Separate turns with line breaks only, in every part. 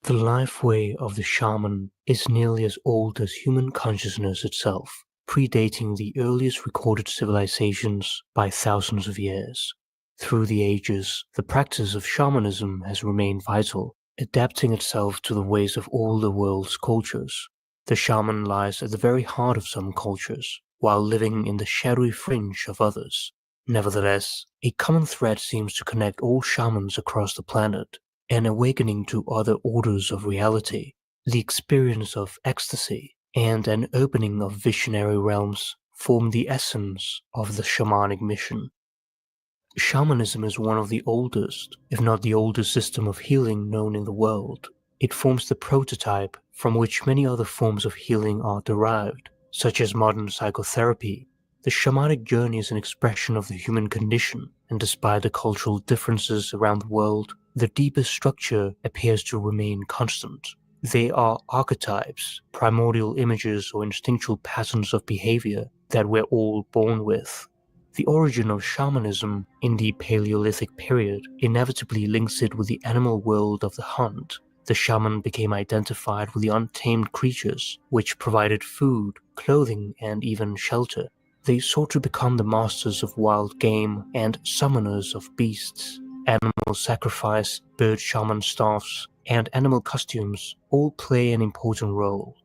The life way of the shaman is nearly as old as human consciousness itself, predating the earliest recorded civilizations by thousands of years. Through the ages, the practice of shamanism has remained vital, adapting itself to the ways of all the world's cultures. The shaman lies at the very heart of some cultures, while living in the shadowy fringe of others. Nevertheless, a common thread seems to connect all shamans across the planet: an awakening to other orders of reality, the experience of ecstasy, and an opening of visionary realms form the essence of the shamanic mission. Shamanism is one of the oldest, if not the oldest system of healing known in the world. It forms the prototype from which many other forms of healing are derived, such as modern psychotherapy. The shamanic journey is an expression of the human condition, and despite the cultural differences around the world, the deepest structure appears to remain constant. They are archetypes, primordial images or instinctual patterns of behavior that we're all born with. The origin of shamanism in the Paleolithic period inevitably links it with the animal world of the hunt. The shaman became identified with the untamed creatures, which provided food, clothing, and even shelter. They sought to become the masters of wild game and summoners of beasts. Animal sacrifice, bird shaman staffs, and animal costumes all play an important role.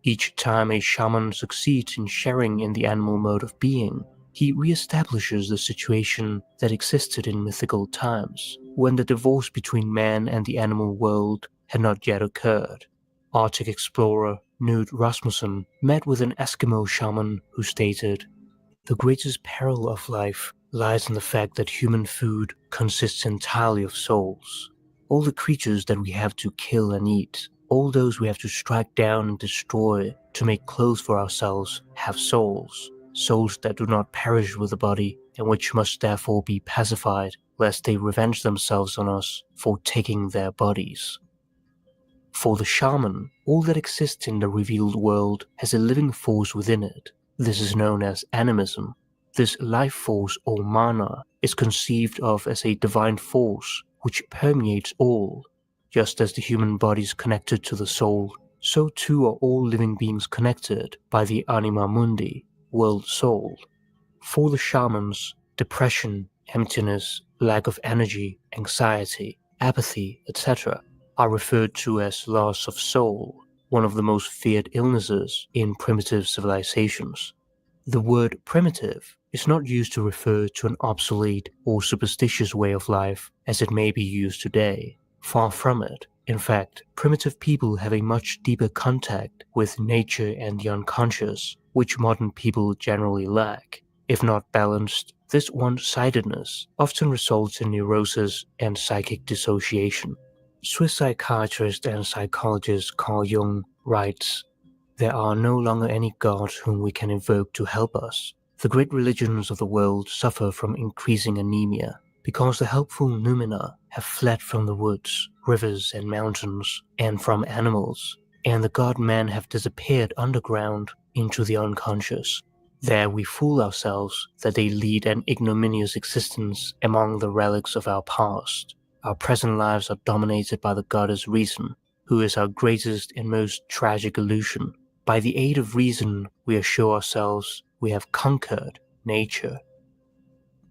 Each time a shaman succeeds in sharing in the animal mode of being, he re-establishes the situation that existed in mythical times, when the divorce between man and the animal world had not yet occurred. Arctic explorer Knud Rasmussen met with an Eskimo shaman who stated, "The greatest peril of life lies in the fact that human food consists entirely of souls. All the creatures that we have to kill and eat, all those we have to strike down and destroy to make clothes for ourselves, have souls. Souls that do not perish with the body, and which must therefore be pacified, lest they revenge themselves on us for taking their bodies." For the shaman, all that exists in the revealed world has a living force within it. This is known as animism. This life force or mana is conceived of as a divine force which permeates all. Just as the human body is connected to the soul, so too are all living beings connected by the anima mundi, world soul. For the shamans, depression, emptiness, lack of energy, anxiety, apathy, etc. are referred to as loss of soul, one of the most feared illnesses in primitive civilizations. The word primitive is not used to refer to an obsolete or superstitious way of life as it may be used today. Far from it. In fact, primitive people have a much deeper contact with nature and the unconscious, which modern people generally lack. If not balanced, this one-sidedness often results in neurosis and psychic dissociation. Swiss psychiatrist and psychologist Carl Jung writes, "There are no longer any gods whom we can invoke to help us. The great religions of the world suffer from increasing anemia, because the helpful noumena have fled from the woods, rivers and mountains, and from animals, and the god-men have disappeared underground into the unconscious. There we fool ourselves that they lead an ignominious existence among the relics of our past. Our present lives are dominated by the goddess Reason, who is our greatest and most tragic illusion. By the aid of reason, we assure ourselves we have conquered nature.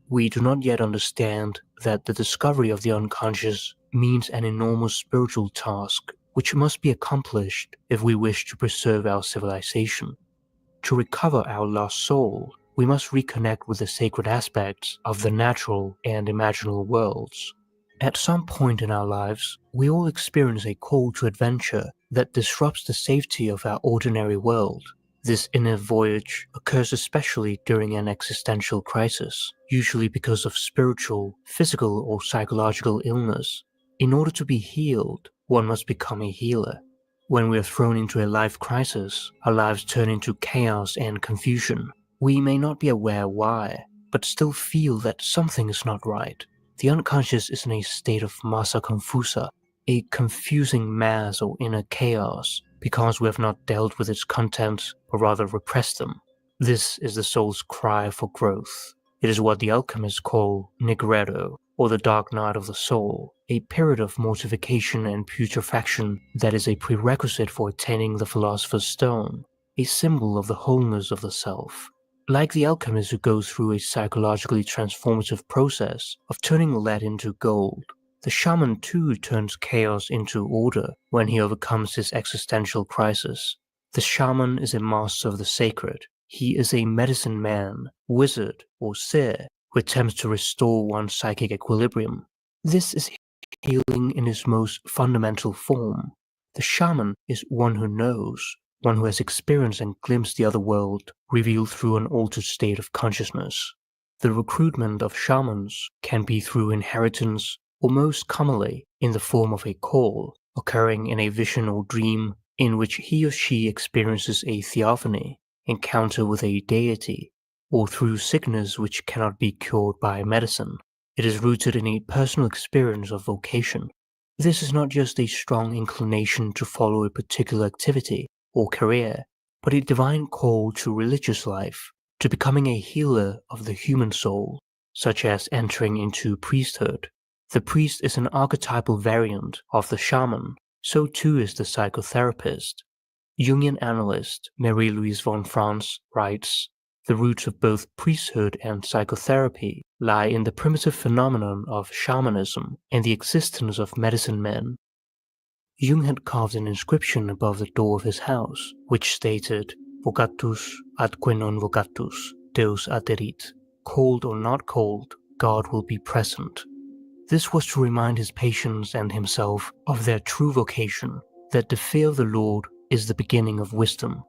We do not yet understand that the discovery of the unconscious means an enormous spiritual task which must be accomplished if we wish to preserve our civilization. To recover our lost soul, we must reconnect with the sacred aspects of the natural and imaginal worlds. At some point in our lives, we all experience a call to adventure that disrupts the safety of our ordinary world. This inner voyage occurs especially during an existential crisis, usually because of spiritual, physical, or psychological illness. In order to be healed, one must become a healer. When we are thrown into a life crisis, our lives turn into chaos and confusion. We may not be aware why, but still feel that something is not right. The unconscious is in a state of massa confusa, a confusing mass or inner chaos, because we have not dealt with its contents, or rather repressed them. This is the soul's cry for growth. It is what the alchemists call nigredo, or the dark night of the soul, a period of mortification and putrefaction that is a prerequisite for attaining the philosopher's stone, a symbol of the wholeness of the self. Like the alchemist who goes through a psychologically transformative process of turning lead into gold, the shaman too turns chaos into order when he overcomes his existential crisis. The shaman is a master of the sacred. He is a medicine man, wizard, or seer who attempts to restore one's psychic equilibrium. This is healing in its most fundamental form. The shaman is one who knows, one who has experienced and glimpsed the other world revealed through an altered state of consciousness. The recruitment of shamans can be through inheritance, or most commonly in the form of a call, occurring in a vision or dream in which he or she experiences a theophany, encounter with a deity, or through sickness which cannot be cured by medicine. It is rooted in a personal experience of vocation. This is not just a strong inclination to follow a particular activity or career, but a divine call to religious life, to becoming a healer of the human soul, such as entering into priesthood. The priest is an archetypal variant of the shaman, so too is the psychotherapist. Jungian analyst Marie-Louise von Franz writes, "The roots of both priesthood and psychotherapy lie in the primitive phenomenon of shamanism and the existence of medicine men." Jung had carved an inscription above the door of his house, which stated, "Vocatus atque non vocatus, Deus adderit." Cold or not cold, God will be present. This was to remind his patients and himself of their true vocation, that the fear of the Lord is the beginning of wisdom.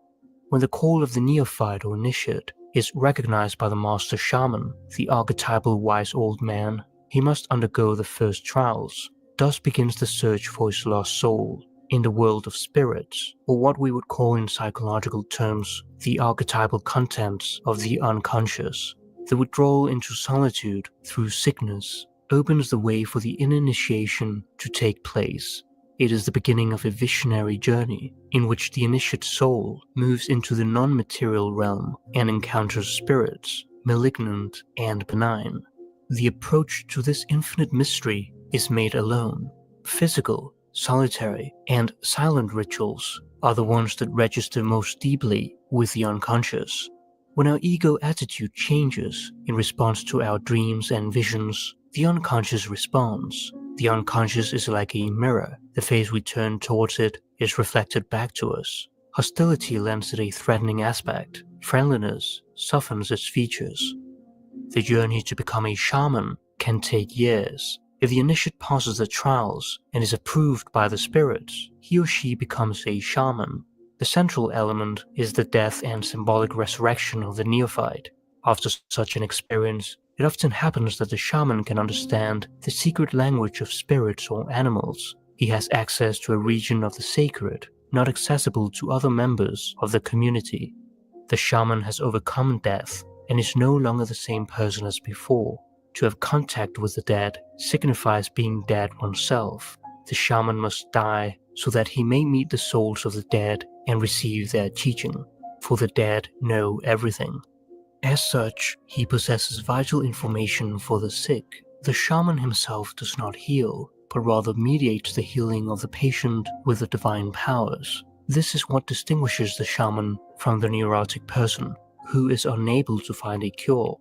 When the call of the neophyte or initiate is recognized by the master shaman, the archetypal wise old man, he must undergo the first trials. Thus begins the search for his lost soul in the world of spirits, or what we would call in psychological terms the archetypal contents of the unconscious. The withdrawal into solitude through sickness opens the way for the inner initiation to take place. It is the beginning of a visionary journey in which the initiate soul moves into the non-material realm and encounters spirits, malignant and benign. The approach to this infinite mystery is made alone. Physical, solitary, and silent rituals are the ones that register most deeply with the unconscious. When our ego attitude changes in response to our dreams and visions, the unconscious responds. The unconscious is like a mirror. The face we turn towards it is reflected back to us. Hostility lends it a threatening aspect. Friendliness softens its features. The journey to become a shaman can take years. If the initiate passes the trials and is approved by the spirits, he or she becomes a shaman. The central element is the death and symbolic resurrection of the neophyte. After such an experience, it often happens that the shaman can understand the secret language of spirits or animals. He has access to a region of the sacred, not accessible to other members of the community. The shaman has overcome death and is no longer the same person as before. To have contact with the dead signifies being dead oneself. The shaman must die so that he may meet the souls of the dead and receive their teaching, for the dead know everything. As such, he possesses vital information for the sick. The shaman himself does not heal, but rather mediates the healing of the patient with the divine powers. This is what distinguishes the shaman from the neurotic person, who is unable to find a cure.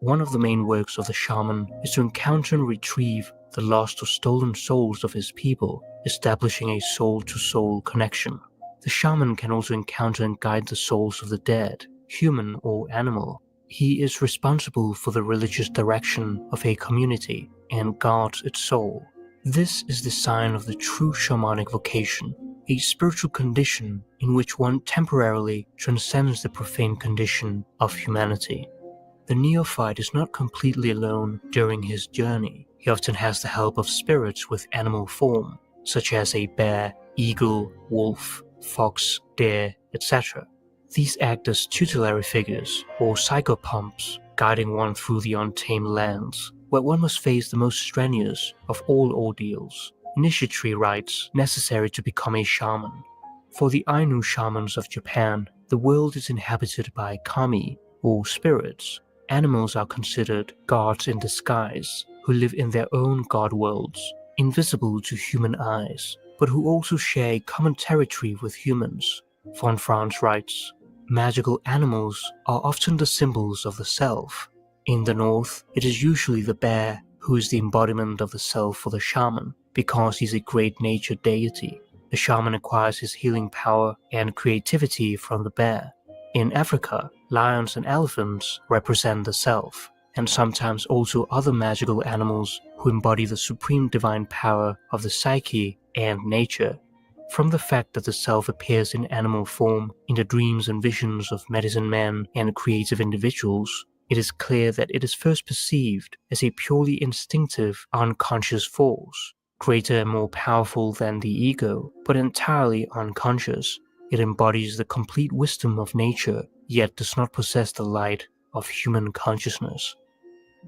One of the main works of the shaman is to encounter and retrieve the lost or stolen souls of his people, establishing a soul-to-soul connection. The shaman can also encounter and guide the souls of the dead, human or animal. He is responsible for the religious direction of a community and guards its soul. This is the sign of the true shamanic vocation, a spiritual condition in which one temporarily transcends the profane condition of humanity. The neophyte is not completely alone during his journey. He often has the help of spirits with animal form, such as a bear, eagle, wolf, fox, deer, etc. These act as tutelary figures, or psychopomps, guiding one through the untamed lands, where one must face the most strenuous of all ordeals, initiatory rites necessary to become a shaman. For the Ainu shamans of Japan, the world is inhabited by kami, or spirits. Animals are considered gods in disguise, who live in their own god worlds, invisible to human eyes, but who also share a common territory with humans. Von Franz writes, "Magical animals are often the symbols of the self. In the north, it is usually the bear who is the embodiment of the self for the shaman, because he's a great nature deity. The shaman acquires his healing power and creativity from the bear. In Africa, lions and elephants represent the self, and sometimes also other magical animals who embody the supreme divine power of the psyche and nature. From the fact that the self appears in animal form in the dreams and visions of medicine men and creative individuals, it is clear that it is first perceived as a purely instinctive, unconscious force, greater and more powerful than the ego, but entirely unconscious. It embodies the complete wisdom of nature, yet does not possess the light of human consciousness.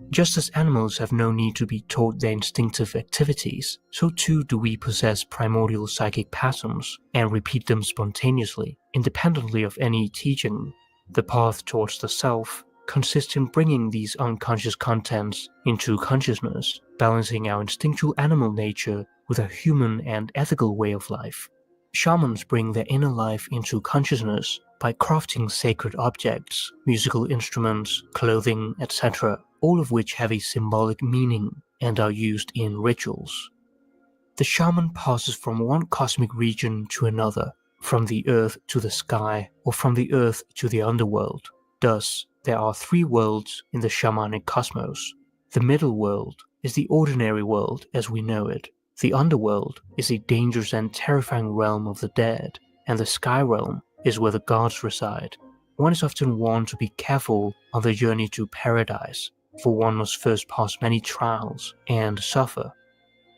Just as animals have no need to be taught their instinctive activities, so too do we possess primordial psychic patterns and repeat them spontaneously, independently of any teaching. The path towards the self consists in bringing these unconscious contents into consciousness, balancing our instinctual animal nature with a human and ethical way of life. Shamans bring their inner life into consciousness by crafting sacred objects, musical instruments, clothing, etc., all of which have a symbolic meaning and are used in rituals. The shaman passes from one cosmic region to another, from the earth to the sky, or from the earth to the underworld. Thus, there are three worlds in the shamanic cosmos. The middle world is the ordinary world as we know it. The underworld is a dangerous and terrifying realm of the dead, and the sky realm is where the gods reside. One is often warned to be careful on the journey to paradise, for one must first pass many trials and suffer.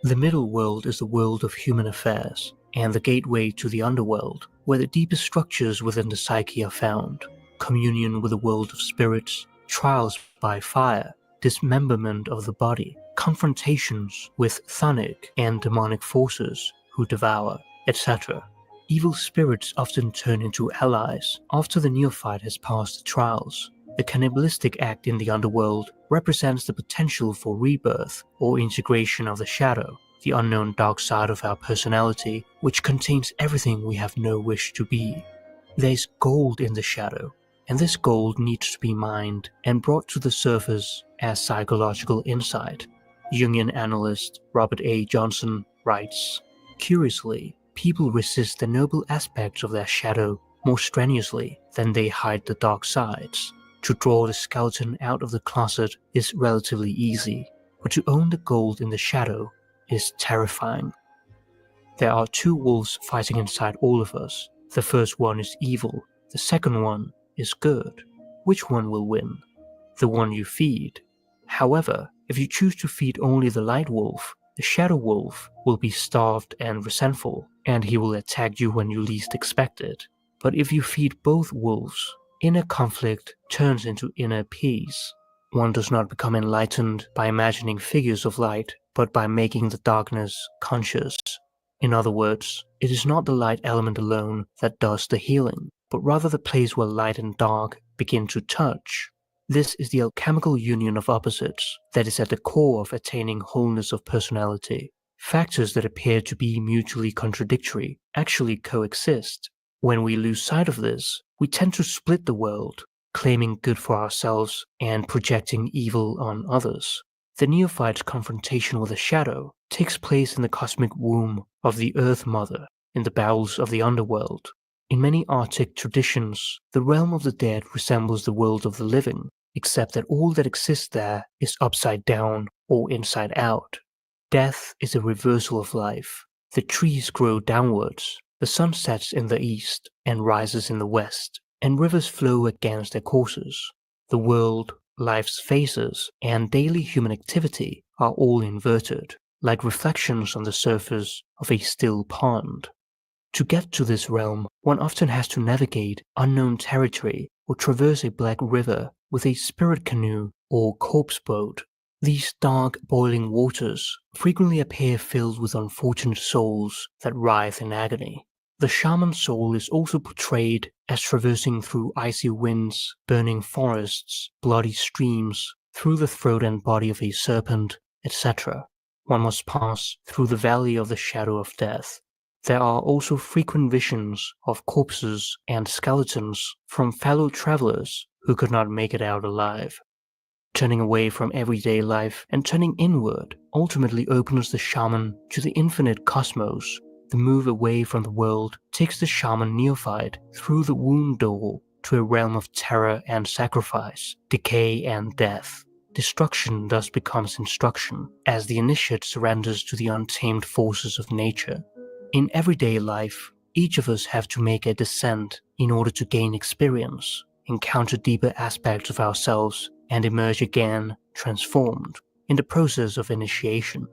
The middle world is the world of human affairs, and the gateway to the underworld, where the deepest structures within the psyche are found: communion with the world of spirits, trials by fire, dismemberment of the body, confrontations with chthonic and demonic forces who devour, etc. Evil spirits often turn into allies after the neophyte has passed the trials. The cannibalistic act in the underworld represents the potential for rebirth or integration of the shadow, the unknown dark side of our personality, which contains everything we have no wish to be. There is gold in the shadow, and this gold needs to be mined and brought to the surface as psychological insight. Jungian analyst Robert A. Johnson writes, "Curiously, people resist the noble aspects of their shadow more strenuously than they hide the dark sides. To draw the skeleton out of the closet is relatively easy, but to own the gold in the shadow is terrifying." There are two wolves fighting inside all of us. The first one is evil, the second one is good. Which one will win? The one you feed. However, if you choose to feed only the light wolf, the shadow wolf will be starved and resentful, and he will attack you when you least expect it. But if you feed both wolves, inner conflict turns into inner peace. One does not become enlightened by imagining figures of light, but by making the darkness conscious. In other words, it is not the light element alone that does the healing, but rather the place where light and dark begin to touch. This is the alchemical union of opposites that is at the core of attaining wholeness of personality. Factors that appear to be mutually contradictory actually coexist. When we lose sight of this, we tend to split the world, claiming good for ourselves and projecting evil on others. The neophyte's confrontation with the shadow takes place in the cosmic womb of the Earth Mother, in the bowels of the underworld. In many Arctic traditions, the realm of the dead resembles the world of the living, except that all that exists there is upside down or inside out. Death is a reversal of life. The trees grow downwards, the sun sets in the east and rises in the west, and rivers flow against their courses. The world, life's phases, and daily human activity are all inverted, like reflections on the surface of a still pond. To get to this realm, one often has to navigate unknown territory or traverse a black river with a spirit canoe or corpse boat. These dark, boiling waters frequently appear filled with unfortunate souls that writhe in agony. The shaman's soul is also portrayed as traversing through icy winds, burning forests, bloody streams, through the throat and body of a serpent, etc. One must pass through the valley of the shadow of death. There are also frequent visions of corpses and skeletons from fellow travelers who could not make it out alive. Turning away from everyday life and turning inward ultimately opens the shaman to the infinite cosmos. The move away from the world takes the shaman neophyte through the wound door to a realm of terror and sacrifice, decay and death. Destruction thus becomes instruction, as the initiate surrenders to the untamed forces of nature. In everyday life, each of us have to make a descent in order to gain experience, encounter deeper aspects of ourselves, and emerge again transformed in the process of initiation.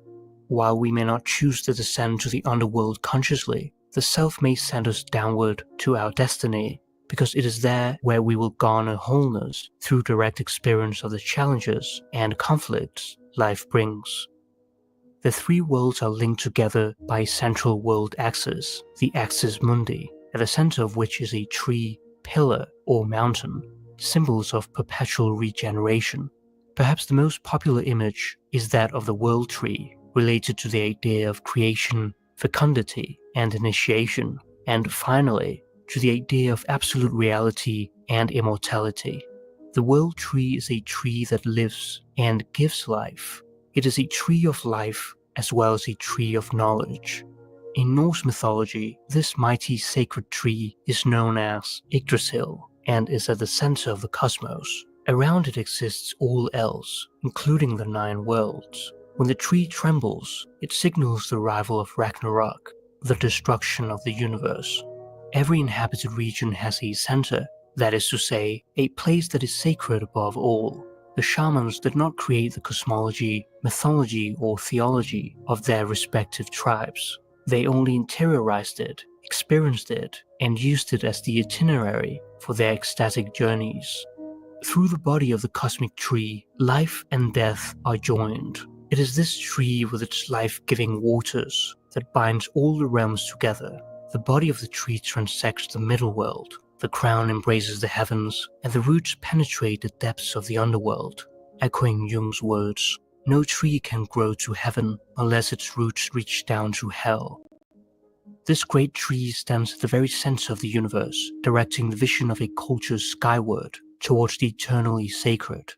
While we may not choose to descend to the underworld consciously, the self may send us downward to our destiny, because it is there where we will garner wholeness through direct experience of the challenges and conflicts life brings. The three worlds are linked together by a central world axis, the axis mundi, at the center of which is a tree, pillar, or mountain, symbols of perpetual regeneration. Perhaps the most popular image is that of the world tree, related to the idea of creation, fecundity, and initiation, and finally, to the idea of absolute reality and immortality. The world tree is a tree that lives and gives life. It is a tree of life as well as a tree of knowledge. In Norse mythology, this mighty sacred tree is known as Yggdrasil and is at the center of the cosmos. Around it exists all else, including the 9 worlds. When the tree trembles, it signals the arrival of Ragnarok, the destruction of the universe. Every inhabited region has a center, that is to say, a place that is sacred above all. The shamans did not create the cosmology, mythology, or theology of their respective tribes. They only interiorized it, experienced it, and used it as the itinerary for their ecstatic journeys. Through the body of the cosmic tree, life and death are joined. It is this tree with its life-giving waters that binds all the realms together. The body of the tree transects the middle world. The crown embraces the heavens, and the roots penetrate the depths of the underworld. Echoing Jung's words, no tree can grow to heaven unless its roots reach down to hell. This great tree stands at the very center of the universe, directing the vision of a culture skyward, towards the eternally sacred.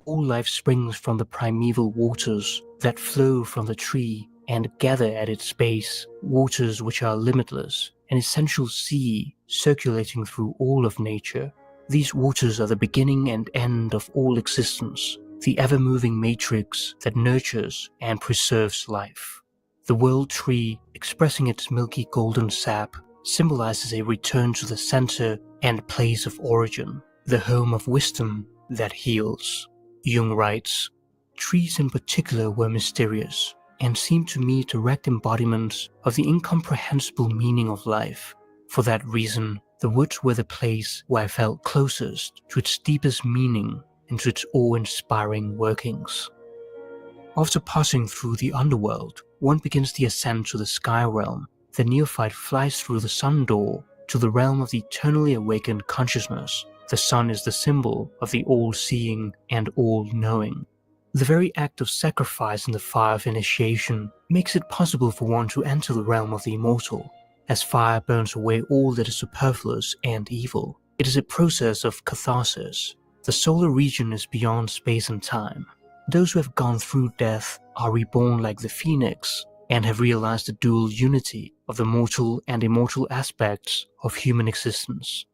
All life springs from the primeval waters that flow from the tree and gather at its base, waters which are limitless, an essential sea circulating through all of nature. These waters are the beginning and end of all existence, the ever-moving matrix that nurtures and preserves life. The world tree, expressing its milky golden sap, symbolizes a return to the center and place of origin, the home of wisdom that heals. Jung writes, "Trees in particular were mysterious, and seemed to me direct embodiments of the incomprehensible meaning of life. For that reason, the woods were the place where I felt closest to its deepest meaning and to its awe-inspiring workings." After passing through the underworld, one begins the ascent to the sky realm. The neophyte flies through the sun door to the realm of the eternally awakened consciousness. The sun is the symbol of the all-seeing and all-knowing. The very act of sacrifice in the fire of initiation makes it possible for one to enter the realm of the immortal. As fire burns away all that is superfluous and evil, it is a process of catharsis. The solar region is beyond space and time. Those who have gone through death are reborn like the phoenix and have realized the dual unity of the mortal and immortal aspects of human existence.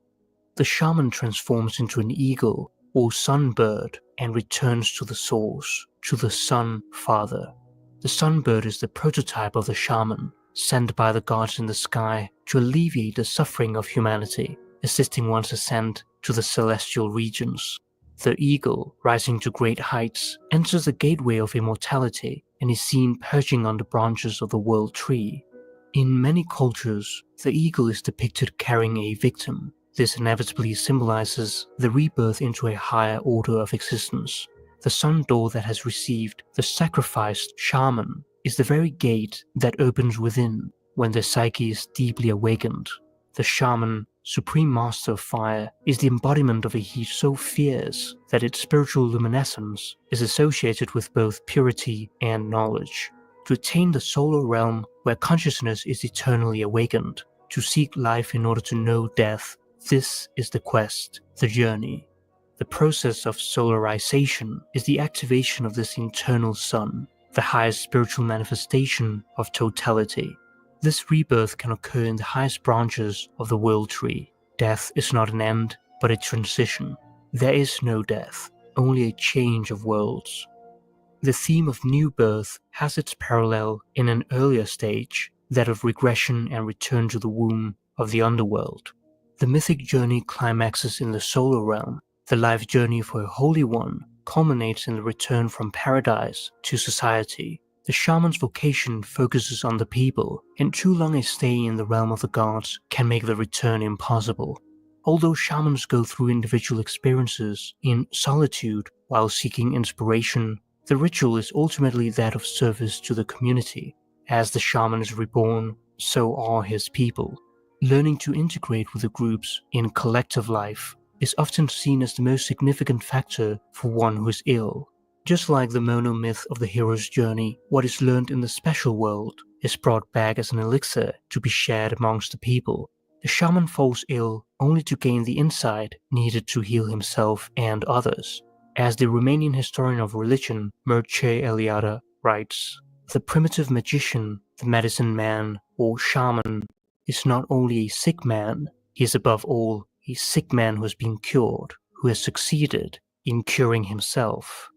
The shaman transforms into an eagle or sunbird and returns to the source, to the Sun Father. The sunbird is the prototype of the shaman, sent by the gods in the sky to alleviate the suffering of humanity, assisting one's ascent to the celestial regions. The eagle, rising to great heights, enters the gateway of immortality and is seen perching on the branches of the world tree. In many cultures, the eagle is depicted carrying a victim. This inevitably symbolizes the rebirth into a higher order of existence. The sun door that has received the sacrificed shaman is the very gate that opens within when the psyche is deeply awakened. The shaman Supreme Master of Fire, is the embodiment of a heat so fierce that its spiritual luminescence is associated with both purity and knowledge. To attain the solar realm where consciousness is eternally awakened, to seek life in order to know death, this is the quest, the journey. The process of solarization is the activation of this internal sun, the highest spiritual manifestation of totality. This rebirth can occur in the highest branches of the world tree. Death is not an end, but a transition. There is no death, only a change of worlds. The theme of new birth has its parallel in an earlier stage, that of regression and return to the womb of the underworld. The mythic journey climaxes in the solar realm. The life journey for a holy one culminates in the return from paradise to society. The shaman's vocation focuses on the people, and too long a stay in the realm of the gods can make the return impossible. Although shamans go through individual experiences in solitude while seeking inspiration, the ritual is ultimately that of service to the community. As the shaman is reborn, so are his people. Learning to integrate with the groups in collective life is often seen as the most significant factor for one who is ill. Just like the monomyth of the hero's journey, what is learned in the special world is brought back as an elixir to be shared amongst the people. The shaman falls ill only to gain the insight needed to heal himself and others. As the Romanian historian of religion, Mircea Eliade, writes, the primitive magician, the medicine man, or shaman, is not only a sick man, he is above all a sick man who has been cured, who has succeeded in curing himself.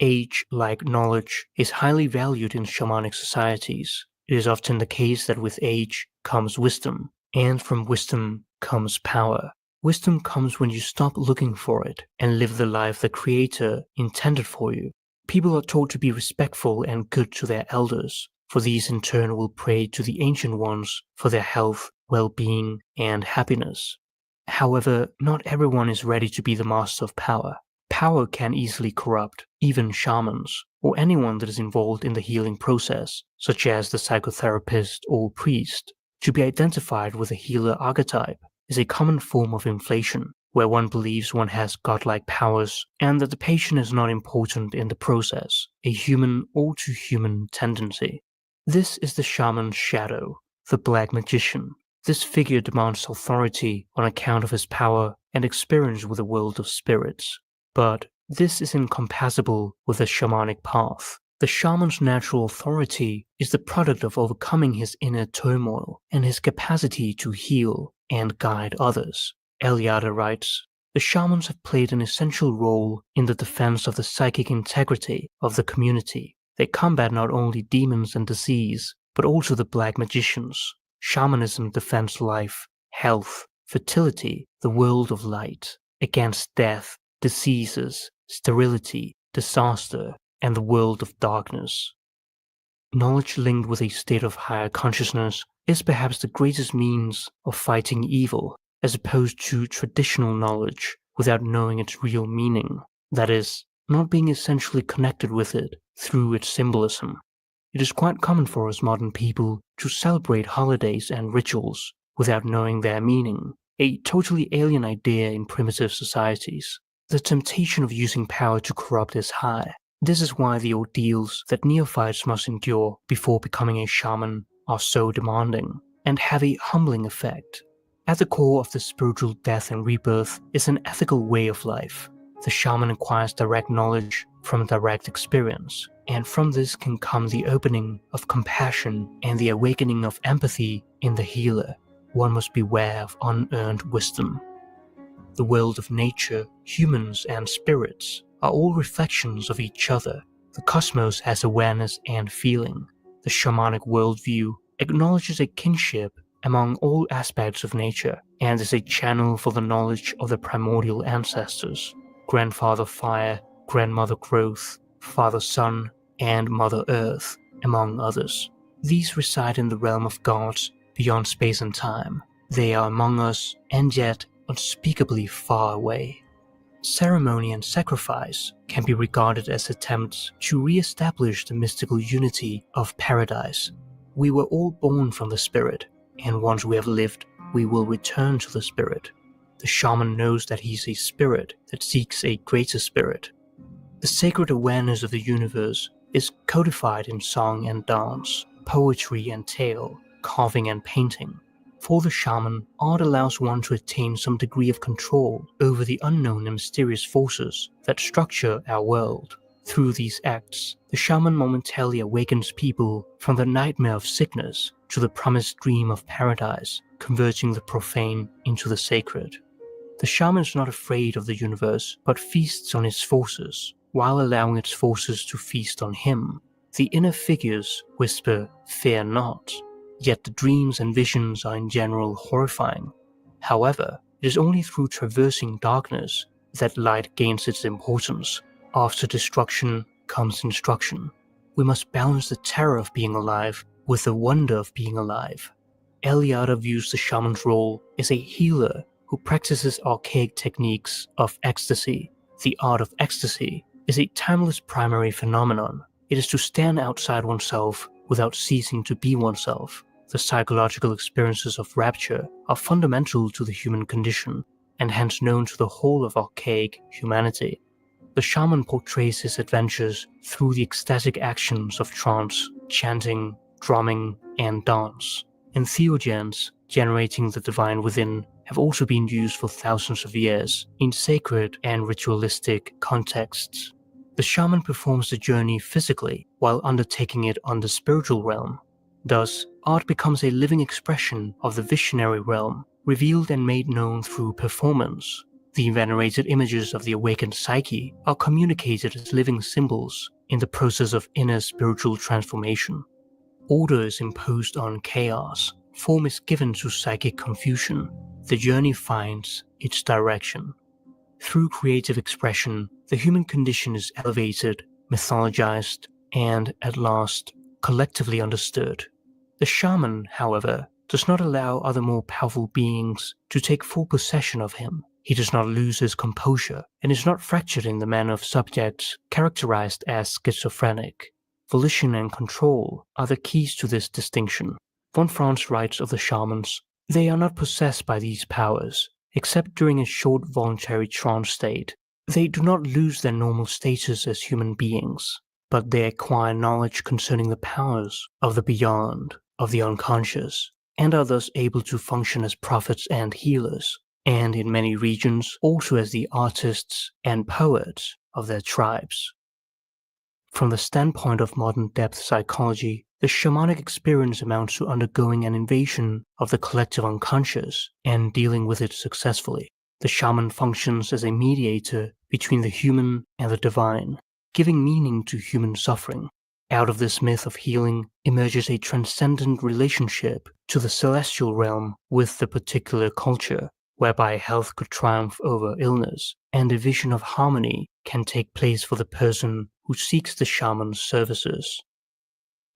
Age, like knowledge, is highly valued in shamanic societies. It is often the case that with age comes wisdom, and from wisdom comes power. Wisdom comes when you stop looking for it and live the life the Creator intended for you. People are taught to be respectful and good to their elders, for these in turn will pray to the ancient ones for their health, well-being, and happiness. However, not everyone is ready to be the master of power. Power can easily corrupt even shamans, or anyone that is involved in the healing process, such as the psychotherapist or priest. To be identified with a healer archetype is a common form of inflation, where one believes one has godlike powers and that the patient is not important in the process, a human all-too-human tendency. This is the shaman's shadow, the black magician. This figure demands authority on account of his power and experience with the world of spirits. But this is incompatible with the shamanic path. The shaman's natural authority is the product of overcoming his inner turmoil and his capacity to heal and guide others. Eliade writes, the shamans have played an essential role in the defense of the psychic integrity of the community. They combat not only demons and disease, but also the black magicians. Shamanism defends life, health, fertility, the world of light, against death, diseases, sterility, disaster, and the world of darkness. Knowledge linked with a state of higher consciousness is perhaps the greatest means of fighting evil, as opposed to traditional knowledge without knowing its real meaning, that is, not being essentially connected with it through its symbolism. It is quite common for us modern people to celebrate holidays and rituals without knowing their meaning, a totally alien idea in primitive societies. The temptation of using power to corrupt is high. This is why the ordeals that neophytes must endure before becoming a shaman are so demanding, and have a humbling effect. At the core of the spiritual death and rebirth is an ethical way of life. The shaman acquires direct knowledge from direct experience, and from this can come the opening of compassion and the awakening of empathy in the healer. One must beware of unearned wisdom. The world of nature, humans, and spirits are all reflections of each other. The cosmos has awareness and feeling. The shamanic worldview acknowledges a kinship among all aspects of nature and is a channel for the knowledge of the primordial ancestors, Grandfather Fire, Grandmother Growth, Father Sun, and Mother Earth, among others. These reside in the realm of gods beyond space and time. They are among us and yet unspeakably far away. Ceremony and sacrifice can be regarded as attempts to re-establish the mystical unity of paradise. We were all born from the spirit, and once we have lived we will return to the spirit. The shaman knows that he's a spirit that seeks a greater spirit. The sacred awareness of the universe is codified in song and dance, poetry and tale, carving and painting. For the shaman, art allows one to attain some degree of control over the unknown and mysterious forces that structure our world. Through these acts, the shaman momentarily awakens people from the nightmare of sickness to the promised dream of paradise, converting the profane into the sacred. The shaman is not afraid of the universe, but feasts on its forces, while allowing its forces to feast on him. The inner figures whisper, "Fear not," yet the dreams and visions are in general horrifying. However, it is only through traversing darkness that light gains its importance. After destruction comes instruction. We must balance the terror of being alive with the wonder of being alive. Eliada views the shaman's role as a healer who practices archaic techniques of ecstasy. The art of ecstasy is a timeless primary phenomenon. It is to stand outside oneself without ceasing to be oneself. The psychological experiences of rapture are fundamental to the human condition, and hence known to the whole of archaic humanity. The shaman portrays his adventures through the ecstatic actions of trance, chanting, drumming, and dance. Entheogens, generating the divine within, have also been used for thousands of years in sacred and ritualistic contexts. The shaman performs the journey physically while undertaking it on the spiritual realm. Thus, art becomes a living expression of the visionary realm, revealed and made known through performance. The venerated images of the awakened psyche are communicated as living symbols in the process of inner spiritual transformation. Order is imposed on chaos, form is given to psychic confusion, the journey finds its direction. Through creative expression, the human condition is elevated, mythologized, and, at last, collectively understood. The shaman, however, does not allow other more powerful beings to take full possession of him. He does not lose his composure, and is not fractured in the manner of subjects characterized as schizophrenic. Volition and control are the keys to this distinction. Von Franz writes of the shamans, "They are not possessed by these powers, except during a short voluntary trance state. They do not lose their normal status as human beings, but they acquire knowledge concerning the powers of the beyond, of the unconscious, and are thus able to function as prophets and healers, and in many regions also as the artists and poets of their tribes." From the standpoint of modern depth psychology, the shamanic experience amounts to undergoing an invasion of the collective unconscious and dealing with it successfully. The shaman functions as a mediator between the human and the divine, giving meaning to human suffering. Out of this myth of healing emerges a transcendent relationship to the celestial realm with the particular culture, whereby health could triumph over illness, and a vision of harmony can take place for the person who seeks the shaman's services.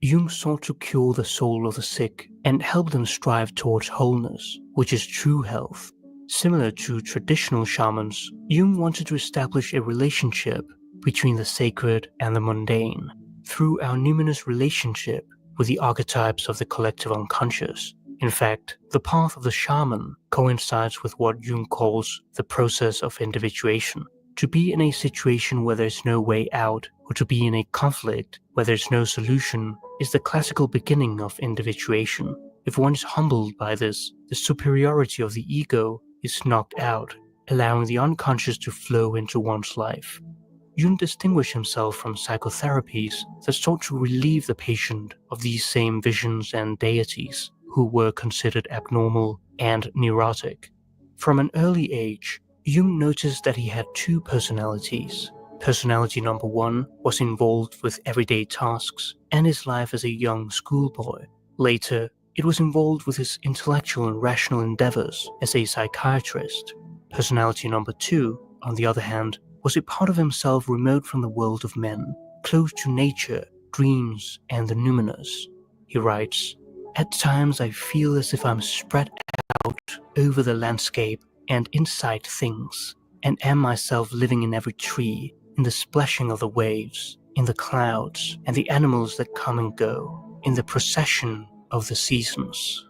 Jung sought to cure the soul of the sick and help them strive towards wholeness, which is true health. Similar to traditional shamans, Jung wanted to establish a relationship between the sacred and the mundane. Through our numinous relationship with the archetypes of the collective unconscious. In fact, the path of the shaman coincides with what Jung calls the process of individuation. To be in a situation where there's no way out, or to be in a conflict where there's no solution, is the classical beginning of individuation. If one is humbled by this, the superiority of the ego is knocked out, allowing the unconscious to flow into one's life. Jung distinguished himself from psychotherapies that sought to relieve the patient of these same visions and deities, who were considered abnormal and neurotic. From an early age, Jung noticed that he had two personalities. Personality number one was involved with everyday tasks and his life as a young schoolboy. Later, it was involved with his intellectual and rational endeavors as a psychiatrist. Personality number two, on the other hand, was a part of himself remote from the world of men, close to nature, dreams, and the numinous. He writes, "At times I feel as if I'm spread out over the landscape and inside things, and am myself living in every tree, in the splashing of the waves, in the clouds, and the animals that come and go, in the procession of the seasons."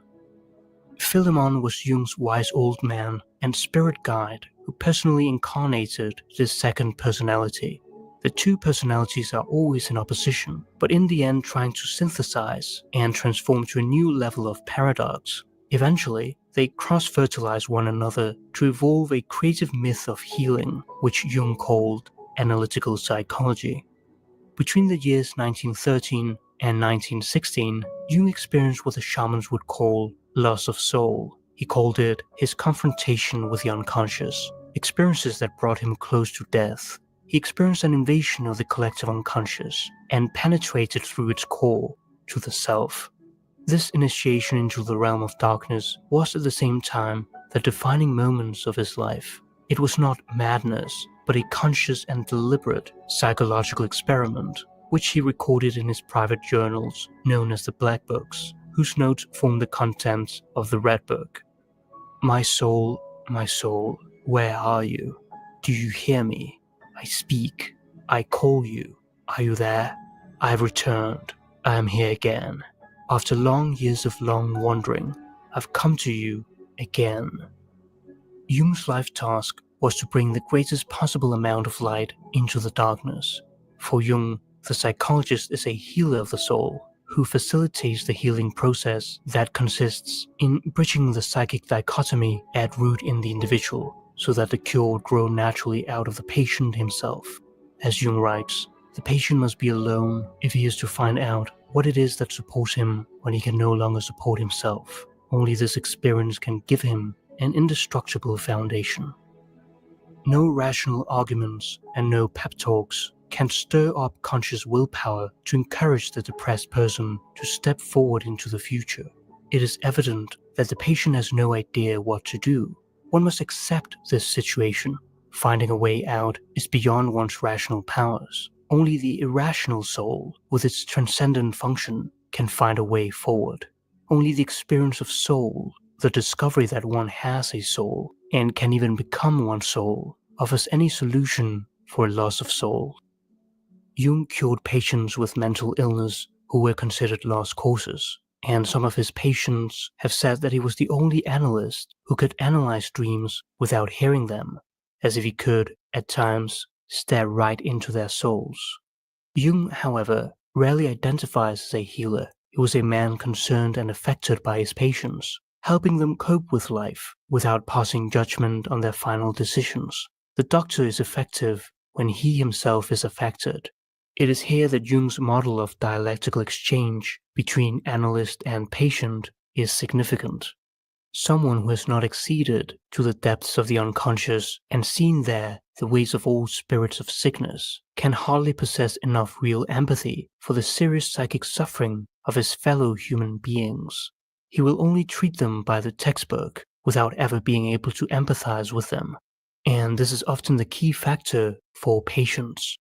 Philemon was Jung's wise old man and spirit guide who personally incarnated this second personality. The two personalities are always in opposition, but in the end trying to synthesize and transform to a new level of paradox. Eventually, they cross-fertilize one another to evolve a creative myth of healing, which Jung called analytical psychology. Between the years 1913 and 1916, Jung experienced what the shamans would call loss of soul. He called it his confrontation with the unconscious, experiences that brought him close to death. He experienced an invasion of the collective unconscious and penetrated through its core to the self. This initiation into the realm of darkness was at the same time the defining moments of his life. It was not madness, but a conscious and deliberate psychological experiment, which he recorded in his private journals known as the Black Books, whose notes form the contents of the Red Book. My soul, where are you? Do you hear me? I speak. I call you. Are you there? I have returned. I am here again. After long years of long wandering, I've come to you again. Jung's life task was to bring the greatest possible amount of light into the darkness. For Jung, the psychologist is a healer of the soul, who facilitates the healing process that consists in bridging the psychic dichotomy at root in the individual, so that the cure would grow naturally out of the patient himself. As Jung writes, the patient must be alone if he is to find out what it is that supports him when he can no longer support himself. Only this experience can give him an indestructible foundation. No rational arguments and no pep talks can stir up conscious willpower to encourage the depressed person to step forward into the future. It is evident that the patient has no idea what to do. One must accept this situation. Finding a way out is beyond one's rational powers. Only the irrational soul, with its transcendent function, can find a way forward. Only the experience of soul, the discovery that one has a soul, and can even become one's soul, offers any solution for a loss of soul. Jung cured patients with mental illness who were considered lost causes, and some of his patients have said that he was the only analyst who could analyze dreams without hearing them, as if he could, at times, stare right into their souls. Jung, however, rarely identifies as a healer. He was a man concerned and affected by his patients, helping them cope with life without passing judgment on their final decisions. The doctor is effective when he himself is affected. It is here that Jung's model of dialectical exchange between analyst and patient is significant. Someone who has not acceded to the depths of the unconscious and seen there the ways of all spirits of sickness can hardly possess enough real empathy for the serious psychic suffering of his fellow human beings. He will only treat them by the textbook without ever being able to empathize with them. And this is often the key factor for patients.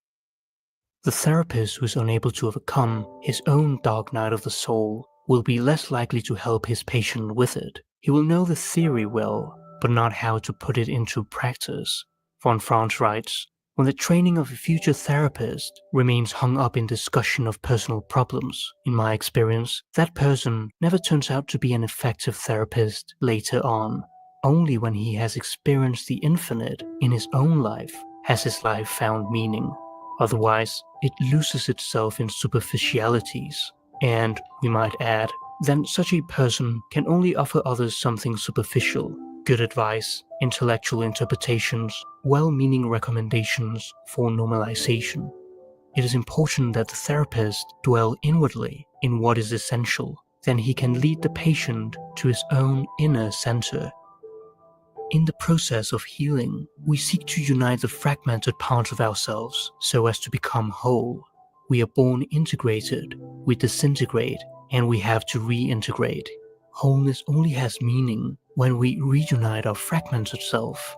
The therapist who is unable to overcome his own dark night of the soul will be less likely to help his patient with it. He will know the theory well, but not how to put it into practice. Von Franz writes, when the training of a future therapist remains hung up in discussion of personal problems, in my experience, that person never turns out to be an effective therapist later on. Only when he has experienced the infinite in his own life has his life found meaning. Otherwise, it loses itself in superficialities. And, we might add, then such a person can only offer others something superficial, good advice, intellectual interpretations, well-meaning recommendations for normalization. It is important that the therapist dwell inwardly in what is essential, then he can lead the patient to his own inner center. In the process of healing, we seek to unite the fragmented parts of ourselves so as to become whole. We are born integrated, we disintegrate, and we have to reintegrate. Wholeness only has meaning when we reunite our fragmented self.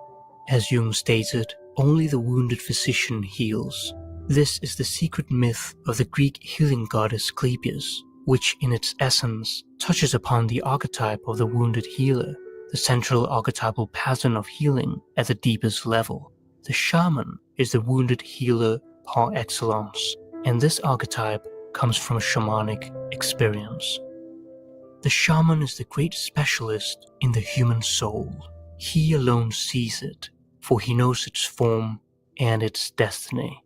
As Jung stated, only the wounded physician heals. This is the secret myth of the Greek healing goddess Asclepius, which in its essence touches upon the archetype of the wounded healer, the central archetypal pattern of healing at the deepest level. The shaman is the wounded healer par excellence, and this archetype comes from shamanic experience. The shaman is the great specialist in the human soul. He alone sees it, for he knows its form and its destiny.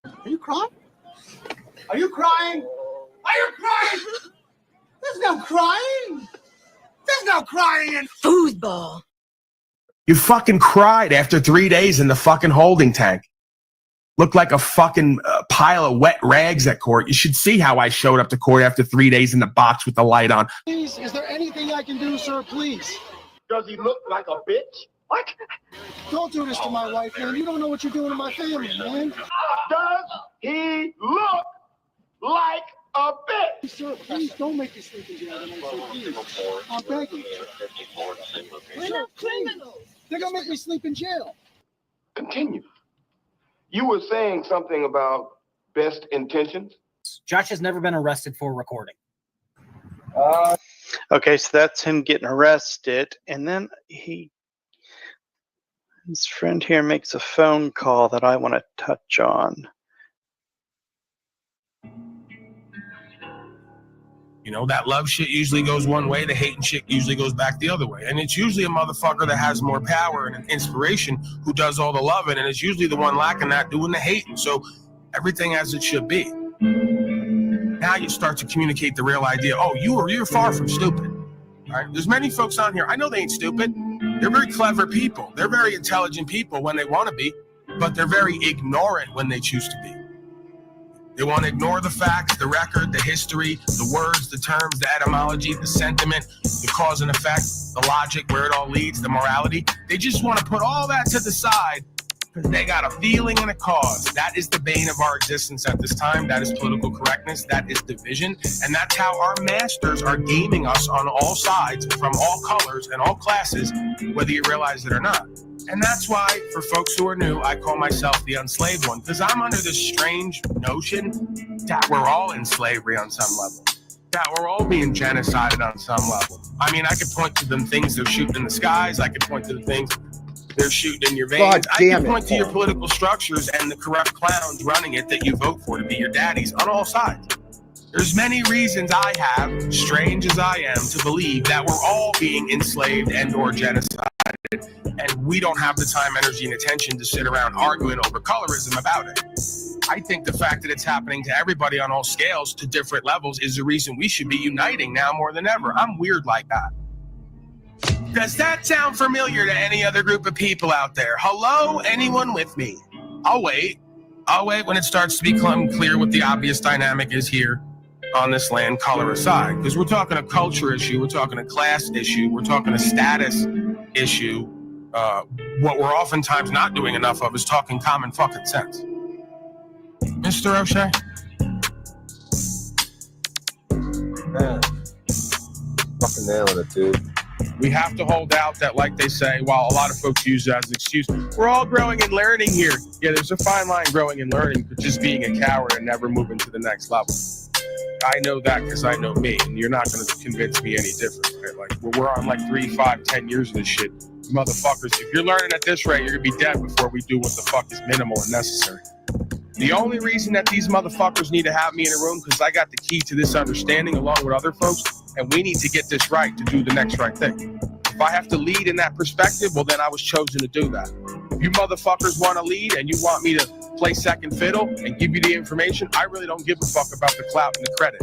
Are you crying? Are you crying? Are you crying? There's no crying. There's no crying in foosball.
You fucking cried after 3 days in the fucking holding tank. Looked like a fucking pile of wet rags at court. You should see how I showed up to court after 3 days in the box with the light on.
Please, is there anything I can do, sir? Please. Does he look like a bitch? What? Don't do this to my wife, man. You don't know what you're doing to my family, man. Does he look like a bitch? Sir, please don't make me sleep in jail tonight, sir, please. I'm begging. We're not criminals. They're gonna make me sleep in jail.
Continue. You were saying something about best intentions?
Josh has never been arrested for recording.
Okay, so that's him getting arrested, and then his friend here makes a phone call that I want to touch on.
You know, that love shit usually goes one way, the hating shit usually goes back the other way. And it's usually a motherfucker that has more power and an inspiration who does all the loving, and it's usually the one lacking that doing the hating. So everything as it should be. Now you start to communicate the real idea. Oh, you're far from stupid. All right? There's many folks on here. I know they ain't stupid. They're very clever people. They're very intelligent people when they want to be, but they're very ignorant when they choose to be. They want to ignore the facts, the record, the history, the words, the terms, the etymology, the sentiment, the cause and effect, the logic, where it all leads, the morality. They just want to put all that to the side because they got a feeling and a cause. That is the bane of our existence at this time. That is political correctness. That is division. And that's how our masters are gaming us on all sides, from all colors and all classes, whether you realize it or not. And that's why, for folks who are new, I call myself the unslaved one, because I'm under this strange notion that we're all in slavery on some level, that we're all being genocided on some level. I mean, I could point to them things they're shooting in the skies. I could point to the things they're shooting in your veins. I can point to your political structures and the corrupt clowns running it that you vote for to be your daddies on all sides. There's many reasons I have, strange as I am, to believe that we're all being enslaved and or genocided. And we don't have the time, energy, and attention to sit around arguing over colorism about it. I think the fact that it's happening to everybody on all scales to different levels is the reason we should be uniting now more than ever. I'm weird like that. Does that sound familiar to any other group of people out there? Hello? Anyone with me? I'll wait. I'll wait when it starts to become clear what the obvious dynamic is here on this land, color aside. Because we're talking a culture issue, we're talking a class issue, we're talking a status issue. What we're oftentimes not doing enough of is talking common fucking sense. Mr. O'Shea?
Man, fucking nailing it, dude.
We have to hold out that, like they say, while a lot of folks use it as an excuse, we're all growing and learning here. Yeah, there's a fine line growing and learning, but just being a coward and never moving to the next level. I know that because I know me, and you're not going to convince me any different. Right? Like we're on like 3, 5, 10 years of this shit. Motherfuckers, if you're learning at this rate, you're going to be dead before we do what the fuck is minimal and necessary. The only reason that these motherfuckers need to have me in a room because I got the key to this understanding along with other folks, and we need to get this right to do the next right thing. If I have to lead in that perspective, well, then I was chosen to do that. If you motherfuckers want to lead and you want me to play second fiddle and give you the information, I really don't give a fuck about the clout and the credit.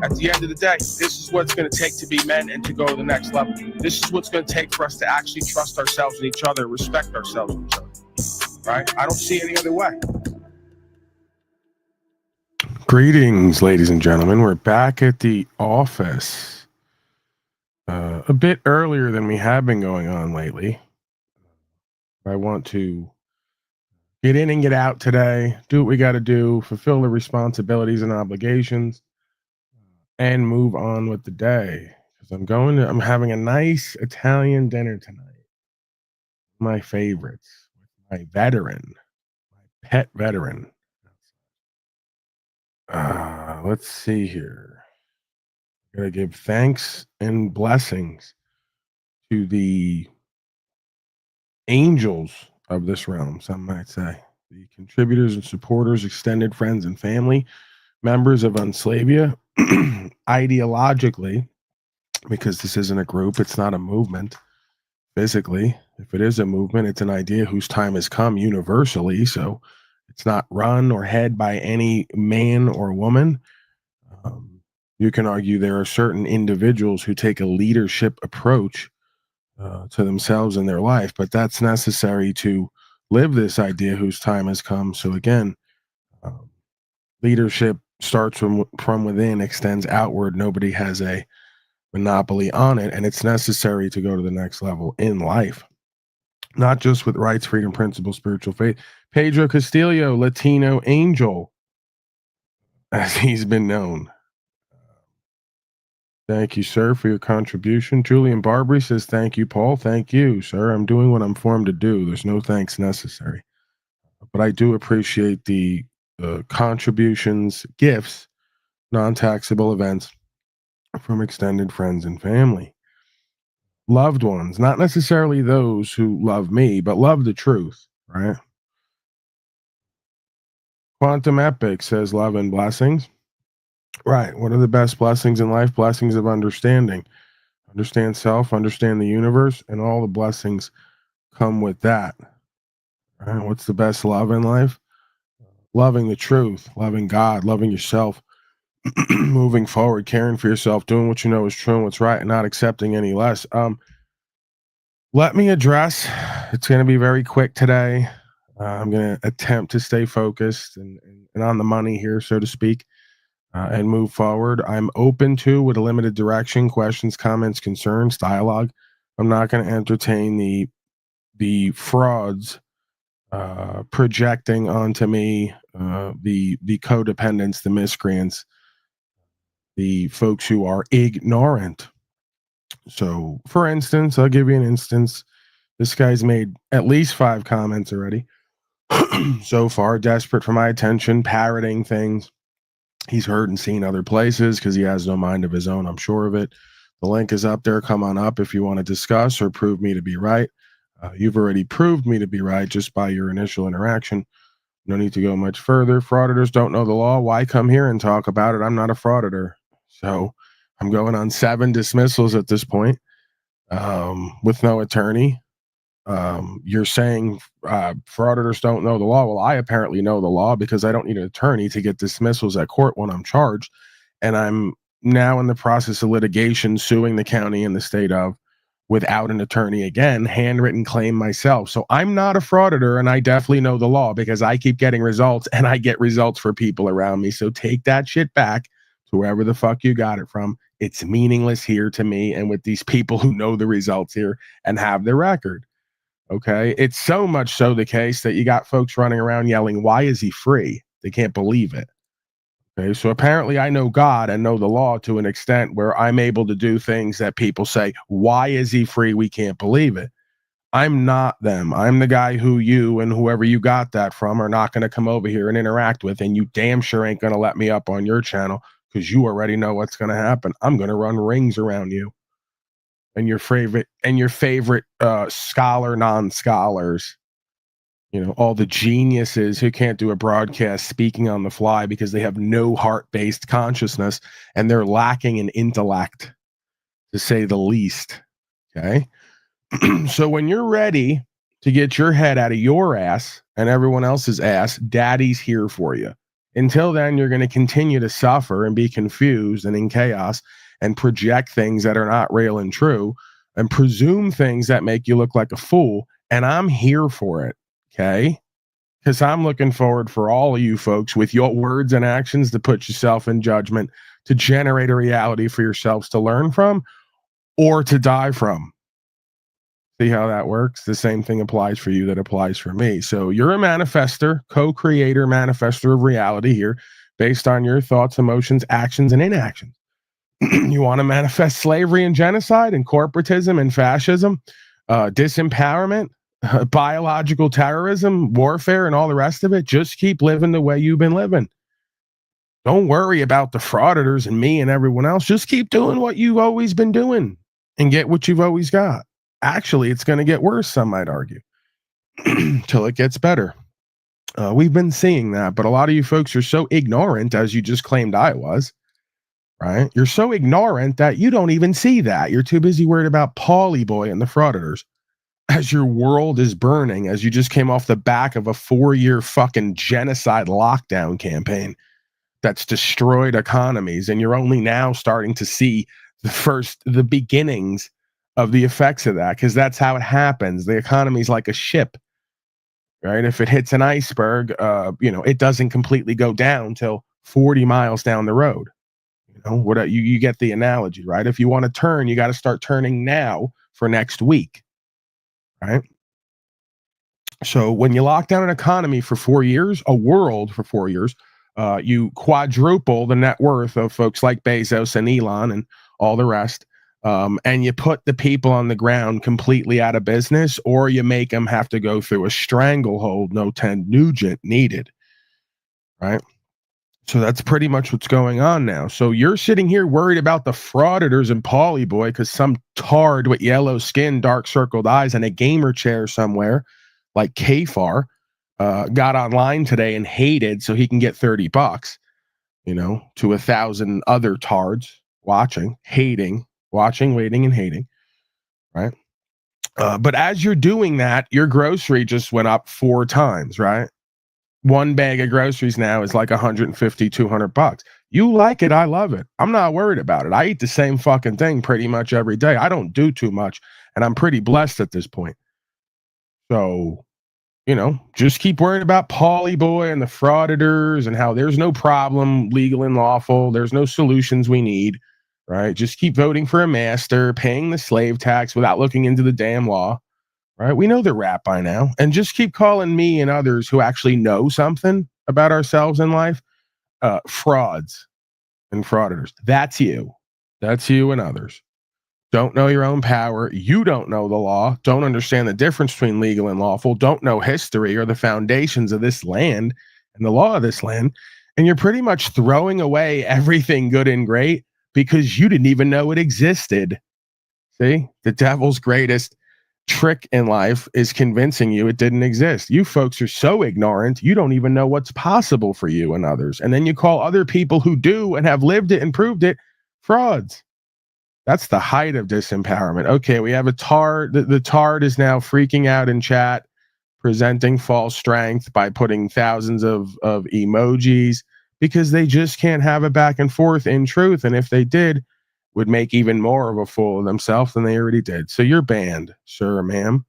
At the end of the day, this is what it's going to take to be men and to go to the next level. This is what's going to take for us to actually trust ourselves and each other, respect ourselves and each other. Right? I don't see any other way.
Greetings, ladies and gentlemen. We're back at the office a bit earlier than we have been going on lately. I want to get in and get out today, do what we got to do, fulfill the responsibilities and obligations, and move on with the day. Because I'm having a nice Italian dinner tonight. My favorites, my veteran, my pet veteran. Let's see here. Gotta give thanks and blessings to the angels of this realm, some might say. The contributors and supporters, extended friends and family, members of Unslavia, ideologically, because this isn't a group, it's not a movement. Physically, if it is a movement, it's an idea whose time has come universally. So it's not run or head by any man or woman. You can argue there are certain individuals who take a leadership approach to themselves in their life, but that's necessary to live this idea whose time has come. So again, leadership starts from within, extends outward. Nobody has a monopoly on it, and it's necessary to go to the next level in life. Not just with rights, freedom, principle, spiritual faith. Pedro Castillo, Latino Angel, as he's been known. Thank you, sir, for your contribution. Julian Barbary says, thank you, Paul. Thank you, sir. I'm doing what I'm formed to do. There's no thanks necessary. But I do appreciate the contributions, gifts, non-taxable events from extended friends and family. Loved ones, not necessarily those who love me, but love the truth, right? Quantum Epic says love and blessings. Right. What are the best blessings in life? Blessings of understanding. Understand self, understand the universe, and all the blessings come with that. Right? What's the best love in life? Loving the truth, loving God, loving yourself, moving forward, caring for yourself, doing what you know is true and what's right, and not accepting any less. Let me address, it's going to be very quick today. I'm going to attempt to stay focused and on the money here, so to speak, and move forward. I'm open to, with a limited direction, questions, comments, concerns, dialogue. I'm not going to entertain the frauds projecting onto me, the codependents, the miscreants, the folks who are ignorant. So, for instance, I'll give you an instance. This guy's made at least 5 comments already so far, desperate for my attention, parroting things he's heard and seen other places because he has no mind of his own. I'm sure of it. The link is up there. Come on up if you want to discuss or prove me to be right. You've already proved me to be right just by your initial interaction. No need to go much further. Frauditors don't know the law. Why come here and talk about it? I'm not a frauditor. So I'm going on 7 dismissals at this point with no attorney. You're saying frauditors don't know the law. Well, I apparently know the law because I don't need an attorney to get dismissals at court when I'm charged. And I'm now in the process of litigation, suing the county and the state of without an attorney again, handwritten claim myself. So I'm not a frauditor, and I definitely know the law because I keep getting results and I get results for people around me. So take that shit back to wherever the fuck you got it from. It's meaningless here to me and with these people who know the results here and have the record. Okay. It's so much so the case that you got folks running around yelling, why is he free? They can't believe it. Okay. So apparently I know God and know the law to an extent where I'm able to do things that people say, why is he free? We can't believe it. I'm not them. I'm the guy who you and whoever you got that from are not going to come over here and interact with. And you damn sure ain't going to let me up on your channel because you already know what's going to happen. I'm going to run rings around you and your favorite scholar, non-scholars, you know, all the geniuses who can't do a broadcast speaking on the fly because they have no heart-based consciousness and they're lacking in intellect, to say the least. Okay. So when you're ready to get your head out of your ass and everyone else's ass, daddy's here for you. Until then, you're going to continue to suffer and be confused and in chaos and project things that are not real and true and presume things that make you look like a fool. And I'm here for it. Okay. Because I'm looking forward for all of you folks with your words and actions to put yourself in judgment, to generate a reality for yourselves to learn from or to die from. See how that works? The same thing applies for you that applies for me. So you're a manifester, co-creator, manifester of reality here based on your thoughts, emotions, actions, and inactions. You want to manifest slavery and genocide and corporatism and fascism, disempowerment, biological terrorism, warfare, and all the rest of it. Just keep living the way you've been living. Don't worry about the frauditors and me and everyone else. Just keep doing what you've always been doing and get what you've always got. Actually, it's going to get worse, some might argue, till it gets better. We've been seeing that, but a lot of you folks are so ignorant, as you just claimed I was, right? You're so ignorant that you don't even see that. You're too busy worried about Paulie Boy and the frauditors. As your world is burning, as you just came off the back of a 4-year fucking genocide lockdown campaign that's destroyed economies, and you're only now starting to see the beginnings of the effects of that, because that's how it happens. The economy's like a ship, right? If it hits an iceberg, it doesn't completely go down till 40 miles down the road. You get the analogy, right? If you want to turn, you got to start turning now for next week, right? So when you lock down an economy for 4 years, a world for 4 years, you quadruple the net worth of folks like Bezos and Elon and all the rest, and you put the people on the ground completely out of business, or you make them have to go through a stranglehold, no Ted Nugent needed, right? So that's pretty much what's going on now. So you're sitting here worried about the frauditors and Paulie Boy because some tard with yellow skin, dark circled eyes, and a gamer chair somewhere like Kfar got online today and hated so he can get $30, to 1,000 other tards watching, hating, watching, waiting, and hating, right? But as you're doing that, your grocery just went up 4 times, right? One bag of groceries now is like $150, $200. You like it, I love it. I'm not worried about it. I eat the same fucking thing pretty much every day. I don't do too much, and I'm pretty blessed at this point. So, just keep worrying about Paulie Boy and the frauditors and how there's no problem, legal and lawful. There's no solutions we need, right? Just keep voting for a master, paying the slave tax without looking into the damn law. Right? We know the rap by now. And just keep calling me and others who actually know something about ourselves in life frauds and frauditors. That's you. That's you and others. Don't know your own power. You don't know the law. Don't understand the difference between legal and lawful. Don't know history or the foundations of this land and the law of this land. And you're pretty much throwing away everything good and great because you didn't even know it existed. See? The devil's greatest trick in life is convincing you it didn't exist. You folks are so ignorant, you don't even know what's possible for you and others. And then you call other people who do and have lived it and proved it frauds. That's the height of disempowerment. Okay, we have a tard. The tard is now freaking out in chat, presenting false strength by putting thousands of emojis because they just can't have a back and forth in truth. And if they did, would make even more of a fool of themselves than they already did. So you're banned, sir, ma'am.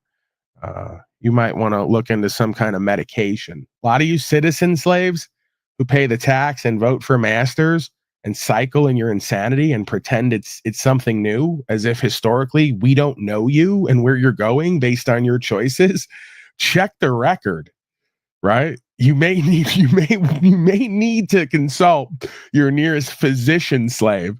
You might want to look into some kind of medication. A lot of you citizen slaves who pay the tax and vote for masters and cycle in your insanity and pretend it's something new, as if historically we don't know you and where you're going based on your choices. Check the record, right? You may need to consult your nearest physician slave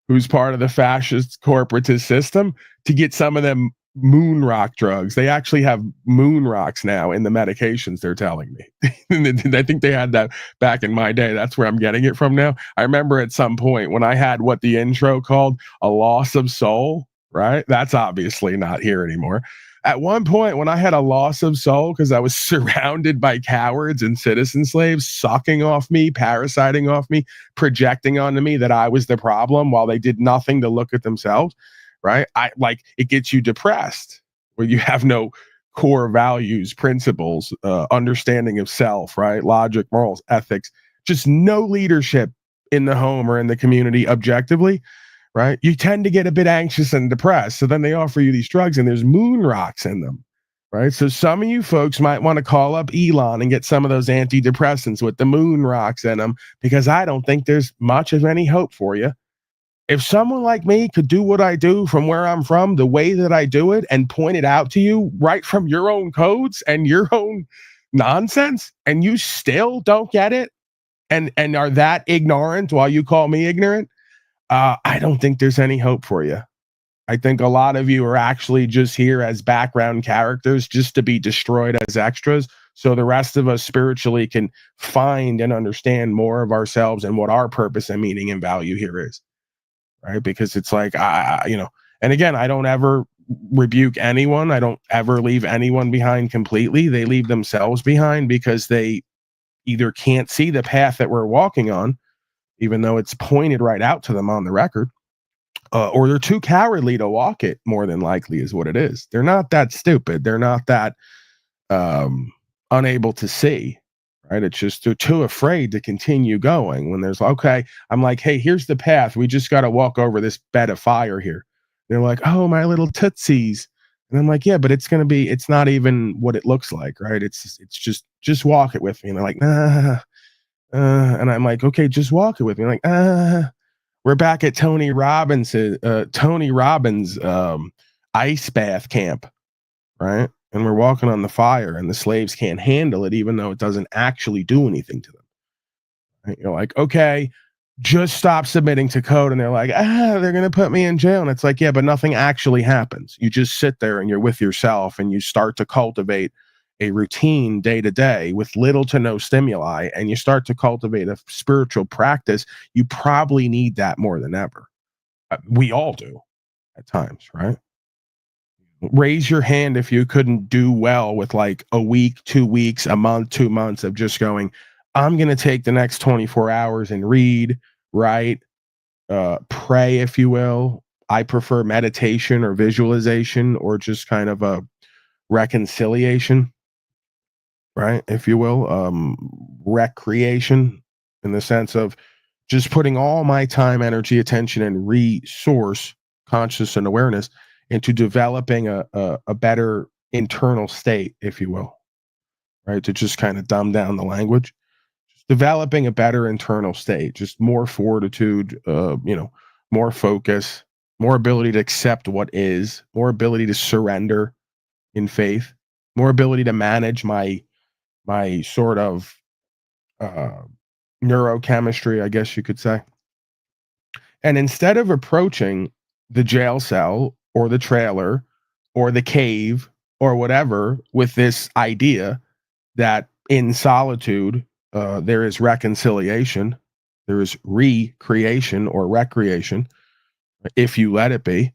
who's part of the fascist corporatist system to get some of them moon rock drugs. They actually have moon rocks now in the medications, they're telling me. I think they had that back in my day. That's where I'm getting it from now. I remember at some point when I had what the intro called a loss of soul, right? That's obviously not here anymore. At one point when I had a loss of soul because I was surrounded by cowards and citizen slaves sucking off me, parasiting off me, projecting onto me that I was the problem while they did nothing to look at themselves, right? It gets you depressed where you have no core values, principles, understanding of self, right? Logic, morals, ethics, just no leadership in the home or in the community objectively. Right? You tend to get a bit anxious and depressed. So then they offer you these drugs and there's moon rocks in them. Right? So some of you folks might want to call up Elon and get some of those antidepressants with the moon rocks in them, because I don't think there's much of any hope for you. If someone like me could do what I do from where I'm from, the way that I do it, and point it out to you right from your own codes and your own nonsense, and you still don't get it and are that ignorant while you call me ignorant, I don't think there's any hope for you. I think a lot of you are actually just here as background characters just to be destroyed as extras so the rest of us spiritually can find and understand more of ourselves and what our purpose and meaning and value here is, right? Because it's like, and again, I don't ever rebuke anyone. I don't ever leave anyone behind completely. They leave themselves behind because they either can't see the path that we're walking on, even though it's pointed right out to them on the record, or they're too cowardly to walk it, more than likely is what it is. They're not that stupid. They're not that unable to see, right? It's just they're too afraid to continue going when there's, okay, I'm like, hey, here's the path. We just got to walk over this bed of fire here. They're like, oh, my little tootsies. And I'm like, yeah, but it's not even what it looks like, right? It's just walk it with me. And they're like, nah. And I'm like, okay, just walk it with me. I'm like, we're back at Tony Robbins' ice bath camp, right? And we're walking on the fire, and the slaves can't handle it, even though it doesn't actually do anything to them. Right? You're like, okay, just stop submitting to code. And they're like, they're going to put me in jail. And it's like, yeah, but nothing actually happens. You just sit there and you're with yourself, and you start to cultivate a routine day to day with little to no stimuli, and you start to cultivate a spiritual practice. You probably need that more than ever. We all do at times, right? Raise your hand if you couldn't do well with like a week, 2 weeks, a month, 2 months of just going, I'm going to take the next 24 hours and read, write, pray, if you will. I prefer meditation or visualization, or just kind of a reconciliation, right? If you will, recreation, in the sense of just putting all my time, energy, attention, and resource, conscious and awareness, into developing a better internal state, if you will, right? To just kind of dumb down the language, just developing a better internal state, just more fortitude, more focus, more ability to accept what is, more ability to surrender in faith, more ability to manage my sort of neurochemistry, I guess you could say. And instead of approaching the jail cell or the trailer or the cave or whatever with this idea that in solitude there is reconciliation, there is recreation or recreation, if you let it be,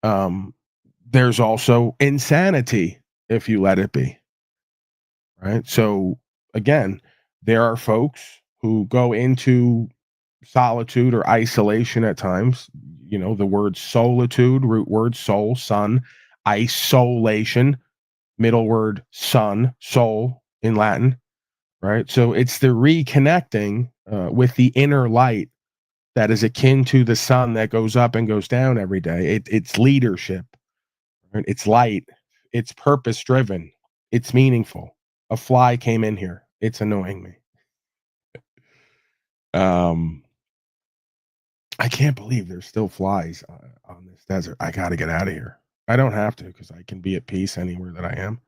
there's also insanity if you let it be, right? So again, there are folks who go into solitude or isolation at times. You know, the word solitude, root word soul, sun, isolation, middle word sun, soul in Latin, right? So it's the reconnecting with the inner light that is akin to the sun that goes up and goes down every day. It's leadership, right? It's light, it's purpose driven, it's meaningful. A fly came in here, it's annoying me. I can't believe there's still flies on this desert. I got to get out of here. I don't have to, because I can be at peace anywhere that I am.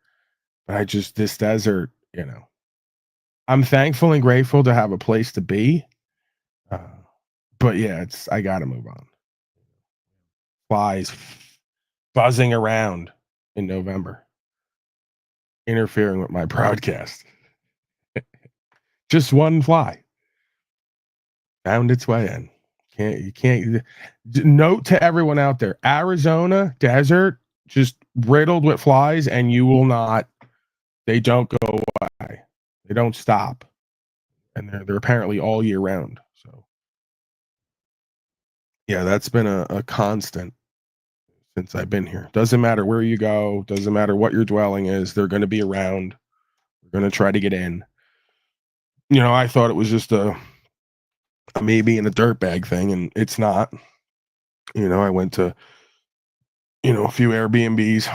But this desert, I'm thankful and grateful to have a place to be. But yeah, I got to move on. Flies buzzing around in November, interfering with my broadcast. Just one fly found its way in. You can't. Note to everyone out there: Arizona desert just riddled with flies, and you will not. They don't go away. They don't stop, and they're apparently all year round. So, yeah, that's been a constant since I've been here. Doesn't matter where you go. Doesn't matter what your dwelling is. They're going to be around. They're going to try to get in. I thought it was just a maybe in a dirtbag thing, and it's not. I went to a few Airbnbs.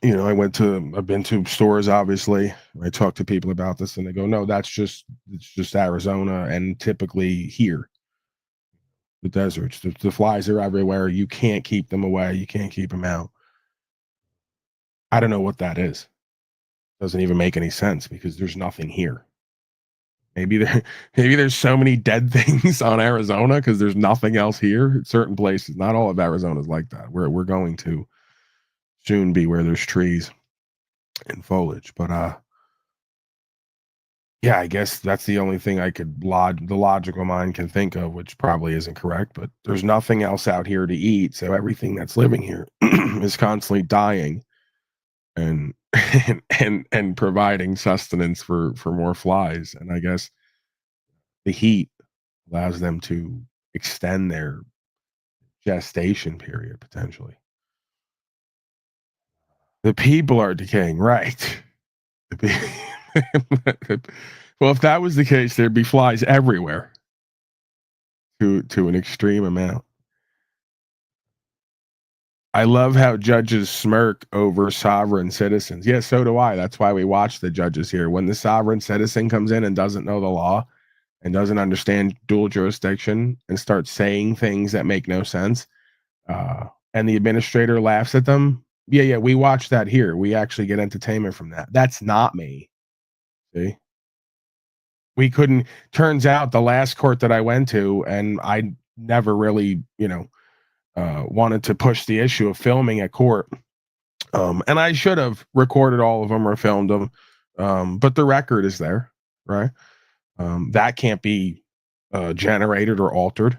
I've been to stores, obviously. I talk to people about this, and they go, no, it's just Arizona, and typically here, the deserts, the flies are everywhere. You can't keep them away. You can't keep them out. I don't know what that is. Doesn't even make any sense, because there's nothing here. Maybe there's so many dead things on Arizona because there's nothing else here. Certain places, not all of Arizona is like that. We're going to soon be where there's trees and foliage. But Yeah, I guess that's the only thing I could the logical mind can think of, which probably isn't correct, but there's nothing else out here to eat, so everything that's living here is constantly dying and and providing sustenance for more flies. And I guess the heat allows them to extend their gestation period potentially. The people are decaying, right? Well, if that was the case, there'd be flies everywhere to an extreme amount. I love how judges smirk over sovereign citizens. Yeah, so do I. That's why we watch the judges here. When the sovereign citizen comes in and doesn't know the law and doesn't understand dual jurisdiction and starts saying things that make no sense, and the administrator laughs at them. Yeah, we watch that here. We actually get entertainment from that. That's not me. See? We couldn't. Turns out the last court that I went to, and I never really, wanted to push the issue of filming at court. And I should have recorded all of them or filmed them. But the record is there, right? That can't be generated or altered.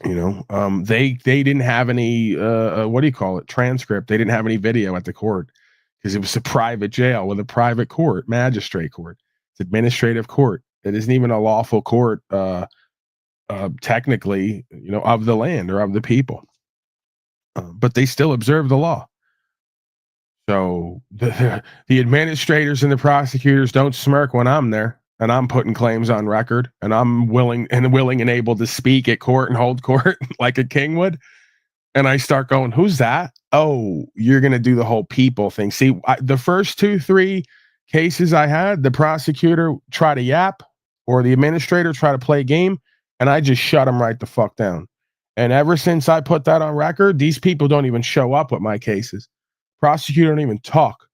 They didn't have any what do you call it, transcript. They didn't have any video at the court because it was a private jail with a private court, magistrate court. It's administrative court. It isn't even a lawful court technically, of the land or of the people. But they still observe the law. So the administrators and the prosecutors don't smirk when I'm there and I'm putting claims on record and I'm willing and able to speak at court and hold court like a king would. And I start going, who's that? Oh, you're going to do the whole people thing. See, the first 2-3 cases I had, the prosecutor try to yap or the administrator try to play a game, and I just shut them right the fuck down. And ever since I put that on record, these people don't even show up with my cases. Prosecutor don't even talk.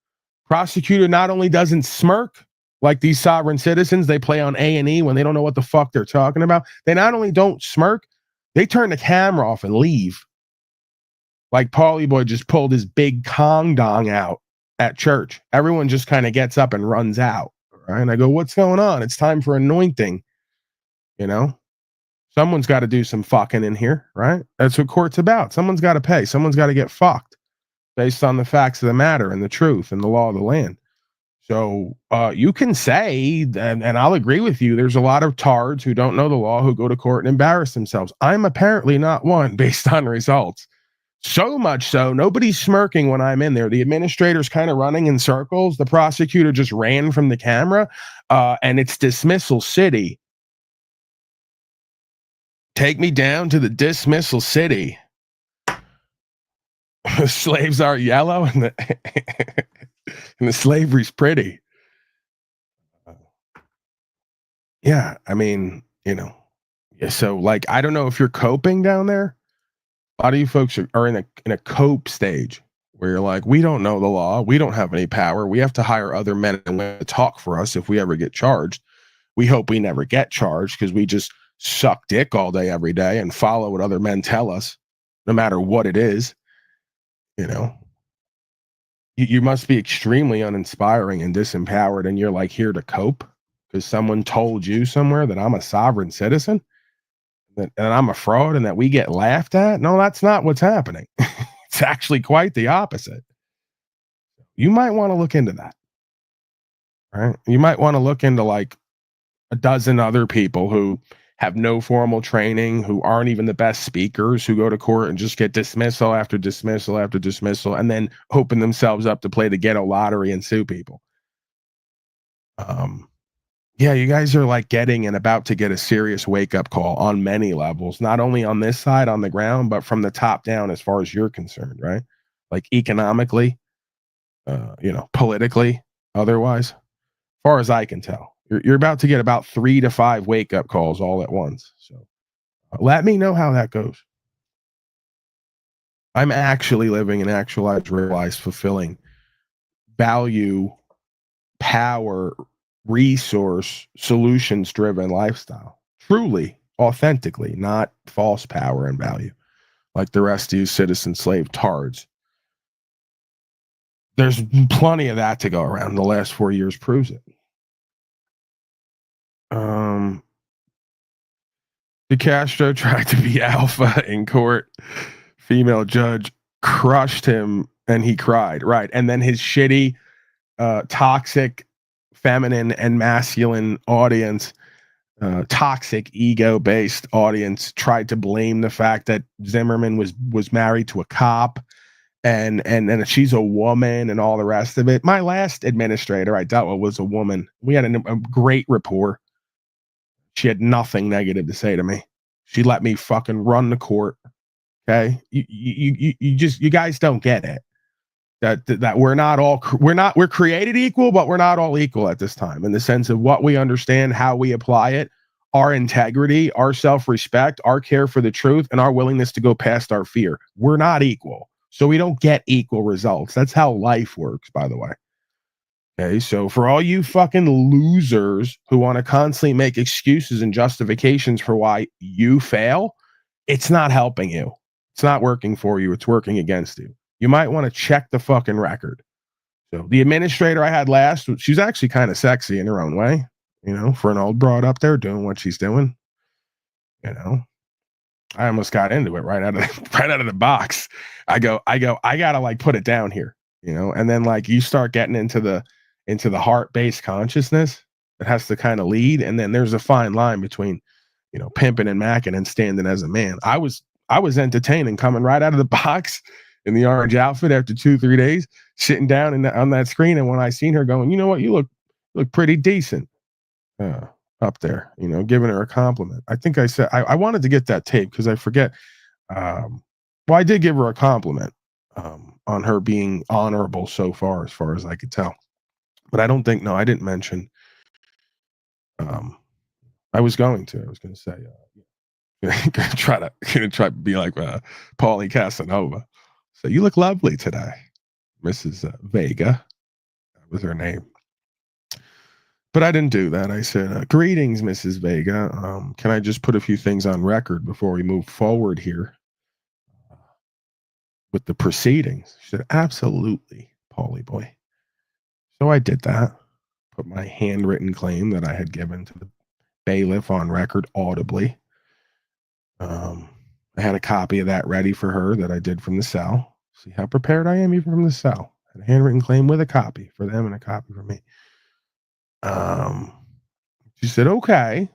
Prosecutor not only doesn't smirk like these sovereign citizens, they play on A&E when they don't know what the fuck they're talking about. They not only don't smirk, they turn the camera off and leave. Like Paulie Boy just pulled his big Kong dong out at church. Everyone just kind of gets up and runs out. Right? And I go, what's going on? It's time for anointing. Someone's got to do some fucking in here, right? That's what court's about. Someone's got to pay. Someone's got to get fucked based on the facts of the matter and the truth and the law of the land. So you can say, and I'll agree with you, there's a lot of tards who don't know the law who go to court and embarrass themselves. I'm apparently not one based on results. So much so, nobody's smirking when I'm in there. The administrator's kind of running in circles. The prosecutor just ran from the camera, and it's dismissal city. Take me down to the dismissal city. The slaves are yellow, and the slavery's pretty. Yeah, I mean, so like, I don't know if you're coping down there. A lot of you folks are in a cope stage where you're like, we don't know the law. We don't have any power. We have to hire other men and women to talk for us if we ever get charged. We hope we never get charged because we just suck dick all day, every day and follow what other men tell us, no matter what it is. You must be extremely uninspiring and disempowered, and you're like here to cope because someone told you somewhere that I'm a sovereign citizen. And I'm a fraud and that we get laughed at? No, that's not what's happening. It's actually quite the opposite. You might want to look into that. Right? You might want to look into like a dozen other people who have no formal training, who aren't even the best speakers, who go to court and just get dismissal after dismissal after dismissal, and then open themselves up to play the ghetto lottery and sue people. Yeah, you guys are like getting and about to get a serious wake-up call on many levels, not only on this side on the ground, but from the top down as far as you're concerned, right? Like economically, politically, otherwise, as far as I can tell. You're about to get about 3 to 5 wake-up calls all at once. So let me know how that goes. I'm actually living an actualized, realized, fulfilling, value, power, resource, solutions driven lifestyle. Truly, authentically, not false power and value like the rest of you citizen slave tards. There's plenty of that to go around. The last 4 years proves it. DeCastro tried to be alpha in court. Female judge crushed him and he cried. Right. And then his shitty, toxic, feminine and masculine audience, toxic ego-based audience tried to blame the fact that Zimmerman was married to a cop and she's a woman and all the rest of it. My last administrator I dealt with was a woman. We had a great rapport. She had nothing negative to say to me. She let me fucking run the court. Okay, you guys don't get it. That we're created equal, but we're not all equal at this time in the sense of what we understand, how we apply it, our integrity, our self-respect, our care for the truth, and our willingness to go past our fear. We're not equal, so we don't get equal results. That's how life works, by the way. Okay, so for all you fucking losers who want to constantly make excuses and justifications for why you fail, it's not helping you. It's not working for you. It's working against you. You might want to check the fucking record. So the administrator I had last, she's actually kind of sexy in her own way, you know, for an old broad up there doing what she's doing. You know, I almost got into it right out of the box. I gotta like put it down here, you know, and then like you start getting into the heart-based consciousness that has to kind of lead, and then there's a fine line between, you know, pimping and macking and standing as a man. I was entertaining coming right out of the box in the orange outfit after 2-3 days, sitting down on that screen, and when I seen her going, you know what, you look pretty decent up there, you know, giving her a compliment. I think I said I wanted to get that tape because I forget. Well, I did give her a compliment on her being honorable so far as I could tell. But I don't think, no, I didn't mention. I was going to say, gonna try to be like Paulie Casanova. So you look lovely today, Mrs. Vega. That was her name. But I didn't do that. I said, greetings, Mrs. Vega. Can I just put a few things on record before we move forward here with the proceedings? She said, absolutely, Paulie boy. So I did that. Put my handwritten claim that I had given to the bailiff on record audibly. I had a copy of that ready for her that I did from the cell. See how prepared I am even from the cell. I had a handwritten claim with a copy for them and a copy for me. She said, okay.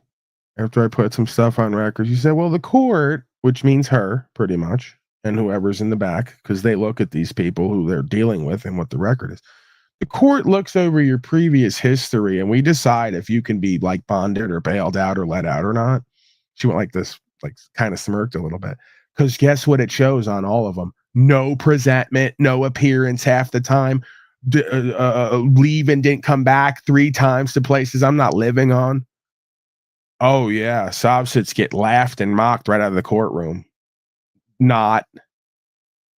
After I put some stuff on record, she said, well, the court, which means her pretty much, and whoever's in the back, because they look at these people who they're dealing with and what the record is. The court looks over your previous history and we decide if you can be like bonded or bailed out or let out or not. She went like this, like kind of smirked a little bit. Because guess what it shows on all of them? No presentment, no appearance half the time. Leave and didn't come back 3 times to places I'm not living on. Oh, yeah. Sobsits get laughed and mocked right out of the courtroom. Not.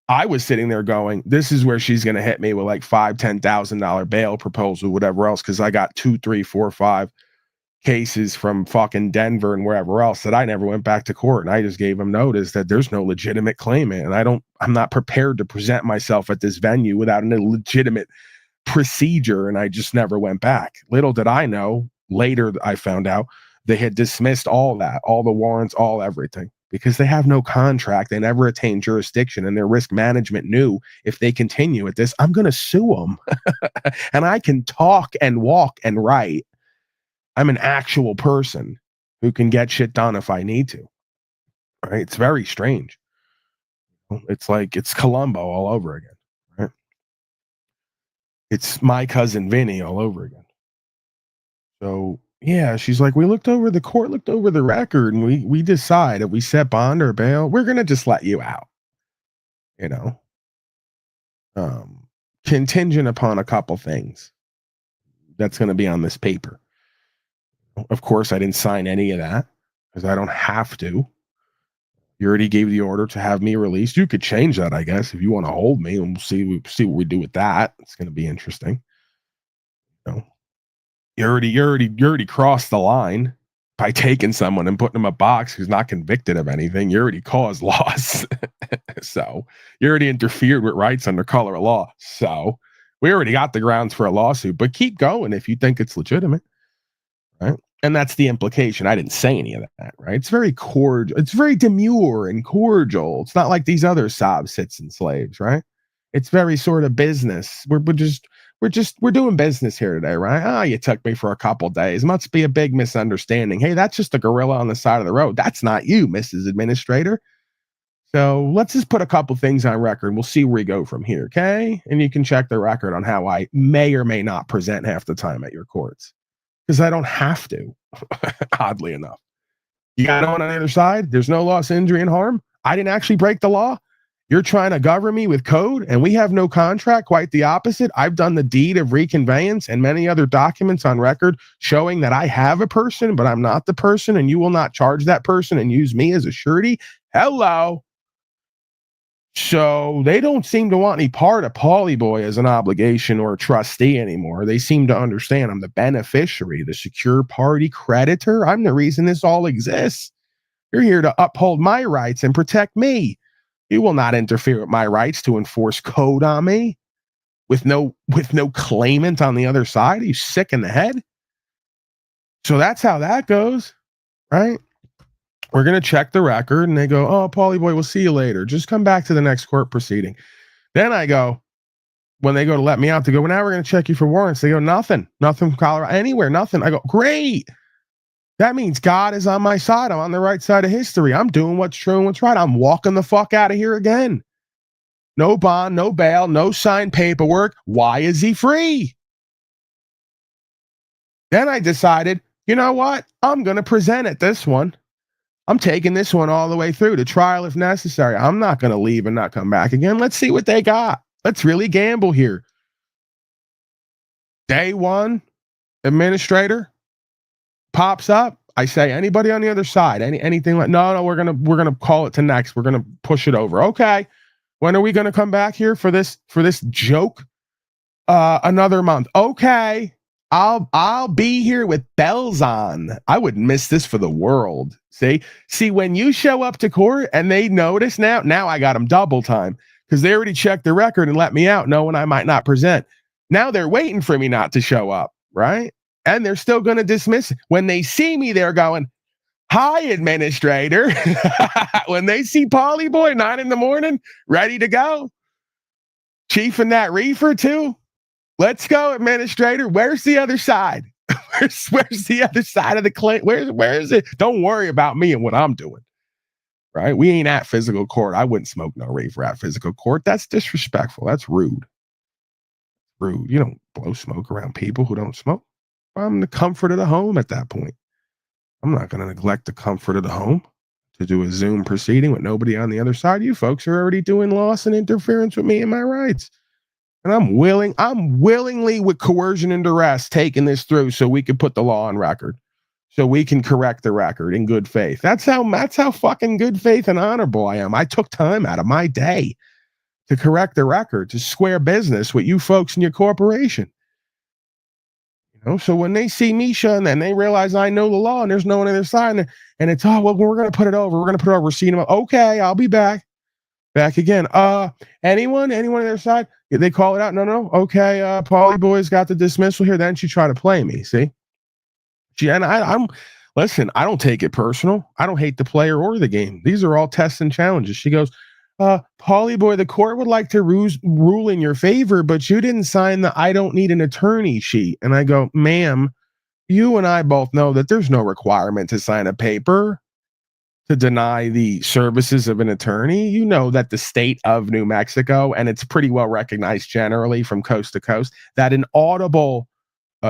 I was sitting there going, this is where she's going to hit me with like $5,000-$10,000 bail proposal, whatever else, because I got 2, 3, 4, 5 cases from fucking Denver and wherever else that I never went back to court. And I just gave them notice that there's no legitimate claimant. And I'm not prepared to present myself at this venue without a legitimate procedure. And I just never went back. Little did I know, later I found out they had dismissed all that, all the warrants, all everything. Because they have no contract, they never attain jurisdiction, and their risk management knew if they continue at this, I'm going to sue them. And I can talk and walk and write. I'm an actual person who can get shit done if I need to. Right? It's very strange. It's like it's Columbo all over again. Right? It's my cousin Vinny all over again. So yeah, she's like, the court looked over the record, and we decide if we set bond or bail, we're gonna just let you out. You know, contingent upon a couple things that's gonna be on this paper. Of course, I didn't sign any of that because I don't have to. You already gave the order to have me released. You could change that, I guess, if you want to hold me, and we'll see what we do with that. It's gonna be interesting. You know. You already crossed the line by taking someone and putting them in a box who's not convicted of anything. You already caused loss. So you already interfered with rights under color of law. So we already got the grounds for a lawsuit, but keep going if you think it's legitimate. Right. And that's the implication. I didn't say any of that, right? It's very cordial. It's very demure and cordial. It's not like these other sob sits and slaves, right? It's very sort of business. We're doing business here today, right? Oh, you took me for a couple days. Must be a big misunderstanding. Hey, that's just a gorilla on the side of the road. That's not you, Mrs. Administrator. So let's just put a couple things on record. We'll see where we go from here, okay? And you can check the record on how I may or may not present half the time at your courts. Because I don't have to, oddly enough. You got no one on the other side? There's no loss, injury, and harm? I didn't actually break the law? You're trying to govern me with code, and we have no contract? Quite the opposite. I've done the deed of reconveyance and many other documents on record showing that I have a person, but I'm not the person, and you will not charge that person and use me as a surety? Hello. So they don't seem to want any part of Paulie Boy as an obligation or a trustee anymore. They seem to understand I'm the beneficiary, the secure party creditor. I'm the reason this all exists. You're here to uphold my rights and protect me. You will not interfere with my rights to enforce code on me with no claimant on the other side. Are you sick in the head? So that's how that goes, right? We're going to check the record, and they go, oh, Paulie Boy, we'll see you later. Just come back to the next court proceeding. Then I go, when they go to let me out, they go, well, now we're going to check you for warrants. They go, nothing from Colorado, anywhere, nothing. I go, great. That means God is on my side. I'm on the right side of history. I'm doing what's true and what's right. I'm walking the fuck out of here again. No bond, no bail, no signed paperwork. Why is he free? Then I decided, you know what? I'm going to present it, this one. I'm taking this one all the way through to trial if necessary. I'm not going to leave and not come back again. Let's see what they got. Let's really gamble here. Day one, administrator pops up. I say, anybody on the other side? Anything like? No, we're gonna call it to next. We're gonna push it over. Okay. When are we gonna come back here for this joke? Another month. Okay. I'll be here with bells on. I wouldn't miss this for the world. See, when you show up to court and they notice now I got them double time because they already checked the record and let me out knowing I might not present. Now they're waiting for me not to show up, right? And they're still going to dismiss it. When they see me, they're going, hi, administrator. When they see Paulie Boy 9 a.m, ready to go, chief in that reefer too. Let's go, administrator. Where's the other side? Where's the other side of the claim? Where is it? Don't worry about me and what I'm doing. Right? We ain't at physical court. I wouldn't smoke no reefer at physical court. That's disrespectful. That's rude. Rude. You don't blow smoke around people who don't smoke. I'm the comfort of the home at that point. I'm not going to neglect the comfort of the home to do a Zoom proceeding with nobody on the other side. You folks are already doing loss and interference with me and my rights. And I'm willingly with coercion and duress taking this through so we can put the law on record, so we can correct the record in good faith. That's how fucking good faith and honorable I am. I took time out of my day to correct the record, to square business with you folks in your corporation. You know, so when they see me shun and they realize I know the law and there's no one on their side and it's, oh, well, we're going to put it over. We're going to put it over. Seeing them. Okay, I'll be back. Back again. Anyone on their side? They call it out. No. Okay. Paulie Boy's got the dismissal here. Then she tried to play me. See? Listen, I don't take it personal. I don't hate the player or the game. These are all tests and challenges. She goes, Paulie Boy, the court would like to rule in your favor, but you didn't sign the I don't need an attorney sheet. And I go, ma'am, you and I both know that there's no requirement to sign a paper to deny the services of an attorney. You know that the state of New Mexico, and it's pretty well recognized generally from coast to coast, that an audible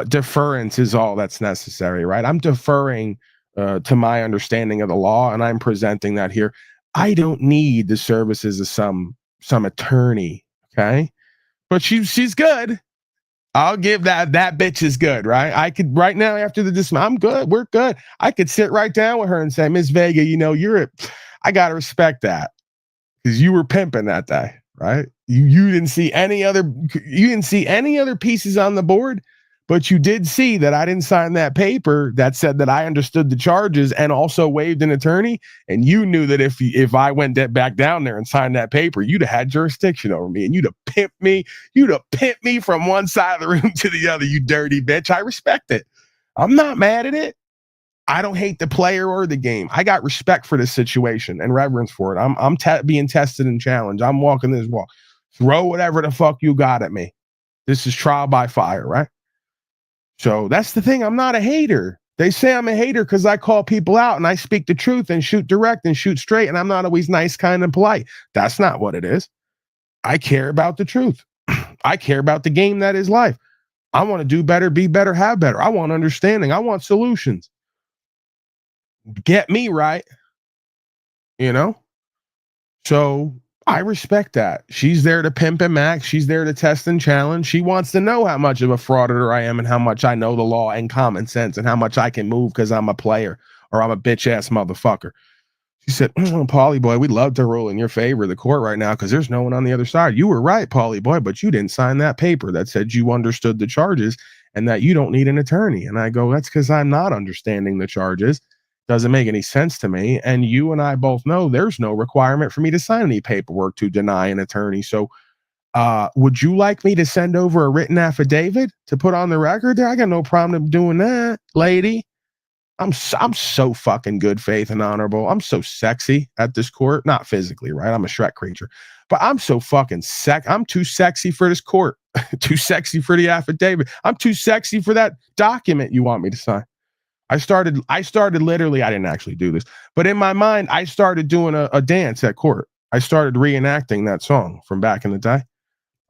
deference is all that's necessary, right? I'm deferring to my understanding of the law, and I'm presenting that here. I don't need the services of some attorney, okay? But she's good. I'll give that bitch is good, right? I could right now after the dismissal, I'm good. We're good. I could sit right down with her and say, Miss Vega, you know, I got to respect that because you were pimping that day, right? You didn't see any other pieces on the board, but you did see that I didn't sign that paper that said that I understood the charges and also waived an attorney. And you knew that if I went back down there and signed that paper, you'd have had jurisdiction over me and you'd have pimped me from one side of the room to the other, you dirty bitch. I respect it. I'm not mad at it. I don't hate the player or the game. I got respect for this situation and reverence for it. I'm being tested and challenged. I'm walking this walk. Throw whatever the fuck you got at me. This is trial by fire, right? So that's the thing. I'm not a hater. They say I'm a hater because I call people out and I speak the truth and shoot direct and shoot straight, and I'm not always nice, kind, and polite. That's not what it is. I care about the truth. I care about the game that is life. I want to do better, be better, have better. I want understanding. I want solutions. Get me right. You know? So I respect that. She's there to pimp and max. She's there to test and challenge. She wants to know how much of a frauditor I am and how much I know the law and common sense and how much I can move because I'm a player or I'm a bitch ass motherfucker. She said, Paulie boy, we'd love to rule in your favor, the court right now, because there's no one on the other side. You were right, Paulie boy, but you didn't sign that paper that said you understood the charges and that you don't need an attorney. And I go, that's because I'm not understanding the charges. Doesn't make any sense to me. And you and I both know there's no requirement for me to sign any paperwork to deny an attorney. So would you like me to send over a written affidavit to put on the record there? I got no problem doing that, lady. I'm so fucking good faith and honorable. I'm so sexy at this court. Not physically, right? I'm a Shrek creature. But I'm so fucking I'm too sexy for this court. Too sexy for the affidavit. I'm too sexy for that document you want me to sign. I started literally, I didn't actually do this, but in my mind, I started doing a dance at court. I started reenacting that song from back in the day.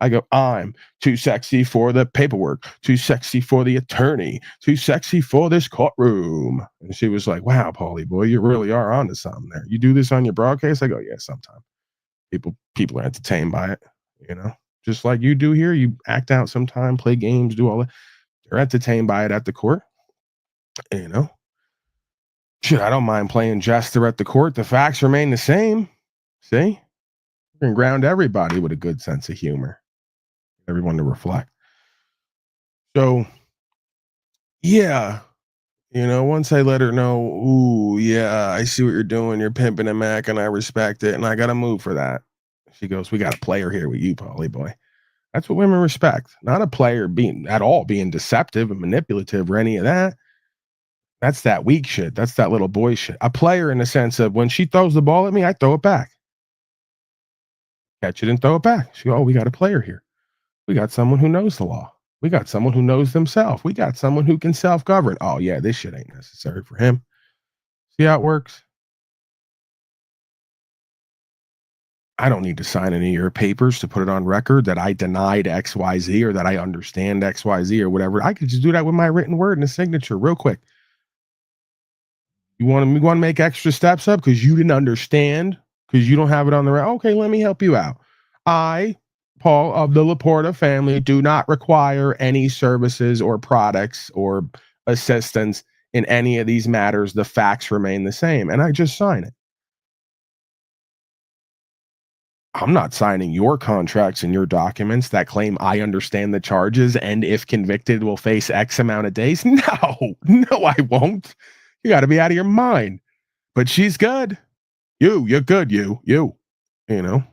I go, I'm too sexy for the paperwork, too sexy for the attorney, too sexy for this courtroom. And she was like, wow, Paulie boy, you really are onto something there. You do this on your broadcast? I go, yeah, sometimes. People are entertained by it, you know, just like you do here. You act out sometime, play games, do all that. They're entertained by it at the court. You know, shit, I don't mind playing jester at the court. The facts remain the same. See, you can ground everybody with a good sense of humor. Everyone to reflect. So, yeah, you know, once I let her know, ooh, yeah, I see what you're doing. You're pimping a Mac, and I respect it, and I got to move for that. She goes, we got a player here with you, Paulie boy. That's what women respect. Not a player being deceptive and manipulative or any of that. That's that weak shit. That's that little boy shit. A player in the sense of when she throws the ball at me, I throw it back. Catch it and throw it back. She goes, oh, we got a player here. We got someone who knows the law. We got someone who knows themselves. We got someone who can self-govern. Oh, yeah, this shit ain't necessary for him. See how it works? I don't need to sign any of your papers to put it on record that I denied XYZ or that I understand XYZ or whatever. I could just do that with my written word and a signature real quick. You want to make extra steps up because you didn't understand, because you don't have it on the record. Okay, let me help you out. I, Paul of the Laporta family, do not require any services or products or assistance in any of these matters. The facts remain the same. And I just sign it. I'm not signing your contracts and your documents that claim I understand the charges and if convicted will face X amount of days. No, I won't. You got to be out of your mind. But she's good. You're good. You know,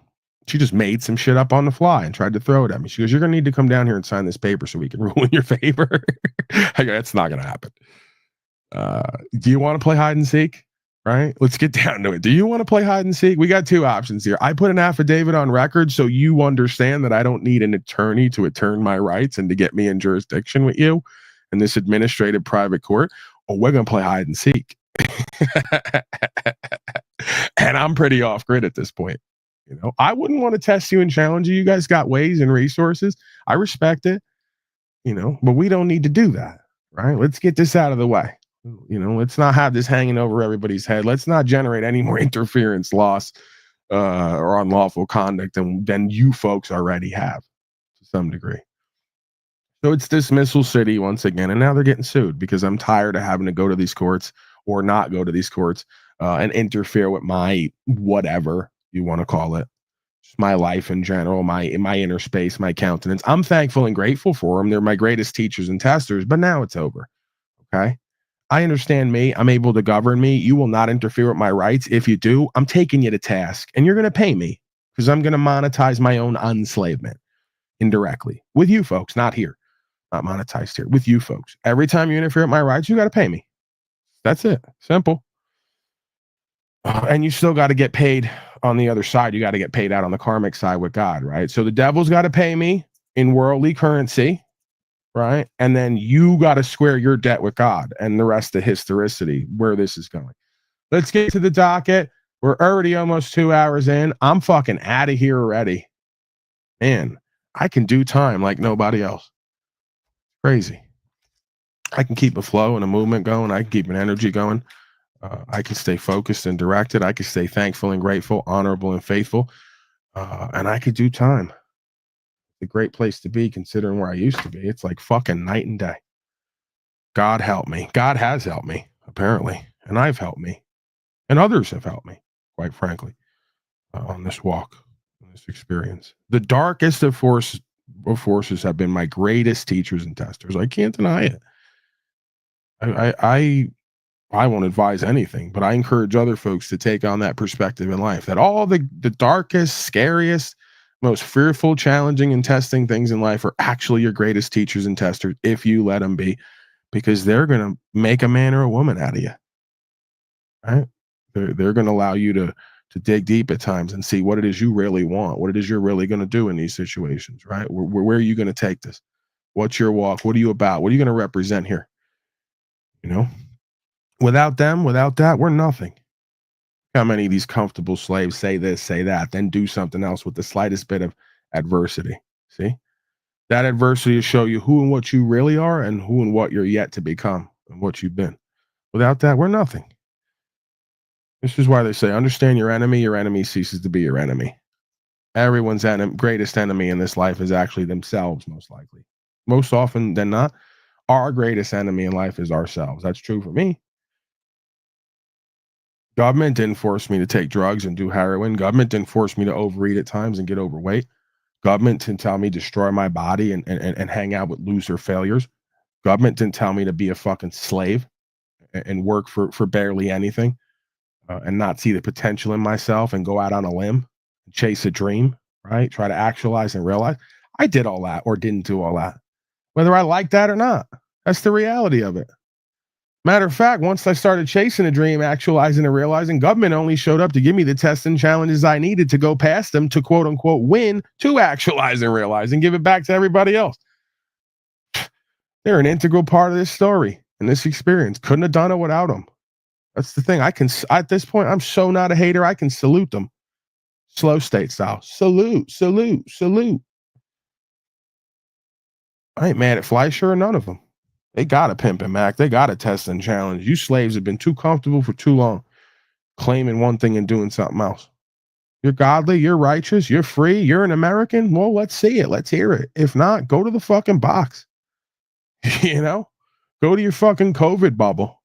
she just made some shit up on the fly and tried to throw it at me. She goes, you're going to need to come down here and sign this paper so we can rule in your favor. I go, that's not going to happen. Do you want to play hide and seek? Right? Let's get down to it. Do you want to play hide and seek? We got two options here. I put an affidavit on record so you understand that I don't need an attorney to attorney my rights and to get me in jurisdiction with you in this administrative private court, or we're going to play hide and seek. And I'm pretty off grid at this point. You know, I wouldn't want to test you and challenge you. You guys got ways and resources. I respect it, you know, but we don't need to do that. Right? Let's get this out of the way. You know, let's not have this hanging over everybody's head. Let's not generate any more interference, loss, or unlawful conduct than you folks already have to some degree. So it's dismissal city once again, and now they're getting sued because I'm tired of having to go to these courts or not go to these courts and interfere with my whatever you want to call it, just my life in general, my inner space, my countenance. I'm thankful and grateful for them. They're my greatest teachers and testers, but now it's over. Okay. I understand me. I'm able to govern me. You will not interfere with my rights. If you do, I'm taking you to task and you're going to pay me because I'm going to monetize my own enslavement indirectly with you folks, not here, not monetized here with you folks. Every time you interfere with my rights, you got to pay me. That's it. Simple. And you still got to get paid on the other side. You got to get paid out on the karmic side with God, right? So the devil's got to pay me in worldly currency, right? And then you got to square your debt with God and the rest of historicity, where this is going. Let's get to the docket. We're already almost 2 hours in. I'm fucking out of here already. Man, I can do time like nobody else. Crazy. I can keep a flow and a movement going. I can keep an energy going. I can stay focused and directed. I can stay thankful and grateful, honorable and faithful. And I could do time. It's a great place to be considering where I used to be. It's like fucking night and day. God help me. God has helped me, apparently. And I've helped me. And others have helped me, quite frankly, on this walk, on this experience. The darkest of forces have been my greatest teachers and testers. I can't deny it. I won't advise anything, but I encourage other folks to take on that perspective in life, that all the darkest, scariest, most fearful, challenging, and testing things in life are actually your greatest teachers and testers if you let them be, because they're going to make a man or a woman out of you. Right? They're going to allow you to dig deep at times and see what it is you really want, what it is you're really going to do in these situations, right? Where are you going to take this? What's your walk? What are you about? What are you going to represent here? You know? Without them, without that, we're nothing. How many of these comfortable slaves say this, say that, then do something else with the slightest bit of adversity? See? That adversity will show you who and what you really are and who and what you're yet to become and what you've been. Without that, we're nothing. This is why they say, understand your enemy ceases to be your enemy. Everyone's greatest enemy in this life is actually themselves, most likely. Most often than not, our greatest enemy in life is ourselves. That's true for me. Government didn't force me to take drugs and do heroin. Government didn't force me to overeat at times and get overweight. Government didn't tell me to destroy my body and hang out with loser failures. Government didn't tell me to be a fucking slave and work for barely anything and not see the potential in myself and go out on a limb, chase a dream, right? Try to actualize and realize. I did all that or didn't do all that, whether I like that or not. That's the reality of it. Matter of fact, once I started chasing a dream, actualizing and realizing, government only showed up to give me the tests and challenges I needed to go past them to quote unquote win, to actualize and realize and give it back to everybody else. They're an integral part of this story and this experience. Couldn't have done it without them. That's the thing. At this point, I'm so not a hater. I can salute them. Slow state style. Salute, salute, salute. I ain't mad at Fleischer or none of them. They got a pimp and Mac. They got a test and challenge. You slaves have been too comfortable for too long, claiming one thing and doing something else. You're godly, you're righteous, you're free, you're an American. Well, let's see it. Let's hear it. If not, go to the fucking box. You know? Go to your fucking COVID bubble.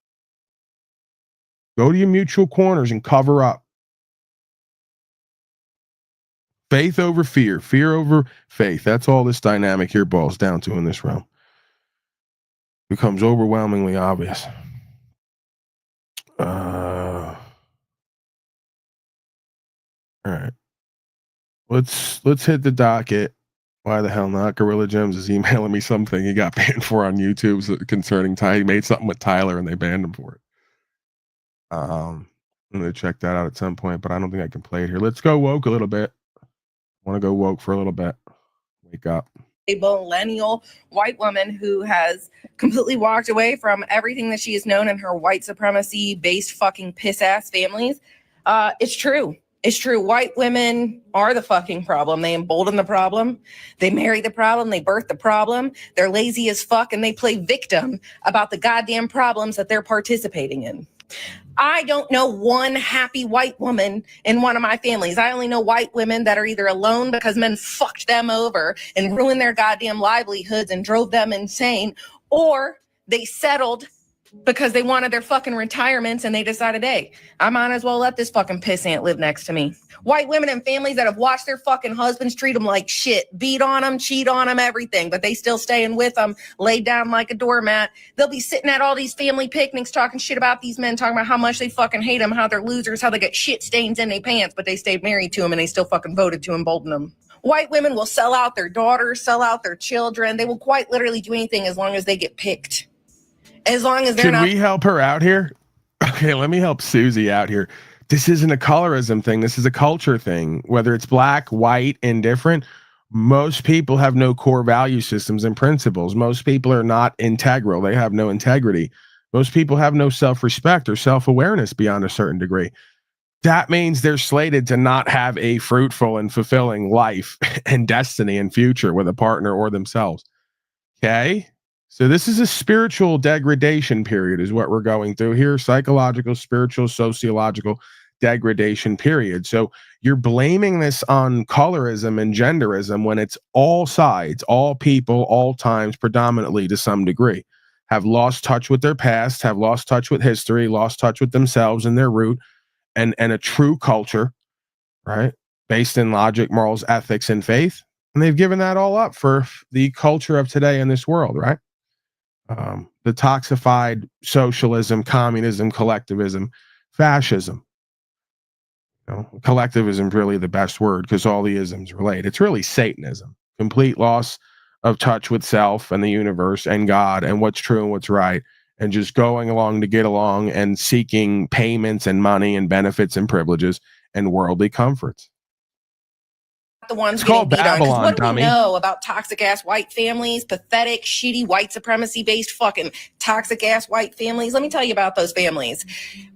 Go to your mutual corners and cover up. Faith over fear, fear over faith. That's all this dynamic here boils down to in this realm. Becomes overwhelmingly obvious. All right. Let's hit the docket. Why the hell not? Gorilla Gems is emailing me something he got banned for on YouTube concerning Ty. He made something with Tyler and they banned him for it. I'm gonna check that out at some point, but I don't think I can play it here. Let's go woke a little bit. Want to go woke for a little bit. Wake up.
A millennial white woman who has completely walked away from everything that she has known in her white supremacy based fucking piss ass families. It's true. It's true. White women are the fucking problem. They embolden the problem. They marry the problem. They birth the problem. They're lazy as fuck and they play victim about the goddamn problems that they're participating in. I don't know one happy white woman in one of my families. I only know white women that are either alone because men fucked them over and ruined their goddamn livelihoods and drove them insane, or they settled because they wanted their fucking retirements and they decided, hey, I might as well let this fucking pissant live next to me. White women and families that have watched their fucking husbands treat them like shit, beat on them, cheat on them, everything, but they still staying with them, laid down like a doormat. They'll be sitting at all these family picnics talking shit about these men, talking about how much they fucking hate them, how they're losers, how they get shit stains in their pants, but they stayed married to them and they still fucking voted to embolden them. White women will sell out their daughters, sell out their children. They will quite literally do anything as long as they get picked. As long as they're
Can we help her out here? Okay, let me help Susie out here. This isn't a colorism thing. This is a culture thing. Whether it's black, white, indifferent, most people have no core value systems and principles. Most people are not integral. They have no integrity. Most people have no self-respect or self-awareness beyond a certain degree. That means they're slated to not have a fruitful and fulfilling life and destiny and future with a partner or themselves. Okay? So this is a spiritual degradation period is what we're going through here. Psychological, spiritual, sociological degradation period. So you're blaming this on colorism and genderism when it's all sides, all people, all times, predominantly to some degree, have lost touch with their past, have lost touch with history, lost touch with themselves and their root and a true culture, right? Based in logic, morals, ethics, and faith. And they've given that all up for the culture of today in this world, right? The toxified socialism, communism, collectivism, fascism. Collectivism is really the best word because all the isms relate. It's really Satanism, complete loss of touch with self and the universe and God and what's true and what's right, and just going along to get along and seeking payments and money and benefits and privileges and worldly comforts.
The ones
It's
getting
called
beat on. 'Cause
Babylon,
what do
dummy.
we know about toxic ass white families, pathetic, shitty, white supremacy based fucking toxic ass white families? Let me tell you about those families.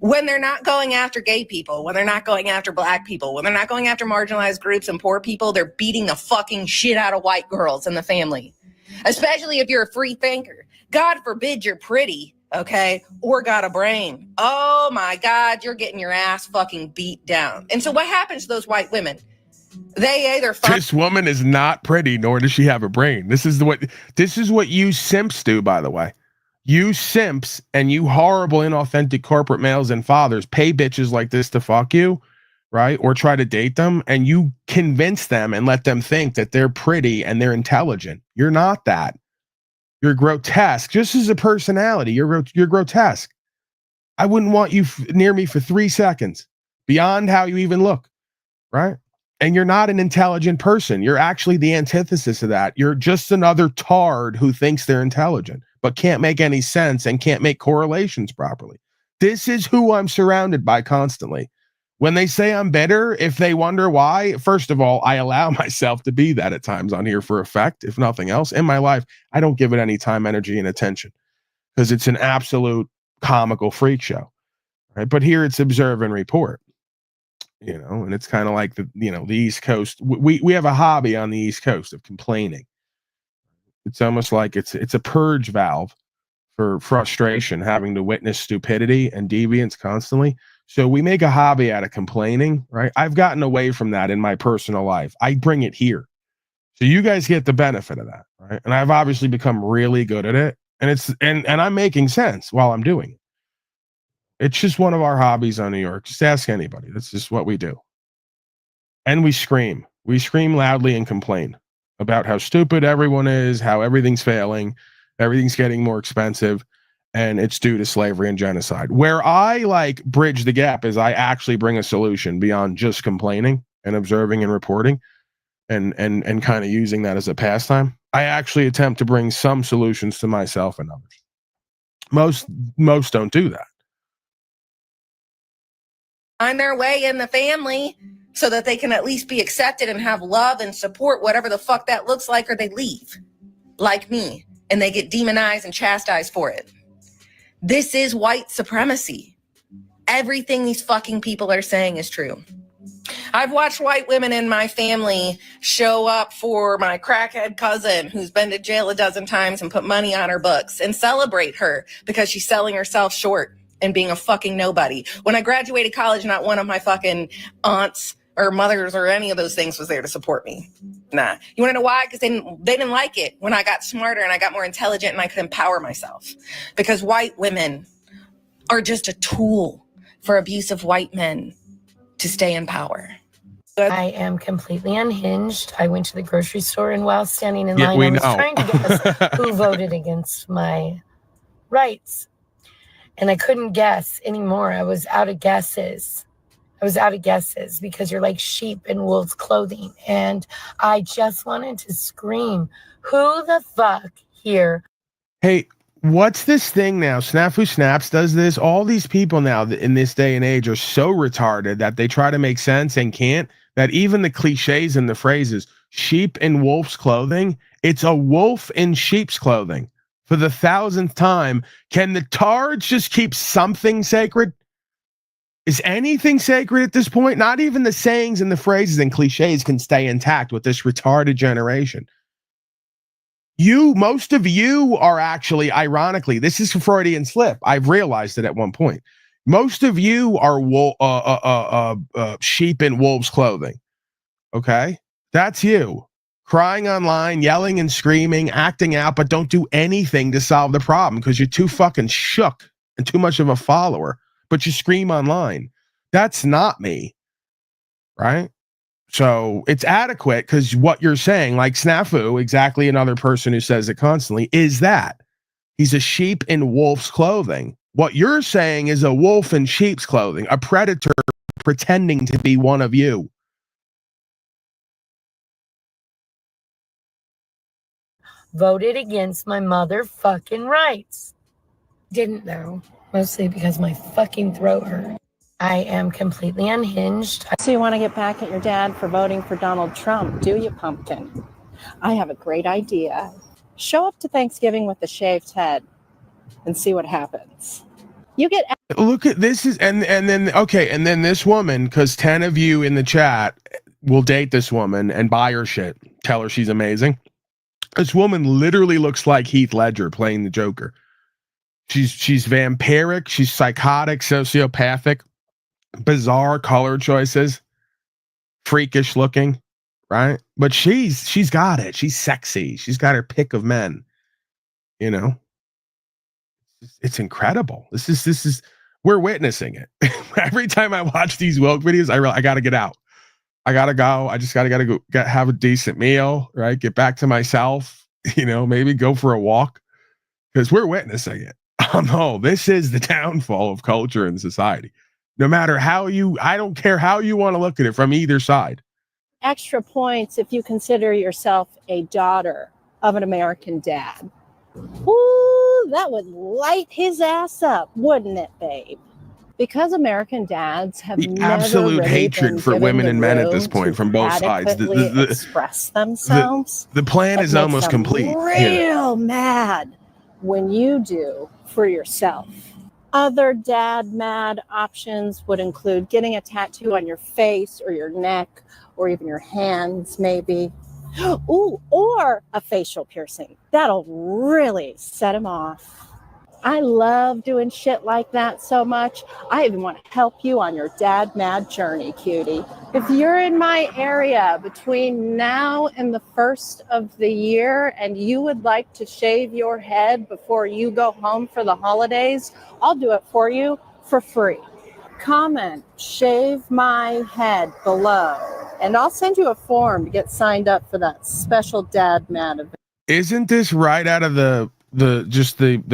When they're not going after gay people, when they're not going after black people, when they're not going after marginalized groups and poor people, they're beating the fucking shit out of white girls in the family. Especially if you're a free thinker. God forbid you're pretty, okay, or got a brain. Oh my God, you're getting your ass fucking beat down. And so what happens to those white women? They either
This woman is not pretty, nor does she have a brain. This is what you simps do, by the way. You simps and you horrible, inauthentic corporate males and fathers pay bitches like this to fuck you, right? Or try to date them, and you convince them and let them think that they're pretty and they're intelligent. You're not that. You're grotesque. Just as a personality, you're grotesque. I wouldn't want you near me for 3 seconds, beyond how you even look, right? And you're not an intelligent person. You're actually the antithesis of that. You're just another tard who thinks they're intelligent, but can't make any sense and can't make correlations properly. This is who I'm surrounded by constantly. When they say I'm better, if they wonder why, first of all, I allow myself to be that at times on here for effect, if nothing else. In my life, I don't give it any time, energy, and attention because it's an absolute comical freak show. Right? But here it's observe and report. And it's kind of like the East Coast. We have a hobby on the East Coast of complaining. It's almost like it's a purge valve for frustration, having to witness stupidity and deviance constantly. So we make a hobby out of complaining, right? I've gotten away from that in my personal life. I bring it here. So you guys get the benefit of that, right? And I've obviously become really good at it. And I'm making sense while I'm doing it. It's just one of our hobbies on New York. Just ask anybody. That's just what we do. And we scream. We scream loudly and complain about how stupid everyone is, how everything's failing, everything's getting more expensive, and it's due to slavery and genocide. Where I bridge the gap is I actually bring a solution beyond just complaining and observing and reporting and kind of using that as a pastime. I actually attempt to bring some solutions to myself and others. Most don't do that.
find their way in the family so that they can at least be accepted and have love and support, whatever the fuck that looks like, or they leave like me and they get demonized and chastised for it. This is white supremacy. Everything these fucking people are saying is true. I've watched white women in my family show up for my crackhead cousin who's been to jail a dozen times and put money on her books and celebrate her because she's selling herself short and being a fucking nobody. When I graduated college, not one of my fucking aunts or mothers or any of those things was there to support me. Nah. You want to know why? Because they didn't like it when I got smarter and I got more intelligent and I could empower myself. Because white women are just a tool for abusive white men to stay in power.
I am completely unhinged. I went to the grocery store and while standing in line, I was trying to guess who voted against my rights. And I couldn't guess anymore. I was out of guesses. Because you're like sheep in wolf's clothing. And I just wanted to scream, who the fuck here?
Hey, what's this thing now? Snafu Snaps does this. All these people now in this day and age are so retarded that they try to make sense and can't, that even the cliches and the phrases, sheep in wolf's clothing, it's a wolf in sheep's clothing. For the 1,000th time, can the tards just keep something sacred? Is anything sacred at this point? Not even the sayings and the phrases and cliches can stay intact with this retarded generation. Most of you are actually, ironically, this is a Freudian slip. I've realized it at one point. Most of you are sheep in wolves' clothing. Okay? That's you. Crying online, yelling and screaming, acting out, but don't do anything to solve the problem because you're too fucking shook and too much of a follower, but you scream online. That's not me. Right? So it's adequate because what you're saying, like Snafu, exactly another person who says it constantly, is that he's a sheep in wolf's clothing. What you're saying is a wolf in sheep's clothing, a predator pretending to be one of you.
Voted against my motherfucking rights. Didn't though, mostly because my fucking throat hurt. I am completely unhinged.
So you want to get back at your dad for voting for Donald Trump, do you, pumpkin? I have a great idea. Show up to Thanksgiving with a shaved head and see what happens. You get...
Look at this is and then this woman, because 10 of you in the chat will date this woman and buy her shit. Tell her she's amazing. This woman literally looks like Heath Ledger playing the Joker. She's vampiric, she's psychotic, sociopathic. Bizarre color choices, freakish looking, right? But she's got it. She's sexy. She's got her pick of men. You know, it's incredible. This is we're witnessing it. Every time I watch these woke videos, I gotta get out. I gotta go. I just gotta go have a decent meal, right? Get back to myself. You know, maybe go for a walk because we're witnessing it. Oh no, this is the downfall of culture and society. No matter I don't care how you want to look at it from either side.
Extra points if you consider yourself a daughter of an American dad. Ooh, that would light his ass up, wouldn't it, babe? Because American dads have
the absolute hatred for women and men at this point from both sides. The
express themselves.
The plan is almost complete.
Real mad when you do for yourself. Other dad mad options would include getting a tattoo on your face or your neck or even your hands, maybe. Ooh, or a facial piercing. That'll really set him off. I love doing shit like that so much. I even want to help you on your dad mad journey, cutie. If you're in my area between now and the 1st of the year and you would like to shave your head before you go home for the holidays, I'll do it for you for free. Comment, shave my head below, and I'll send you a form to get signed up for that special dad mad event.
Isn't this right out of the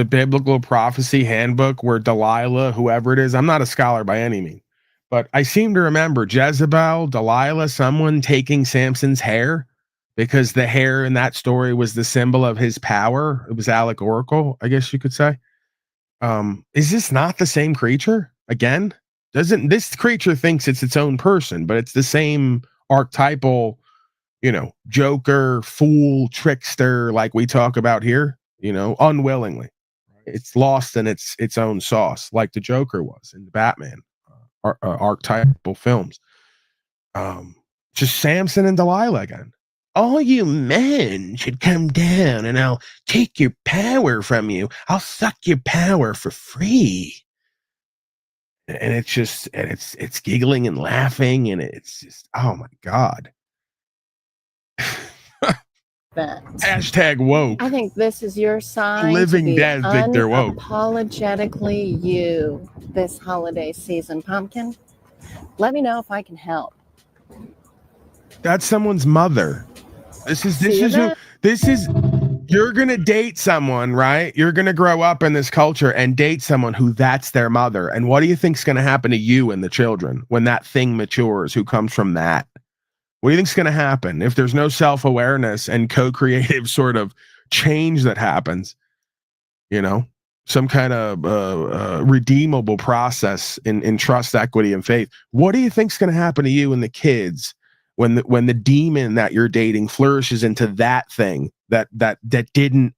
biblical prophecy handbook where Delilah, whoever it is, I'm not a scholar by any means, but I seem to remember Jezebel, Delilah, someone taking Samson's hair because the hair in that story was the symbol of his power. It was allegorical, I guess you could say. Is this not the same creature again? Doesn't this creature thinks it's its own person, but it's the same archetypal, you know, joker, fool, trickster, like we talk about here, you know, unwillingly. It's lost in its own sauce, like the Joker was in the Batman archetypal films. Just Samson and Delilah again. All you men should come down and I'll take your power from you. I'll suck your power for free. And it's just, and it's giggling and laughing, and it's just, oh my God. Hashtag woke.
I think this is your sign.
Living dead think they're woke.
Unapologetically you this holiday season, pumpkin. Let me know if I can help.
That's someone's mother. You're gonna date someone, right? You're gonna grow up in this culture and date someone who that's their mother. And what do you think's gonna happen to you and the children when that thing matures? Who comes from that? What do you think's gonna happen if there's no self-awareness and co-creative sort of change that happens? you know, some kind of redeemable process in trust, equity, and faith. What do you think's going to happen to you and the kids when the demon that you're dating flourishes into that thing that didn't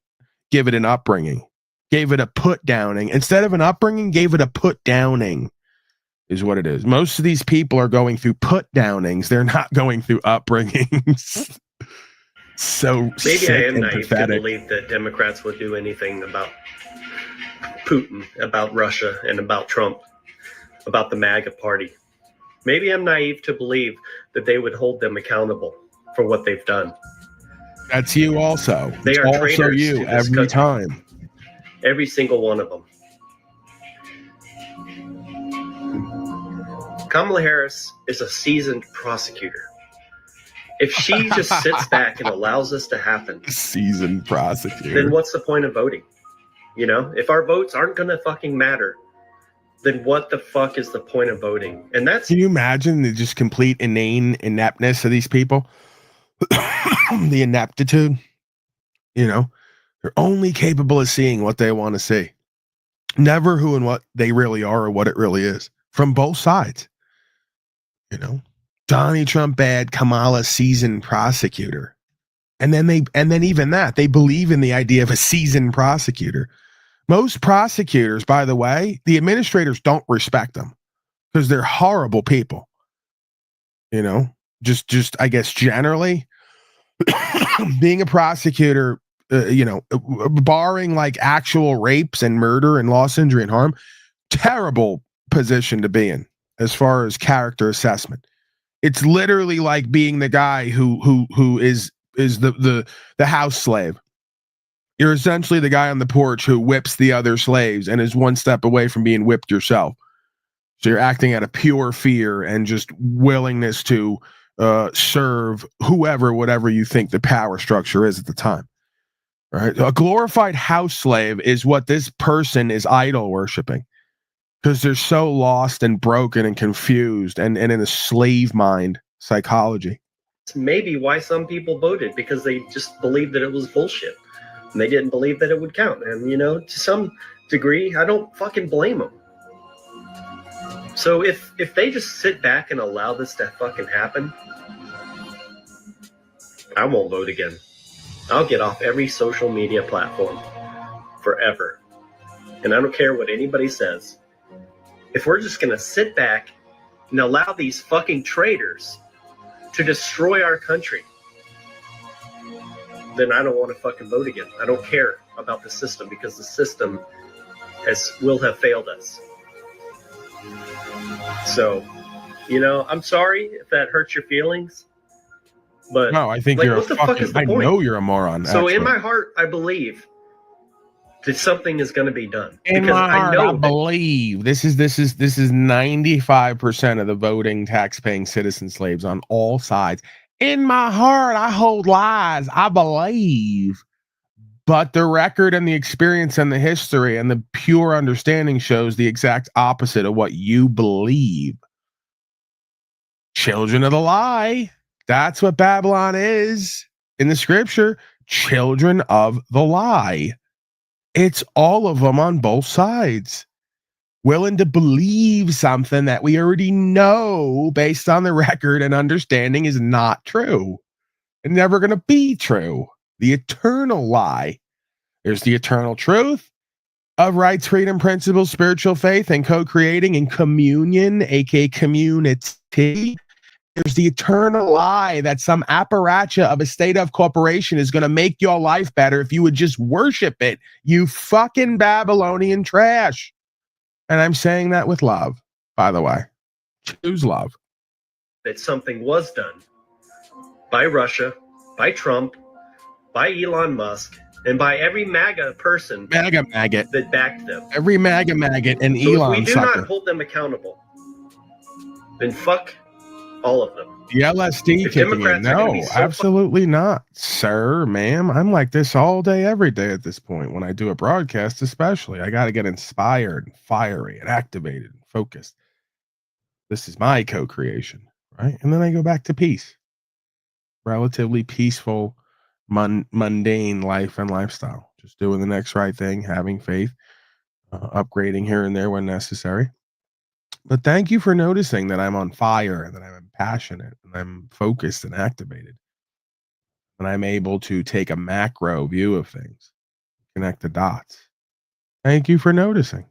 give it an upbringing, gave it a put downing instead of an upbringing, gave it a put downing, is what it is. Most of these people are going through put downings. They're not going through upbringings. So
maybe I am
and
naive
pathetic.
to believe that Democrats would do anything about Putin, about Russia, and about Trump, about the MAGA party. Maybe I'm naive to believe that they would hold them accountable for what they've done.
That's you also.
They
it's
are
also
traitors
you
to this
every
country.
time.
Every single one of them. Kamala Harris is a seasoned prosecutor. If she just sits back and allows this to happen,
seasoned prosecutor,
then what's the point of voting? You know, if our votes aren't going to fucking matter, then what the fuck is the point of voting? And that's...
Can you imagine the just complete inane ineptness of these people? The ineptitude, you know, they're only capable of seeing what they want to see, never who and what they really are or what it really is from both sides. You know, Donnie Trump bad, Kamala seasoned prosecutor. And then even that, they believe in the idea of a seasoned prosecutor. Most prosecutors, by the way, the administrators don't respect them because they're horrible people. You know, just I guess generally being a prosecutor, you know, barring like actual rapes and murder and loss, injury, and harm, terrible position to be in as far as character assessment. It's literally like being the guy who is the house slave. You're essentially the guy on the porch who whips the other slaves and is one step away from being whipped yourself. So you're acting out of pure fear and just willingness to serve whoever, whatever you think the power structure is at the time. Right? A glorified house slave is what this person is idol worshiping because they're so lost and broken and confused and in a slave mind psychology.
Maybe why some people voted, because they just believed that it was bullshit. And they didn't believe that it would count. And, you know, to some degree, I don't fucking blame them. So if they just sit back and allow this to fucking happen, I won't vote again. I'll get off every social media platform forever. And I don't care what anybody says. If we're just going to sit back and allow these fucking traitors to destroy our country, then I don't want to fucking vote again. I don't care about the system because the system will have failed us. So, you know, I'm sorry if that hurts your feelings, but
no, I think
like,
you're
what the fuck is the point?
I know you're a moron.
So
actually.
in my heart, I believe that something is going to be done.
In
because
my heart, I
that,
believe this is 95% of the voting, tax-paying citizen slaves on all sides. In my heart, I hold lies. I believe. But the record and the experience and the history and the pure understanding shows the exact opposite of what you believe. Children of the lie. That's what Babylon is in the scripture. Children of the lie. It's all of them on both sides. Willing to believe something that we already know based on the record and understanding is not true. And never going to be true. The eternal lie. There's the eternal truth of rights, freedom, principles, spiritual faith, and co-creating in communion, aka community. There's the eternal lie that some apparatus of a state of corporation is going to make your life better if you would just worship it. You fucking Babylonian trash. And I'm saying that with love, by the way. Choose love.
That something was done by Russia, by Trump, by Elon Musk, and by every MAGA person
maggot
that backed them.
Every MAGA maggot and
so
Elon
if we do
sucker.
not hold them accountable, then fuck all of them.
The LSD kicking in. No, absolutely not, sir, ma'am. I'm like this all day, every day at this point. When I do a broadcast, especially, I got to get inspired and fiery and activated and focused. This is my co-creation, right? And then I go back to peace. Relatively peaceful, mundane life and lifestyle. just doing the next right thing, having faith, upgrading here and there when necessary. But thank you for noticing that I'm on fire and that I'm passionate and I'm focused and activated. And I'm able to take a macro view of things, connect the dots. Thank you for noticing.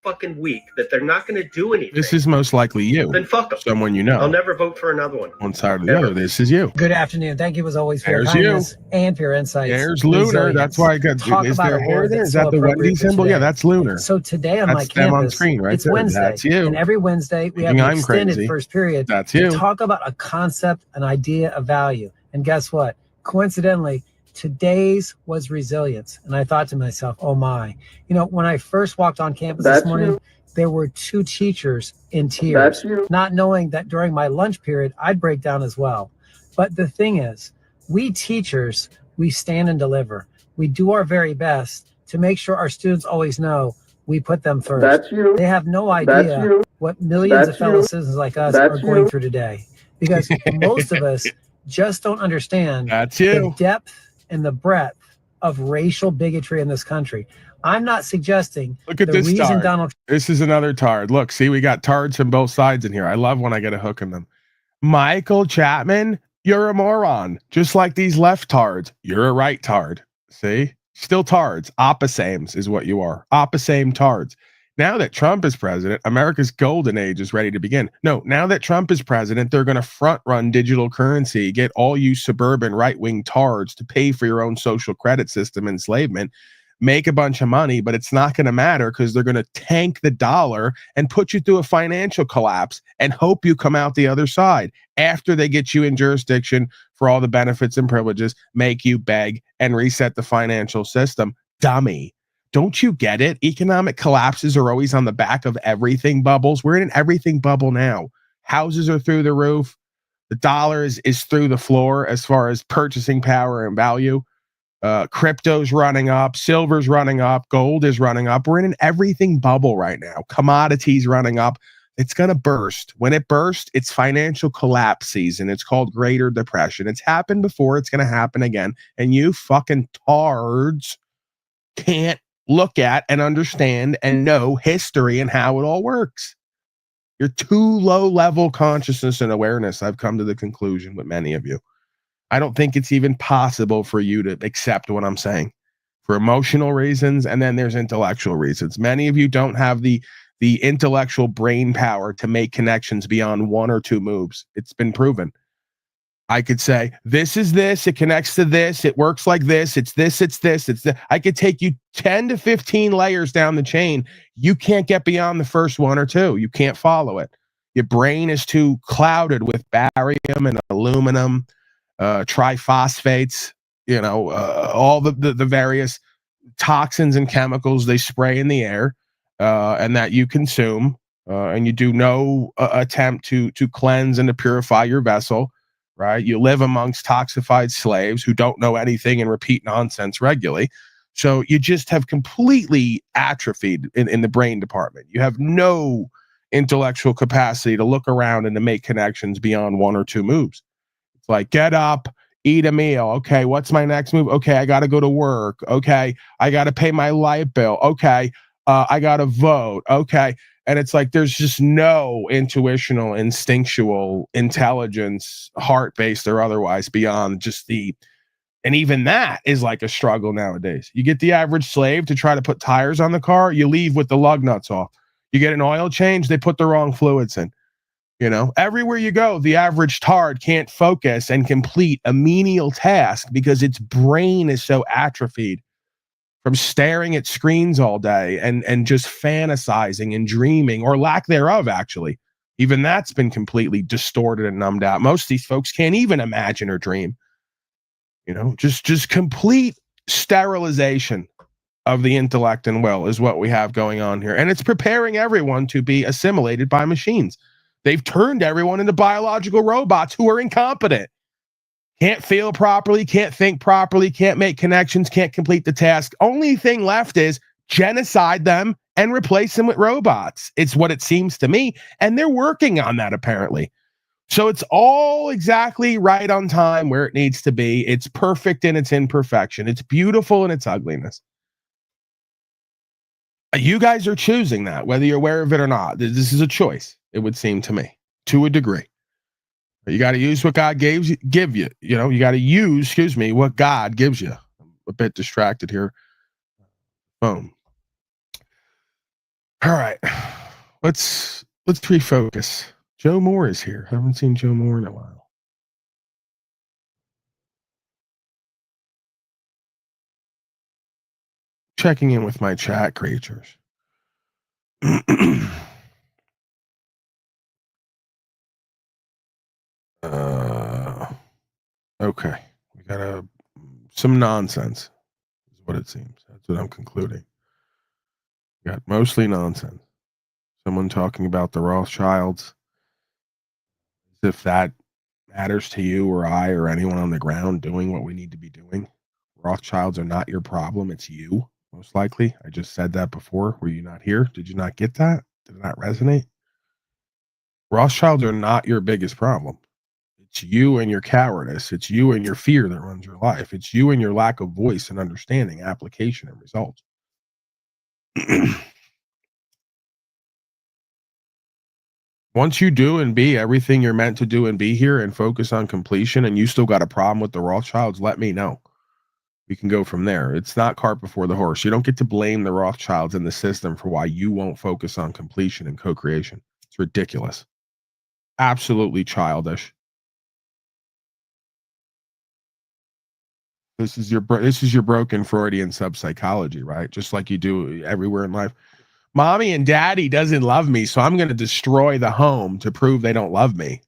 Fucking week that they're not going to do anything.
This is most likely you.
Then fuck them.
Someone you know.
I'll never vote for another one.
One side or the other. This is you.
Good afternoon. Thank you as always for your
There's
kindness and for your insights.
There's Lunar.
Resilience.
That's why I got.
Talk
Is
about
there
a
hair
word
there?
that's
Is that
so
the
appropriate
Wendy
for
symbol?
today.
Yeah, that's Lunar.
So today on my
That's them on
campus,
screen right
it's
there.
Wednesday.
That's you.
And every Wednesday we have an
I'm
extended
crazy.
first period
That's you.
to talk about a concept, an idea, a value. And guess what? Coincidentally, today's was resilience. And I thought to myself, oh my. You know, when I first walked on campus this morning, there were 2 teachers in tears, not knowing that during my lunch period, I'd break down as well. But the thing is, we teachers, we stand and deliver. We do our very best to make sure our students always know we put them first. They have no idea what millions of fellow citizens like us are going through today. Because most of us just don't understand the depth and the breadth of racial bigotry in this country. I'm not suggesting.
Look at this tard. This is another tard. Look, see, we got tards from both sides in here. I love when I get a hook in them. Michael Chapman, you're a moron. Just like these left tards. You're a right tard. See? Still tards. Opposames is what you are. Opposame tards. Now that Trump is president, America's golden age is ready to begin. No, now that Trump is president, they're going to front run digital currency, get all you suburban right-wing tards to pay for your own social credit system enslavement, make a bunch of money, but it's not going to matter because they're going to tank the dollar and put you through a financial collapse and hope you come out the other side after they get you in jurisdiction for all the benefits and privileges, make you beg and reset the financial system. Dummy. Don't you get it? Economic collapses are always on the back of everything bubbles. We're in an everything bubble now. Houses are through the roof. The dollar is through the floor as far as purchasing power and value. Crypto's running up. Silver's running up. Gold is running up. We're in an everything bubble right now. Commodities running up. It's going to burst. When it bursts, it's financial collapse season. It's called Greater Depression. It's happened before. It's going to happen again. And you fucking tards can't look at and understand and know history and how it all works. You're too low level consciousness and awareness. I've come to the conclusion with many of you. I don't think it's even possible for you to accept what I'm saying for emotional reasons. And then there's intellectual reasons. Many of you don't have the intellectual brain power to make connections beyond 1 or 2 moves. It's been proven. I could say, this is this, it connects to this, it works like this, it's this, it's this, it's that. I could take you 10 to 15 layers down the chain. You can't get beyond the first 1 or 2. You can't follow it. Your brain is too clouded with barium and aluminum, triphosphates, all the various toxins and chemicals they spray in the air and that you consume, and you do no attempt to cleanse and to purify your vessel. Right? You live amongst toxified slaves who don't know anything and repeat nonsense regularly. So you just have completely atrophied in the brain department. You have no intellectual capacity to look around and to make connections beyond 1 or 2 moves. It's like, get up, eat a meal. Okay, what's my next move? Okay, I got to go to work. Okay, I got to pay my light bill. Okay, I got to vote. Okay. And it's like there's just no intuitional, instinctual intelligence, heart-based or otherwise, beyond just and even that is like a struggle nowadays. You get the average slave to try to put tires on the car, you leave with the lug nuts off. You get an oil change, they put the wrong fluids in. Everywhere you go, the average tard can't focus and complete a menial task because its brain is so atrophied from staring at screens all day and just fantasizing and dreaming, or lack thereof, actually. Even that's been completely distorted and numbed out. Most of these folks can't even imagine or dream. Just complete sterilization of the intellect and will is what we have going on here. And it's preparing everyone to be assimilated by machines. They've turned everyone into biological robots who are incompetent. Can't feel properly, can't think properly, can't make connections, can't complete the task. Only thing left is genocide them and replace them with robots. It's what it seems to me. And they're working on that, apparently. So it's all exactly right on time where it needs to be. It's perfect in its imperfection. It's beautiful in its ugliness. You guys are choosing that, whether you're aware of it or not. This is a choice, it would seem to me, to a degree. You got to use what God give you. You know, you got to use, what God gives you. I'm a bit distracted here. Boom. All right. Let's refocus. Joe Moore is here. I haven't seen Joe Moore in a while. Checking in with my chat creatures. Okay. We got some nonsense is what it seems. That's what I'm concluding. We got mostly nonsense. Someone talking about the Rothschilds, as if that matters to you or I or anyone on the ground doing what we need to be doing. Rothschilds are not your problem. It's you, most likely. I just said that before. Were you not here? Did you not get that? Did it not resonate? Rothschilds are not your biggest problem. It's you and your cowardice. It's you and your fear that runs your life. It's you and your lack of voice and understanding, application, and results. Once you do and be everything you're meant to do and be here and focus on completion, and you still got a problem with the Rothschilds, let me know. We can go from there. It's not cart before the horse. You don't get to blame the Rothschilds in the system for why you won't focus on completion and co-creation. It's ridiculous. Absolutely childish. This is your broken Freudian subpsychology, right? Just like you do everywhere in life. Mommy and daddy doesn't love me, so I'm going to destroy the home to prove they don't love me.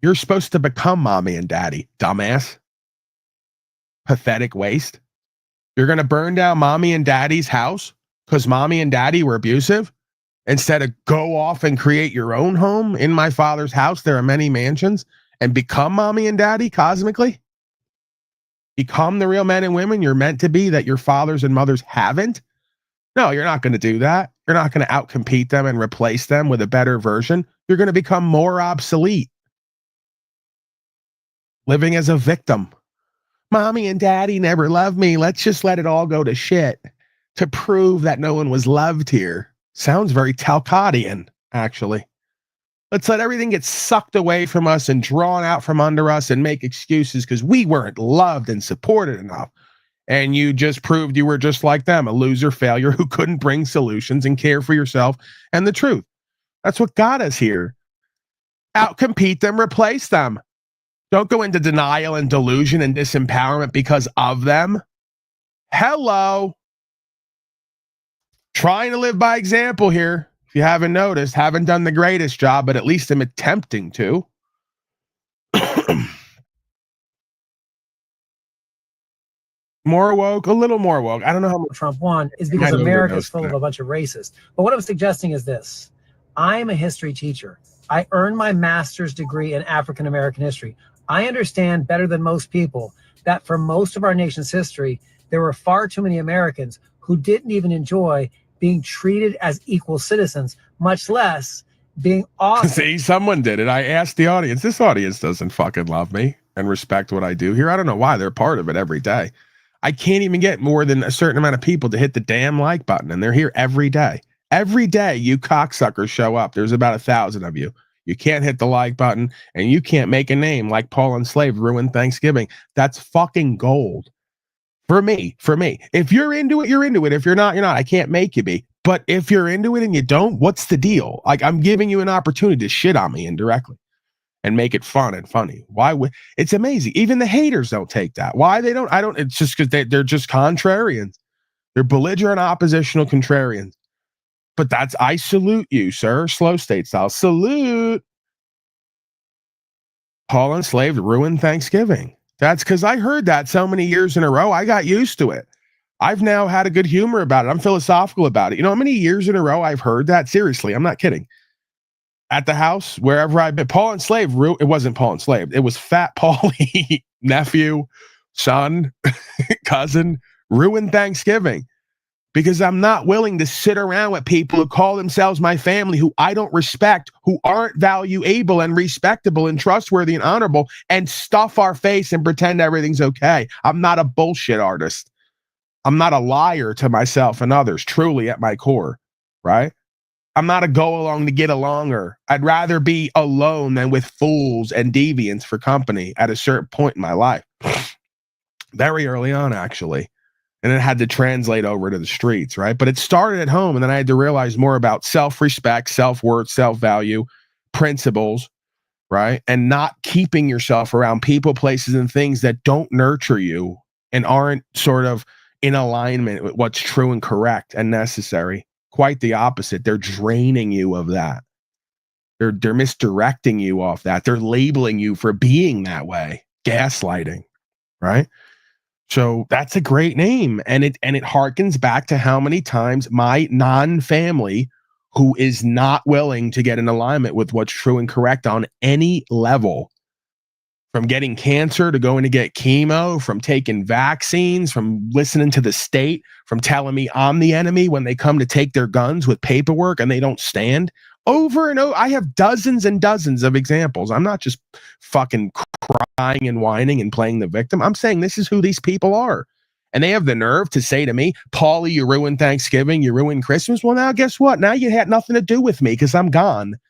You're supposed to become mommy and daddy, dumbass. Pathetic waste. You're going to burn down mommy and daddy's house because mommy and daddy were abusive instead of go off and create your own home. In my Father's house, there are many mansions, and become mommy and daddy cosmically. Become the real men and women you're meant to be that your fathers and mothers haven't. No, you're not going to do that. You're not going to outcompete them and replace them with a better version. You're going to become more obsolete. Living as a victim. Mommy and daddy never loved me. Let's just let it all go to shit to prove that no one was loved here. Sounds very Talcottian, actually. Let's let everything get sucked away from us and drawn out from under us and make excuses because we weren't loved and supported enough. And you just proved you were just like them, a loser failure who couldn't bring solutions and care for yourself and the truth. That's what got us here. Outcompete them, replace them. Don't go into denial and delusion and disempowerment because of them. Hello. Trying to live by example here. If you haven't noticed, haven't done the greatest job, but at least I'm attempting to. More woke, a little more woke. I don't know how much
Trump won is because America is full of a bunch of racists. But what I'm suggesting is this. I'm a history teacher. I earned my master's degree in African American history. I understand better than most people that for most of our nation's history, there were far too many Americans who didn't even enjoy being treated as equal citizens, much less being awesome.
See, someone did it. I asked the audience. This audience doesn't fucking love me and respect what I do here. I don't know why. They're part of it every day. I can't even get more than a certain amount of people to hit the damn like button, and they're here every day. Every day, you cocksuckers show up. There's about 1,000 of you. You can't hit the like button, and you can't make a name like Paul Enslaved ruined Thanksgiving. That's fucking gold. For me. If you're into it, you're into it. If you're not, you're not. I can't make you be. But if you're into it and you don't, what's the deal? Like, I'm giving you an opportunity to shit on me indirectly and make it fun and funny. Why would it's amazing? Even the haters don't take that. Why they don't? I don't. It's just because they're just contrarians. They're belligerent, oppositional contrarians. But I salute you, sir. Slow state style. Salute. Paul Enslaved ruined Thanksgiving. That's because I heard that so many years in a row. I got used to it. I've now had a good humor about it. I'm philosophical about it. You know how many years in a row I've heard that? Seriously, I'm not kidding. At the house, wherever I've been, Paul Enslaved, it wasn't Paul Enslaved. It was Fat Paulie, nephew, son, cousin, ruined Thanksgiving. because I'm not willing to sit around with people who call themselves my family, who I don't respect, who aren't valuable and respectable and trustworthy and honorable, and stuff our face and pretend everything's okay. I'm not a bullshit artist. I'm not a liar to myself and others, truly at my core, right? I'm not a go along to get alonger. I'd rather be alone than with fools and deviants for company at a certain point in my life. Very early on, actually. And it had to translate over to the streets, right? But it started at home, and then I had to realize more about self-respect, self-worth, self-value, principles, right? And not keeping yourself around people, places, and things that don't nurture you and aren't sort of in alignment with what's true and correct and necessary. Quite the opposite. They're draining you of that. They're misdirecting you off that. They're labeling you for being that way. Gaslighting, right? So that's a great name. And it harkens back to how many times my non-family, who is not willing to get in alignment with what's true and correct on any level, from getting cancer to going to get chemo, from taking vaccines, from listening to the state, from telling me I'm the enemy when they come to take their guns with paperwork and they don't stand. Over and over, I have dozens and dozens of examples. I'm not just fucking crying and whining and playing the victim. I'm saying this is who these people are. And they have the nerve to say to me, Paulie, you ruined Thanksgiving, you ruined Christmas. Well, now guess what? Now you had nothing to do with me because I'm gone.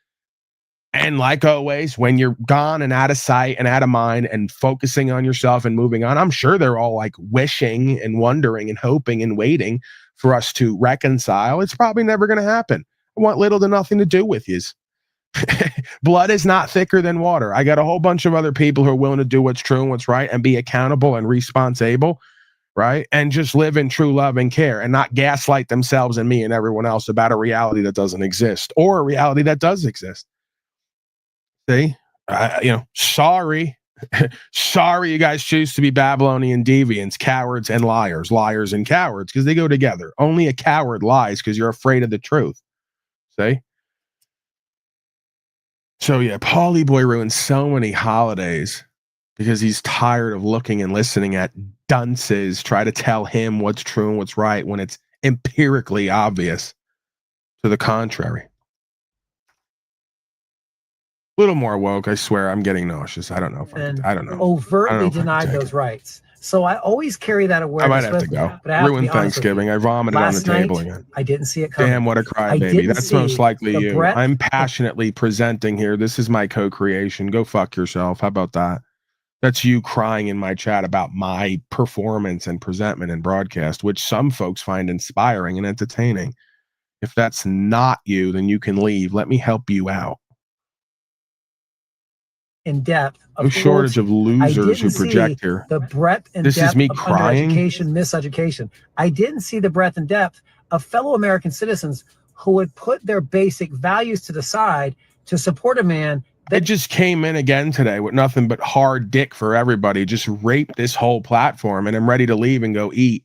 And like always, when you're gone and out of sight and out of mind and focusing on yourself and moving on, I'm sure they're all like wishing and wondering and hoping and waiting for us to reconcile. It's probably never going to happen. I want little to nothing to do with yous. Blood is not thicker than water. I got a whole bunch of other people who are willing to do what's true and what's right and be accountable and responsible, right? And just live in true love and care and not gaslight themselves and me and everyone else about a reality that doesn't exist or a reality that does exist. See, sorry. Sorry you guys choose to be Babylonian deviants, cowards and liars, liars and cowards, because they go together. Only a coward lies because you're afraid of the truth. See? So yeah, Paulie Boy ruins so many holidays because he's tired of looking and listening at dunces try to tell him what's true and what's right when it's empirically obvious to the contrary. A little more woke, I swear. I'm getting nauseous. I don't know. I don't know.
Overtly denied those rights. So I always carry that awareness.
I might have to go. Ruin Thanksgiving. I vomited on the table again.
I didn't see it coming.
Damn, what a crybaby. That's most likely you. I'm passionately presenting here. This is my co-creation. Go fuck yourself. How about that? That's you crying in my chat about my performance and presentment and broadcast, which some folks find inspiring and entertaining. If that's not you, then you can leave. Let me help you out.
In depth.
No shortage of losers who project here.
The breadth and
this
depth
is me
of
crying.
Undereducation, miseducation. I didn't see the breadth and depth of fellow American citizens who would put their basic values to the side to support a man.
It just came in again today with nothing but hard dick for everybody. Just rape this whole platform, and I'm ready to leave and go eat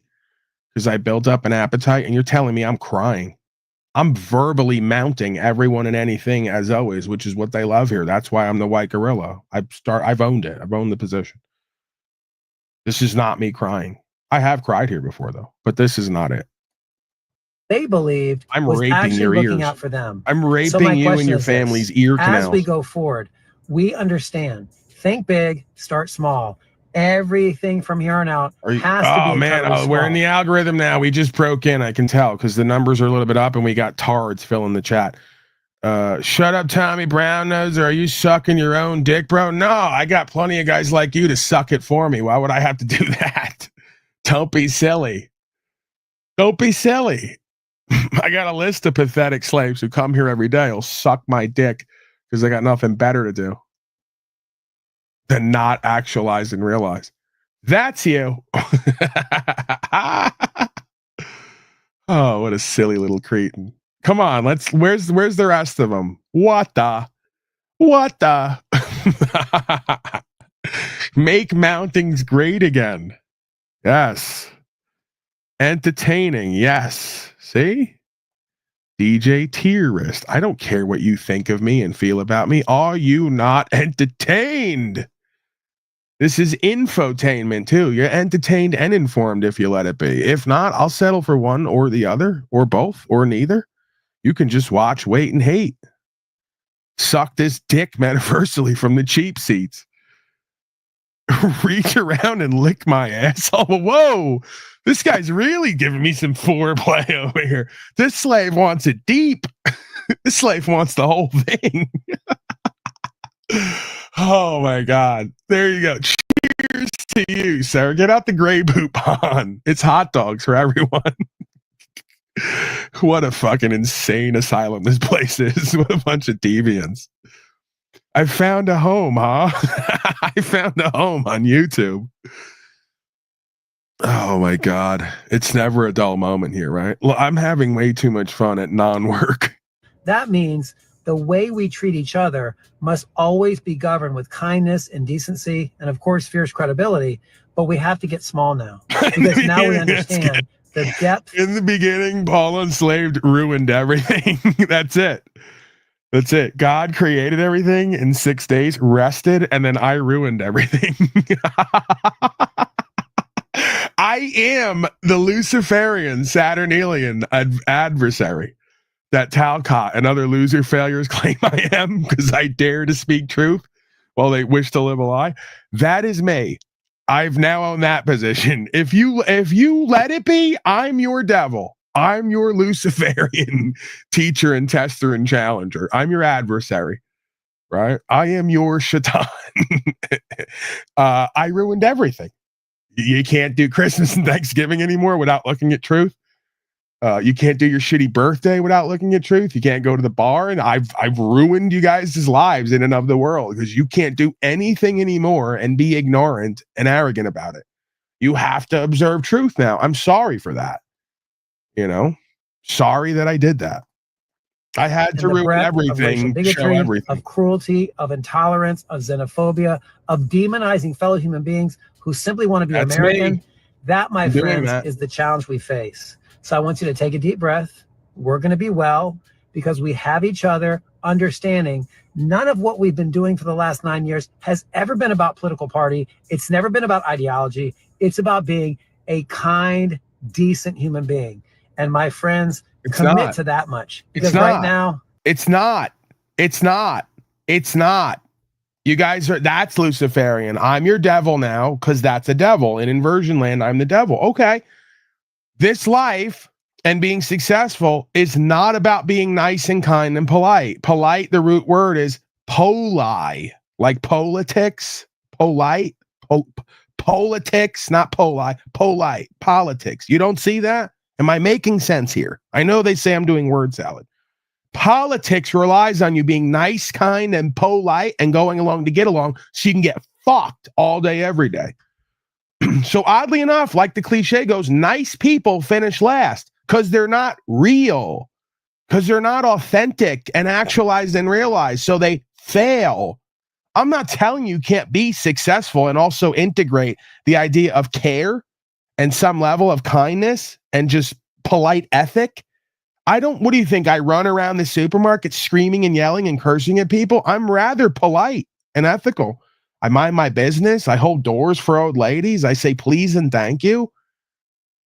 because I built up an appetite. And you're telling me I'm crying. I'm verbally mounting everyone and anything as always, which is what they love here. That's why I'm the white gorilla. I've owned it. I've owned the position. This is not me crying. I have cried here before though, but this is not it.
They believed
I'm
was
raping
actually
your
looking
ears.
out for them.
I'm
So
raping
my
you and
question
your
is this:
family's ear canals.
As we go forward, we understand. Think big, start small. Everything from here on out has to be incredibly small.
We're in the algorithm now. We just broke in. I can tell because the numbers are a little bit up, and we got tards filling the chat. Shut up, Tommy Brown Nose. Are you sucking your own dick, bro? No, I got plenty of guys like you to suck it for me. Why would I have to do that? Don't be silly. Don't be silly. I got a list of pathetic slaves who come here every day. Will suck my dick because they got nothing better to do than not actualize and realize. That's you. Oh, what a silly little cretin. Come on, where's the rest of them? What the? Make mountings great again. Yes. Entertaining. Yes. See? DJ Tierist. I don't care what you think of me and feel about me. Are you not entertained? This is infotainment too. You're entertained and informed if you let it be. If not, I'll settle for one or the other or both or neither. You can just watch, wait, and hate. Suck this dick metaphorically from the cheap seats. Reach around and lick my asshole. Whoa, this guy's really giving me some foreplay over here. This slave wants it deep. This slave wants the whole thing. Oh my God. There you go. Cheers to you, sir. Get out the Grey Poupon. It's hot dogs for everyone. What a fucking insane asylum this place is. What a bunch of deviants. I found a home, huh? I found a home on YouTube. Oh my God. It's never a dull moment here, right? Well, I'm having way too much fun at non-work.
That means the way we treat each other must always be governed with kindness and decency and, of course, fierce credibility. But we have to get small now because now we understand the depth.
In the beginning, Paul Enslaved ruined everything. That's it. That's it. God created everything in 6 days, rested, and then I ruined everything. I am the Luciferian Saturnalian adversary that Talcott and other loser failures claim I am because I dare to speak truth while they wish to live a lie. That is me. I've now owned that position. If you let it be, I'm your devil. I'm your Luciferian teacher and tester and challenger. I'm your adversary, right? I am your shaitan. I ruined everything. You can't do Christmas and Thanksgiving anymore without looking at truth. You can't do your shitty birthday without looking at truth. You can't go to the bar, and I've ruined you guys' lives in and of the world because you can't do anything anymore and be ignorant and arrogant about it. You have to observe truth now. I'm sorry for that. You know, sorry that I did that. I had to ruin everything, show everything.
Of cruelty, of intolerance, of xenophobia, of demonizing fellow human beings who simply want to be American.
Me.
That, my friends, is the challenge we face. So I want you to take a deep breath. We're going to be well because we have each other, understanding none of what we've been doing for the last 9 years has ever been about political party. It's never been about ideology. It's about being a kind, decent human being. And my friends, commit to that much. Because right now,
it's not. You guys are, that's Luciferian. I'm your devil now because that's a devil. In inversion land, I'm the devil. Okay. This life and being successful is not about being nice and kind and polite. Polite, the root word is poli, like politics, polite, politics, not polite, politics. You don't see that? Am I making sense here? I know they say I'm doing word salad. Politics relies on you being nice, kind, and polite and going along to get along so you can get fucked all day, every day. So oddly enough, like the cliche goes, nice people finish last because they're not real, because they're not authentic and actualized and realized. So they fail. I'm not telling you can't be successful and also integrate the idea of care and some level of kindness and just polite ethic. What do you think? I run around the supermarket screaming and yelling and cursing at people? I'm rather polite and ethical. I mind my business. I hold doors for old ladies. I say please and thank you.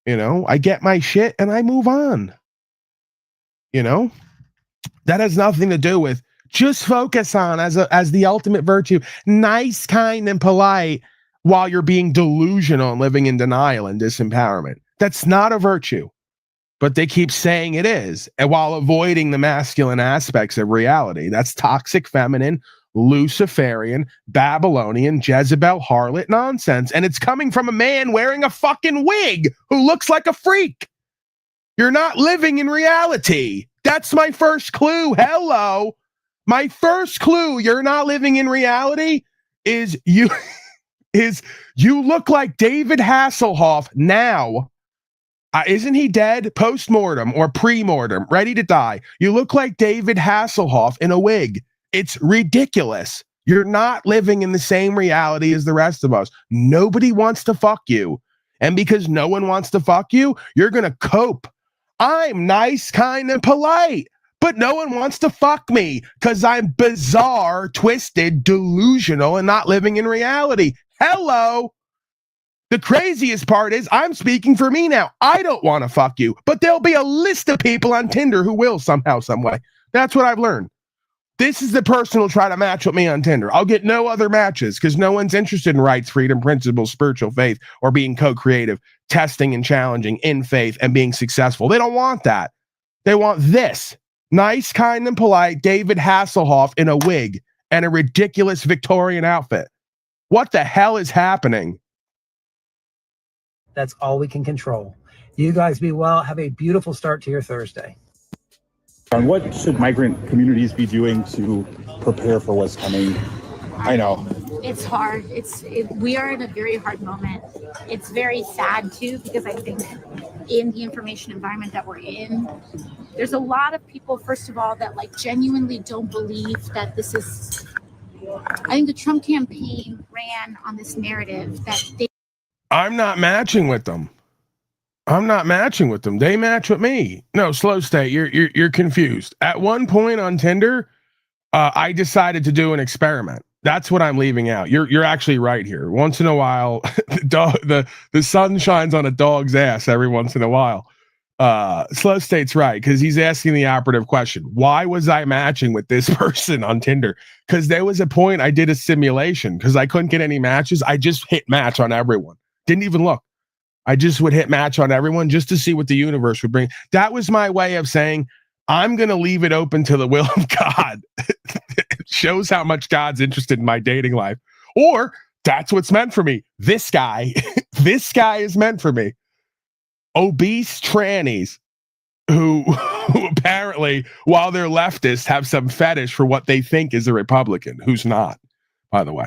You know, I get my shit and I move on. You know, that has nothing to do with just focus on as the ultimate virtue, nice, kind, and polite while you're being delusional and living in denial and disempowerment. That's not a virtue, but they keep saying it is, and while avoiding the masculine aspects of reality. That's toxic feminine, Luciferian, Babylonian, Jezebel, harlot nonsense. And it's coming from a man wearing a fucking wig who looks like a freak. You're not living in reality. That's my first clue. Hello. My first clue you're not living in reality is you look like David Hasselhoff now. Isn't he dead? Post-mortem or pre-mortem, ready to die. You look like David Hasselhoff in a wig. It's ridiculous. You're not living in the same reality as the rest of us. Nobody wants to fuck you. And because no one wants to fuck you, you're going to cope. I'm nice, kind, and polite, but no one wants to fuck me because I'm bizarre, twisted, delusional, and not living in reality. Hello. The craziest part is I'm speaking for me now. I don't want to fuck you, but there'll be a list of people on Tinder who will somehow, some way. That's what I've learned. This is the person who'll try to match with me on Tinder. I'll get no other matches because no one's interested in rights, freedom, principles, spiritual faith, or being co-creative, testing and challenging in faith and being successful. They don't want that. They want this. Nice, kind, and polite David Hasselhoff in a wig and a ridiculous Victorian outfit. What the hell is happening?
That's all we can control. You guys be well. Have a beautiful start to your Thursday.
And what should migrant communities be doing to prepare for what's coming? I know.
It's hard. We are in a very hard moment. It's very sad too, because I think in the information environment that we're in, there's a lot of people, first of all, that like genuinely don't believe that this is, I think the Trump campaign ran on this narrative that
I'm not matching with them. They match with me. No, slow state. You're confused. At one point on Tinder, I decided to do an experiment. That's what I'm leaving out. You're actually right here. Once in a while, the sun shines on a dog's ass every once in a while. Slow state's right, because he's asking the operative question. Why was I matching with this person on Tinder? Because there was a point I did a simulation because I couldn't get any matches. I just hit match on everyone. Didn't even look. I just would hit match on everyone just to see what the universe would bring. That was my way of saying, I'm going to leave it open to the will of God. It shows how much God's interested in my dating life. Or that's what's meant for me. This guy is meant for me. Obese trannies who apparently, while they're leftists, have some fetish for what they think is a Republican, who's not, by the way.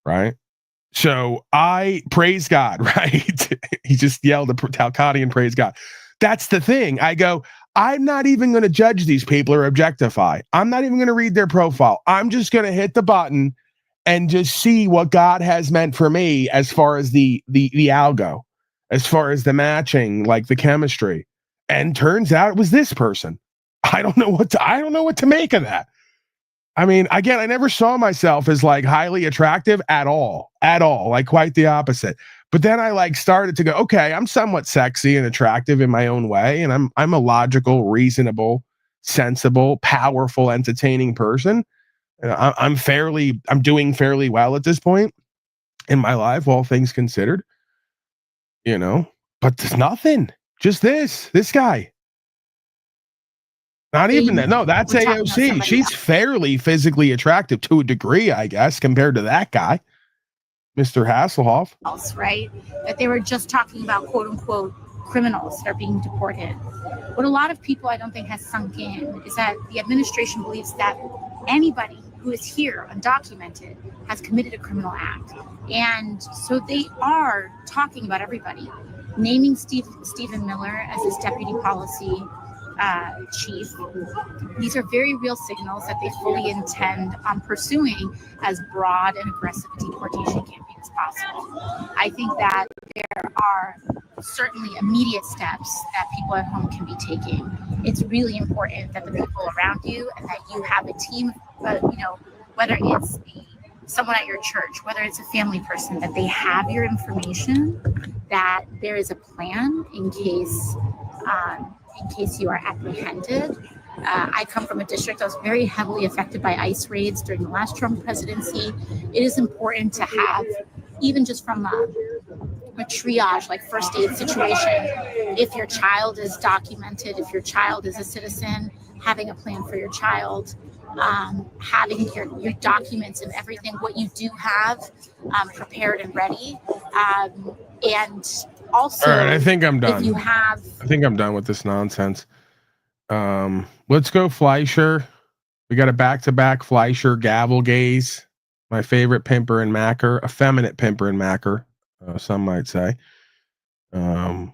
Right? So I praise God, right? He just yelled at Talcottian, praise God. That's the thing. I go, I'm not even going to judge these people or objectify. I'm not even going to read their profile. I'm just going to hit the button and just see what God has meant for me as far as the algo, as far as the matching, like the chemistry. And turns out it was this person. I don't know what to make of that. I mean, again, I never saw myself as like highly attractive at all, like quite the opposite. But then I like started to go, okay, I'm somewhat sexy and attractive in my own way. And I'm a logical, reasonable, sensible, powerful, entertaining person. I'm doing fairly well at this point in my life, all things considered, but there's nothing, just this guy. Not even that. No, that's AOC. She's fairly physically attractive to a degree, I guess, compared to that guy, Mr. Hasselhoff.
Right? That they were just talking about quote unquote criminals that are being deported. What a lot of people I don't think has sunk in is that the administration believes that anybody who is here undocumented has committed a criminal act. And so they are talking about everybody, naming Stephen Miller as his deputy policy chief. These are very real signals that they fully intend on pursuing as broad and aggressive a deportation campaign as possible. I think that there are certainly immediate steps that people at home can be taking. It's really important that the people around you and that you have a team, whether it's someone at your church, whether it's a family person, that they have your information, that there is a plan in case you are apprehended. I come from a district that was very heavily affected by ICE raids during the last Trump presidency. It is important to have, even just from a triage, like first aid situation, if your child is documented, if your child is a citizen, having a plan for your child, having your documents and everything, what you do have prepared and ready. And also,
all right, I think I'm done.
I
think I'm done with this nonsense. Let's go Fleischer. We got a back-to-back Fleischer gavel gaze. My favorite pimper and macker, effeminate pimper and macker, some might say. And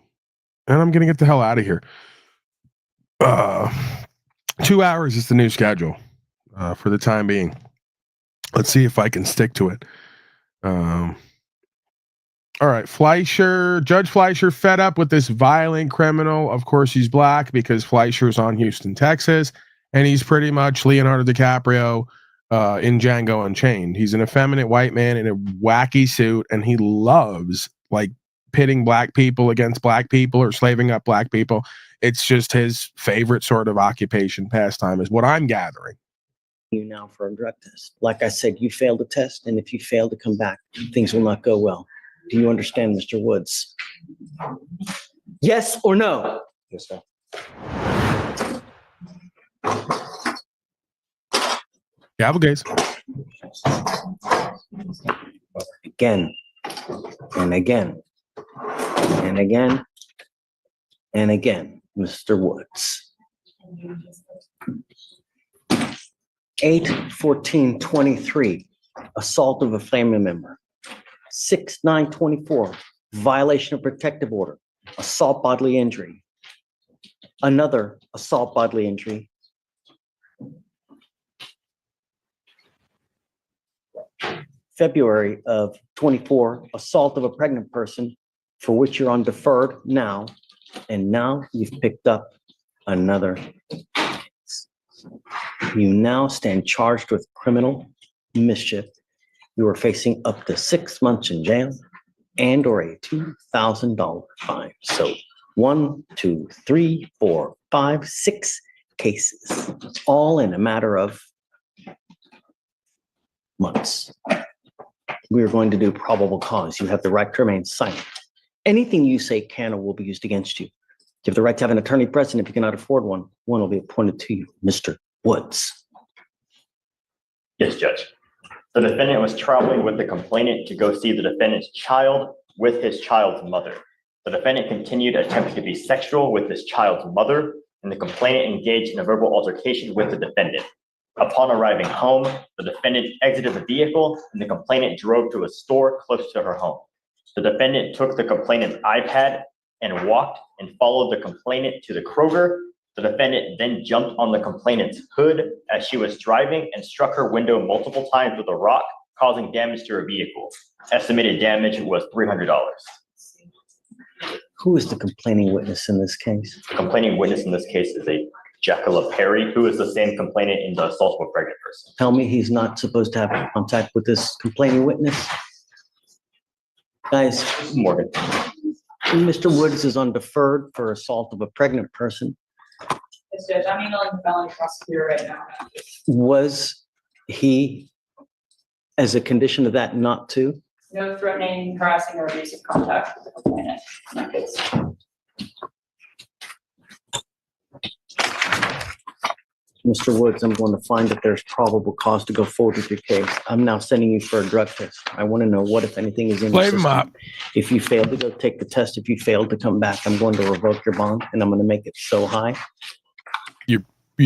I'm gonna get the hell out of here. 2 hours is the new schedule for the time being. Let's see if I can stick to it. All right, Judge Fleischer fed up with this violent criminal. Of course, he's black because Fleischer's on Houston, Texas, and he's pretty much Leonardo DiCaprio in Django Unchained. He's an effeminate white man in a wacky suit, and he loves like pitting black people against black people or slaving up black people. It's just his favorite sort of occupation, pastime, is what I'm gathering.
You now for a drug test. Like I said, you failed the test, and if you fail to come back, things will not go well. Do you understand, Mr. Woods? Yes or no?
Yes, sir.
Gavel gaze.
Again, and again, and again, and again, Mr. Woods. 8/14/23, assault of a family member. 6/9/24, violation of protective order, assault bodily injury. Another assault bodily injury. February of 24, assault of a pregnant person, for which you're on deferred now, and now you've picked up another. You now stand charged with criminal mischief. You are facing up to 6 months in jail and or a $2,000 fine. So 1, 2, 3, 4, 5, 6 cases, all in a matter of months. We are going to do probable cause. You have the right to remain silent. Anything you say can or will be used against you. You have the right to have an attorney present. If you cannot afford one, one will be appointed to you. Mr. Woods.
Yes, Judge. The defendant was traveling with the complainant to go see the defendant's child with his child's mother. The defendant continued attempting to be sexual with his child's mother, and the complainant engaged in a verbal altercation with the defendant. Upon arriving home, the defendant exited the vehicle and the complainant drove to a store close to her home. The defendant took the complainant's iPad and walked and followed the complainant to the Kroger. The defendant then jumped on the complainant's hood as she was driving and struck her window multiple times with a rock, causing damage to her vehicle. Estimated damage was $300.
Who is the complaining witness in this case?
The complaining witness in this case is a Jacqueline Perry, who is the same complainant in the assault of a pregnant person.
Tell me he's not supposed to have contact with this complaining witness? Guys,
Morgan.
Mr. Woods is on deferred for assault of a pregnant person.
Yes, Judge, I'm emailing the felony prosecutor right now.
Was he, as a condition of that, not to?
No threatening, harassing, or abusive contact with the complainant in that case.
Mr. Woods, I'm going to find that there's probable cause to go forward with your case. I'm now sending you for a drug test. I want to know what, if anything, is in the system.
Up.
If you fail to go take the test, if you fail to come back, I'm going to revoke your bond, and I'm going to make it so high.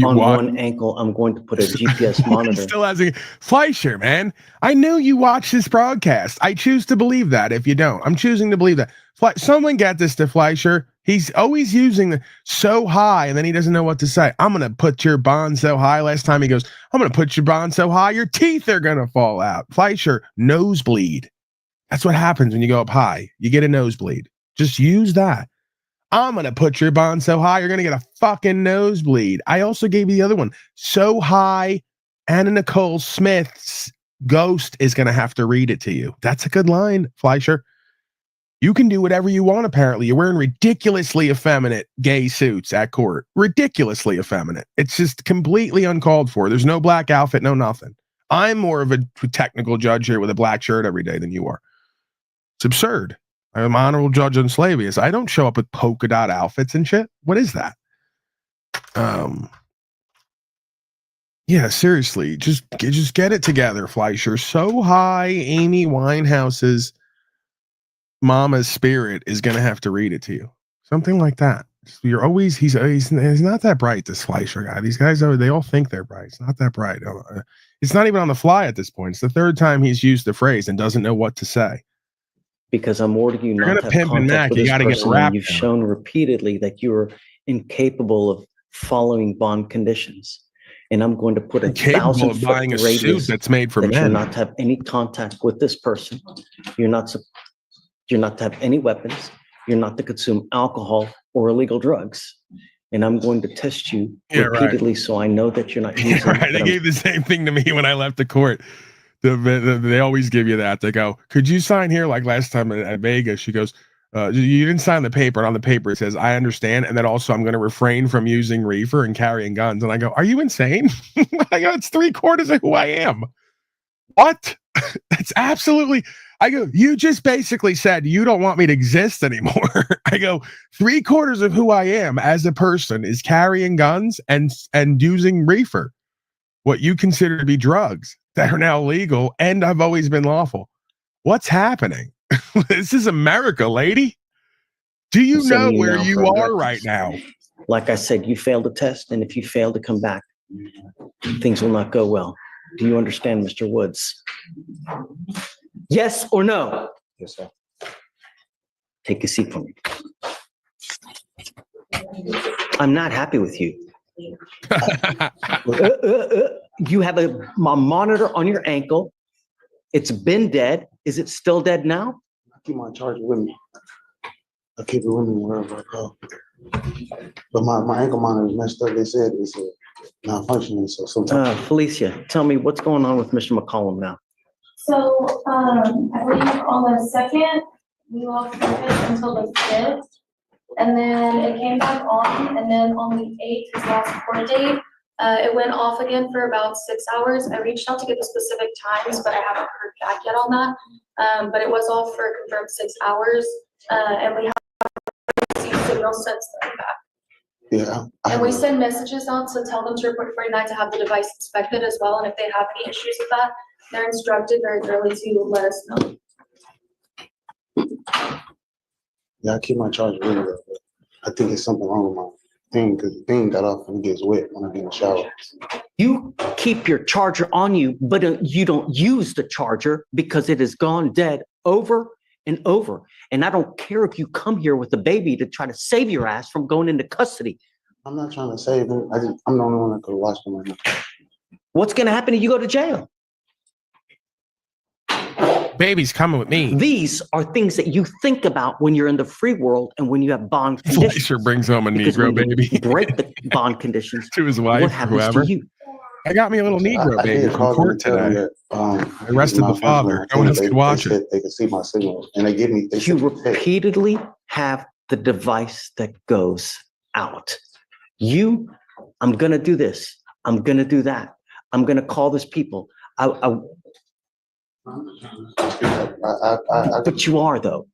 On one ankle, I'm going to put a GPS monitor.
Still asking, Fleischer, man. I know you watch this broadcast. I choose to believe that. If you don't, I'm choosing to believe that. Someone get this to Fleischer. He's always using the so high, and then he doesn't know what to say. I'm going to put your bond so high. Last time he goes, I'm going to put your bond so high, your teeth are going to fall out. Fleischer, nosebleed. That's what happens when you go up high. You get a nosebleed. Just use that. I'm going to put your bond so high, you're going to get a fucking nosebleed. I also gave you the other one. So high, Anna Nicole Smith's ghost is going to have to read it to you. That's a good line, Fleischer. You can do whatever you want, apparently. You're wearing ridiculously effeminate gay suits at court. Ridiculously effeminate. It's just completely uncalled for. There's no black outfit, no nothing. I'm more of a technical judge here with a black shirt every day than you are. It's absurd. I'm an honorable judge on slavery. I don't show up with polka dot outfits and shit. What is that? Yeah, seriously, just get it together, Fleischer. So high, Amy Winehouse's mama's spirit is gonna have to read it to you. Something like that. You're always he's not that bright, this Fleischer guy. These guys they all think they're bright. It's not that bright. It's not even on the fly at this point. It's the third time he's used the phrase and doesn't know what to say.
Because I'm ordering you not to have contact with this person, and you've shown repeatedly that you're incapable of following bond conditions. And I'm going to put a 1,000-foot radius
that's made for
that
men.
You're not to have any contact with this person. You're not to have any weapons. You're not to consume alcohol or illegal drugs. and I'm going to test you repeatedly so I know that you're not using
Right. They gave the same thing to me when I left the court. They always give you that. They go, could you sign here? Like last time at Vegas, she goes, you didn't sign the paper. And on the paper, it says, I understand. And then also, I'm going to refrain from using reefer and carrying guns. And I go, are you insane? I go, it's 3/4 of who I am. What? That's absolutely. I go, you just basically said you don't want me to exist anymore. I go, 3/4 of who I am as a person is carrying guns and using reefer, what you consider to be drugs that are now legal and have always been lawful. What's happening? This is America, lady. Do you know where you are right now?
Like I said, you failed the test, and if you fail to come back, things will not go well. Do you understand, Mr. Woods? Yes or no?
Yes, sir.
Take a seat for me. I'm not happy with you. You have a monitor on your ankle. It's been dead. Is it still dead now?
I keep my charger with me. I keep it with me wherever I go. But my ankle monitor is messed up. They said it's not functioning. So sometimes.
Felicia, tell me what's going on with Mr. McCollum now.
So I believe on the 2nd, we lost focus until the 5th. And then it came back on, and then on the 8th, his last court date, it went off again for about 6 hours. I reached out to get the specific times, but I haven't heard back yet on that. But it was off for a confirmed 6 hours, and we have received signal since then back.
Yeah.
And we send messages out to tell them to report 49 to have the device inspected as well. And if they have any issues with that, they're instructed very clearly to let us know.
Yeah, I keep my charger with me. I think it's something wrong with my thing because the thing got off and it gets wet when I get in the shower.
You keep your charger on you, but you don't use the charger because it has gone dead over and over. And I don't care if you come here with a baby to try to save your ass from going into custody.
I'm not trying to save him. I'm the only one that could watch him right now.
What's going to happen if you go to jail?
Baby's coming with me.
These are things that you think about when you're in the free world and when you have bond conditions.
Fleischer brings home a Negro baby.
Break the bond conditions
to his wife,
what happens
whoever.
to you?
I got me a little Negro baby from court today. I arrested the father. No one else could watch it.
They can see my signal, and they give me.
You repeatedly have the device that goes out. I'm going to do this. I'm going to do that. I'm going to call this people. But you are, though.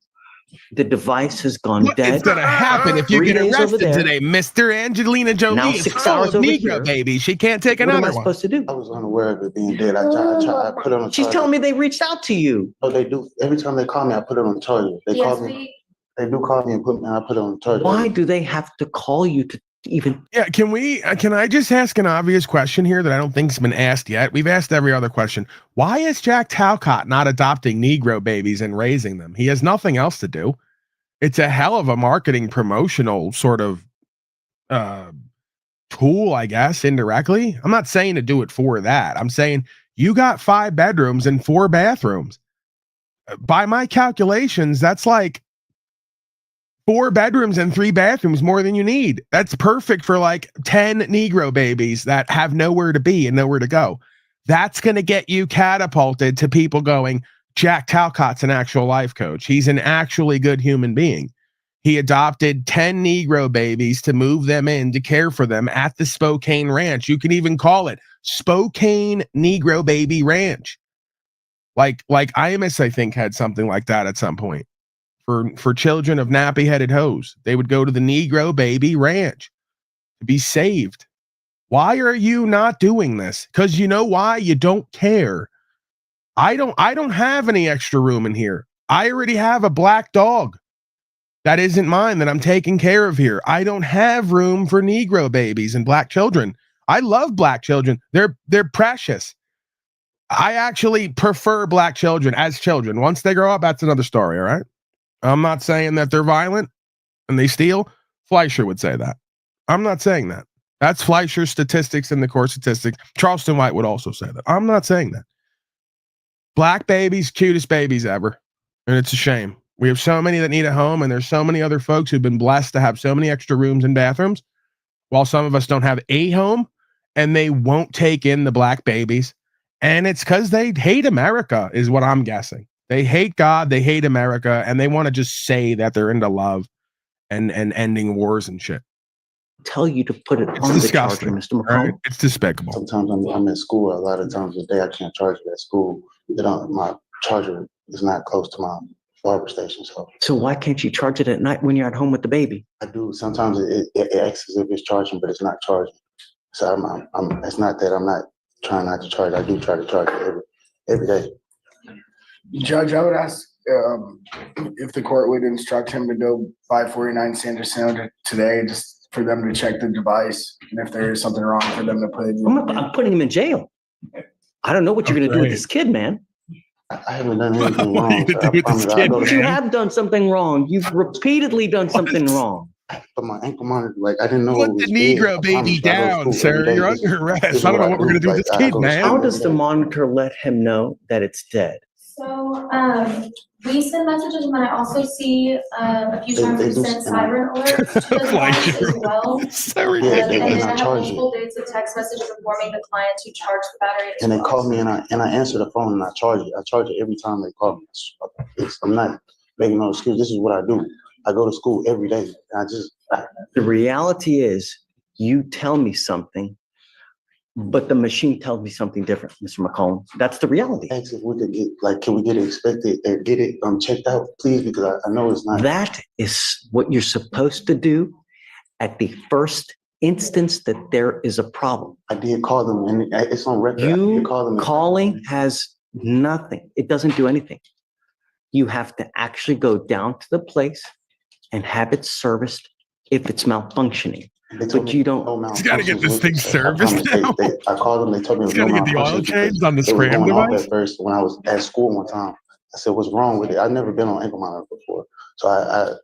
The device has gone dead.
What's going to happen if you get arrested today, Mr. Angelina Jolie?
Now
is
6
full
hours
of
over
Negro
here.
baby. She can't take
What am
another
I
one.
supposed to do?
I was unaware of it being dead. I put it on the
She's
charger.
telling me they reached out to you.
Oh, they do. Every time they call me, I put it on the charger. They call me. They do call me and I put it on the charger.
Why do they have to call you to even?
Yeah, can I just ask an obvious question here that I don't think's been asked yet? We've asked every other question. Why is Jack Talcott not adopting Negro babies and raising them? He has nothing else to do. It's a hell of a marketing promotional sort of tool, I guess, indirectly. I'm not saying to do it for that. I'm saying you got 5 bedrooms and 4 bathrooms. By my calculations, that's like 4 bedrooms and 3 bathrooms more than you need. That's perfect for like 10 Negro babies that have nowhere to be and nowhere to go. That's going to get you catapulted to people going, Jack Talcott's an actual life coach. He's an actually good human being. He adopted 10 Negro babies to move them in to care for them at the Spokane Ranch. You can even call it Spokane Negro Baby Ranch. Like IMS, I think, had something like that at some point. For children of nappy-headed hoes. They would go to the Negro Baby Ranch to be saved. Why are you not doing this? Because you know why? You don't care. I don't have any extra room in here. I already have a black dog that isn't mine that I'm taking care of here. I don't have room for Negro babies and black children. I love black children. They're precious. I actually prefer black children as children. Once they grow up, that's another story, all right? I'm not saying that they're violent and they steal. Fleischer would say that. I'm not saying that. That's Fleischer's statistics in the court statistics. Charleston White would also say that. I'm not saying that. Black babies, cutest babies ever. And it's a shame. We have so many that need a home, and there's so many other folks who've been blessed to have so many extra rooms and bathrooms while some of us don't have a home, and they won't take in the black babies. And it's because they hate America, is what I'm guessing. They hate God, they hate America, and they want to just say that they're into love and ending wars and shit.
Tell you to put it
It's
on
disgusting,
the charger, Mr. McCall.
right? It's despicable.
Sometimes I'm at school. A lot of times a day I can't charge it at school. My charger is not close to my barber station.
So why can't you charge it at night when you're at home with the baby?
I do. Sometimes it acts as if it's charging, but it's not charging. So it's not that I'm not trying not to charge. I do try to charge it every day.
Judge, I would ask if the court would instruct him to go 549 Sanders Sound today, just for them to check the device, and if there is something wrong, for them to put it.
I'm putting him in jail. I don't know what you're going to do with this kid, man.
I haven't done anything wrong.
You have done something wrong. You've repeatedly done something wrong.
But my ankle monitor, like I didn't know.
Put the Negro baby down, sir. You're under arrest. I don't know what we're going to do with this kid, man.
How does the monitor let him know that it's dead?
So we send messages, and then I also see a few times we send siren alerts to the device as well. And then I have multiple dates of text messages informing the client to charge the battery.
And they call me, and I answer the phone, and I charge it. I charge it every time they call me. I'm not making no excuse. This is what I do. I go to school every day.
The reality is, you tell me something, but the machine tells me something different, Mr. McCollum. That's the reality.
If we could get, can we get it inspected and get it checked out, please? Because I know it's not.
That is what you're supposed to do at the first instance that there is a problem.
I did call them, and it's on record.
You calling has nothing. It doesn't do anything. You have to actually go down to the place and have it serviced if it's malfunctioning. But you don't.
He's got to get this thing serviced now.
I called them. They told me
he's got to get the oil changed on the scram device.
At first, when I was at school one time, I said, "What's wrong with it?" I've never been on ankle monitor before, so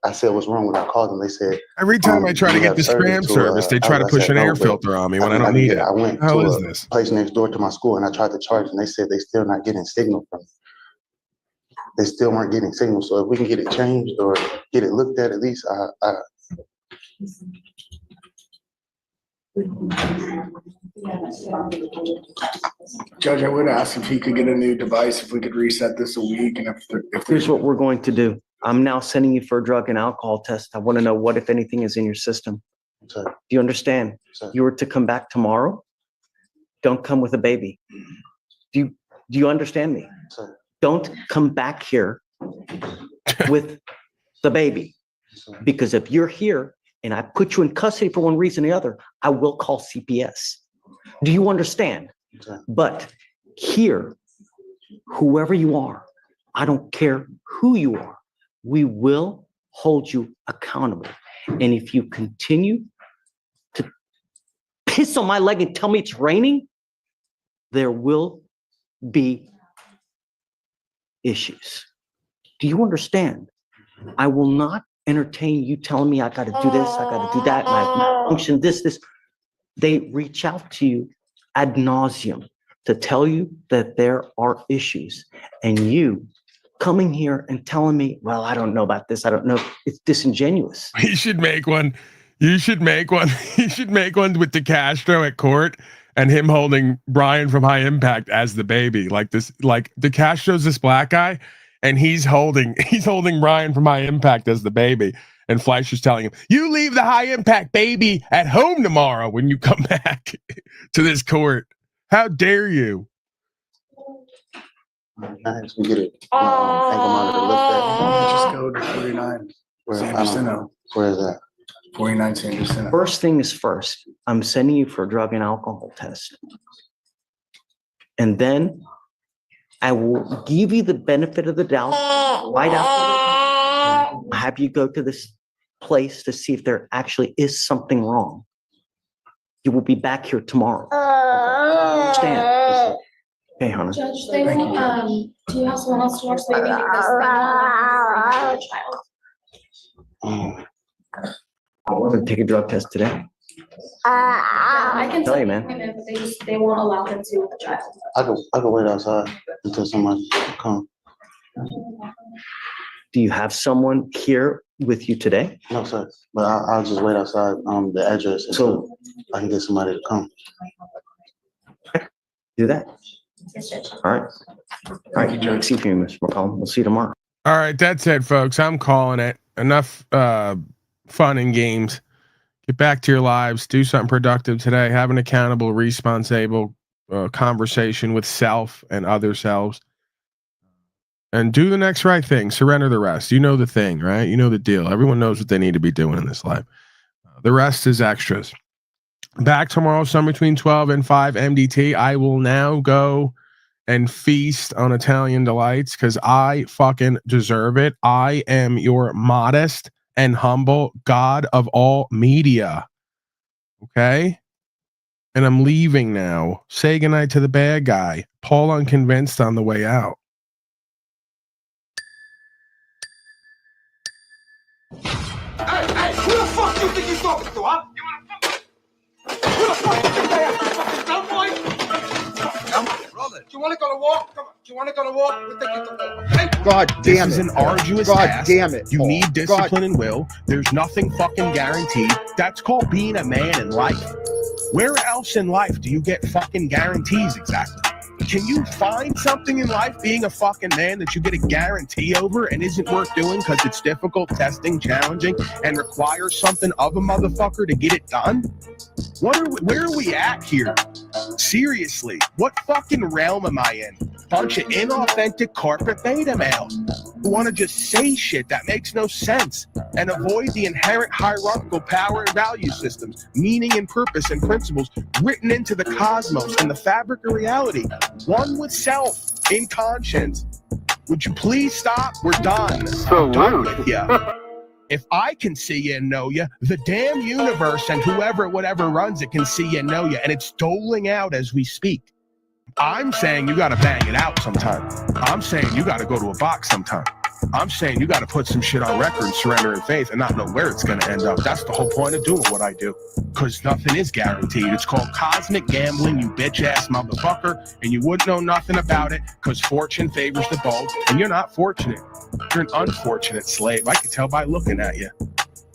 I said, "What's wrong with it?" I called them. They said,
every time I try to get the scram service, they try to push an air filter on me when I don't need it.
I went
How
to
is
a
this?
place next door to my school, and I tried to charge, and they said they still not getting signal from me. They still weren't getting signal. So if we can get it changed or get it looked at least,
Judge, I would ask if he could get a new device, if we could reset this a week, and if
Here's what we're going to do. I'm now sending you for a drug and alcohol test. I want to know what, if anything, is in your system.
Sir.
Do you understand?
Sir.
You were to come back tomorrow. Don't come with a baby. Do you understand me?
Sir.
Don't come back here with the baby. Because if you're here and I put you in custody for one reason or the other, I will call CPS. Do you understand?
Sir.
But here, whoever you are, I don't care who you are, we will hold you accountable. And if you continue to piss on my leg and tell me it's raining, there will be issues. Do you understand? I will not entertain you telling me I got to do this, I got to do that, and I function this. They reach out to you ad nauseum to tell you that there are issues, and you coming here and telling me, well, I don't know about this, I don't know. It's disingenuous.
You should make one. You should make one. You should make one with DeCastro at court and him holding Brian from High Impact as the baby. Like this, like DeCastro's this black guy, and he's holding Brian from High Impact as the baby. And Fleischer's telling him, you leave the High Impact baby at home tomorrow when you come back to this court. How dare you?
Nice, we get it. Ankle monitor looked
just go to 49.
Where is that?
49 Sanderson.
First thing is first, I'm sending you for a drug and alcohol test. And then I will give you the benefit of the doubt right after. Have you go to this place to see if there actually is something wrong. You will be back here tomorrow. Understand? Hey, honey.
Judge, they will, do you have someone else to watch the baby because they want to child?
I'm going to take a drug test today.
Yeah, I can
tell you, man.
But they won't allow them to with the child.
I can wait outside until somebody comes.
Do you have someone here with you today?
No, sir. But I'll just wait outside the address until I can get somebody to come.
Do that. All right. All right. Judge. See you, Mr. McCollum. We'll see you tomorrow.
All right, that's it, folks. I'm calling it. Enough fun and games. Get back to your lives. Do something productive today. Have an accountable, responsible conversation with self and other selves. And do the next right thing. Surrender the rest. You know the thing, right? You know the deal. Everyone knows what they need to be doing in this life. The rest is extras. Back tomorrow, somewhere between 12 and 5 MDT. I will now go and feast on Italian delights because I fucking deserve it. I am your modest and humble God of all media. Okay? And I'm leaving now. Say goodnight to the bad guy. Paul Unconvinced on the way out.
Hey, who the fuck you think you're talking to, huh? Who the fuck you think I am? Fucking dumb boy? Brother. Do you want to go to war? Come on. Do you want to go to war? We'll take you to war. Okay?
God damn it.
This is an arduous task.
Damn it.
You need discipline and will. There's nothing fucking guaranteed. That's called being a man in life. Where else in life do you get fucking guarantees exactly? Can you find something in life being a fucking man that you get a guarantee over and isn't worth doing because it's difficult, testing, challenging, and requires something of a motherfucker to get it done? Where are we at here? Seriously, what fucking realm am I in? Bunch of inauthentic corporate beta males who want to just say shit that makes no sense and avoid the inherent hierarchical power and value systems, meaning and purpose and principles written into the cosmos and the fabric of reality. One with self in conscience. Would you please stop? We're done. I'm done with you. If I can see you and know you, the damn universe and whatever runs it can see you and know you, and it's doling out as we speak. I'm saying you got to bang it out sometime. I'm saying you got to go to a box sometime. I'm saying you got to put some shit on record and surrender in faith and not know where it's going to end up. That's the whole point of doing what I do, because nothing is guaranteed. It's called cosmic gambling, you bitch ass motherfucker, and you wouldn't know nothing about it because fortune favors the bold, and you're not fortunate. You're an unfortunate slave. I can tell by looking at you.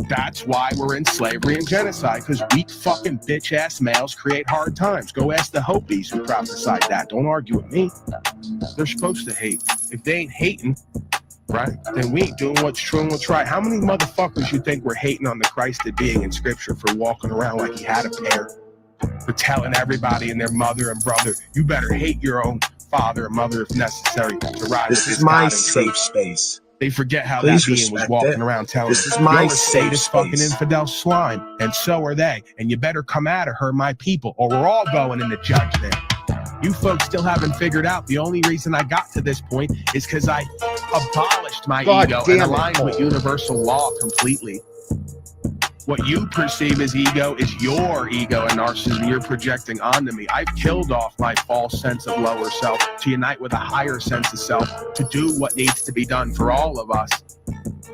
That's why we're in slavery and genocide, because weak fucking bitch ass males create hard times. Go ask the Hopis who prophesied that. Don't argue with me. They're supposed to hate. If they ain't hating, right, then we ain't doing what's true and what's right. How many motherfuckers you think we're hating on the Christed being in scripture for walking around like he had a pair? For telling everybody and their mother and brother, you better hate your own father and mother if necessary to ride with this
my
God
safe space.
They forget how
Please
that being was
respect
walking
it.
around telling
This
us,
is my
you're a
safe
sadist fucking
space.
infidel slime, and so are they. And you better come out of her, my people, or we're all going into judgment. You folks still haven't figured out the only reason I got to this point is because I abolished my ego and aligned with universal law completely. What you perceive as ego is your ego and narcissism you're projecting onto me. I've killed off my false sense of lower self to unite with a higher sense of self to do what needs to be done for all of us.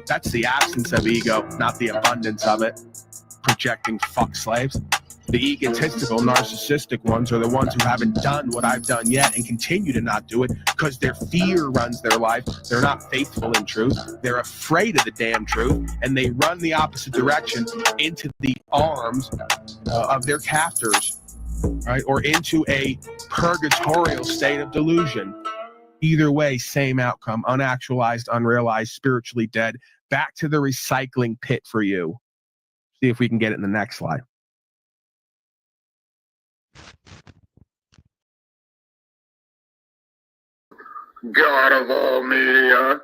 That's the absence of ego, not the abundance of it. Projecting fuck slaves. The egotistical, narcissistic ones are the ones who haven't done what I've done yet and continue to not do it because their fear runs their life. They're not faithful in truth. They're afraid of the damn truth, and they run the opposite direction into the arms of their captors, right? Or into a purgatorial state of delusion. Either way, same outcome, unactualized, unrealized, spiritually dead, back to the recycling pit for you. See if we can get it in the next slide.
God of all media.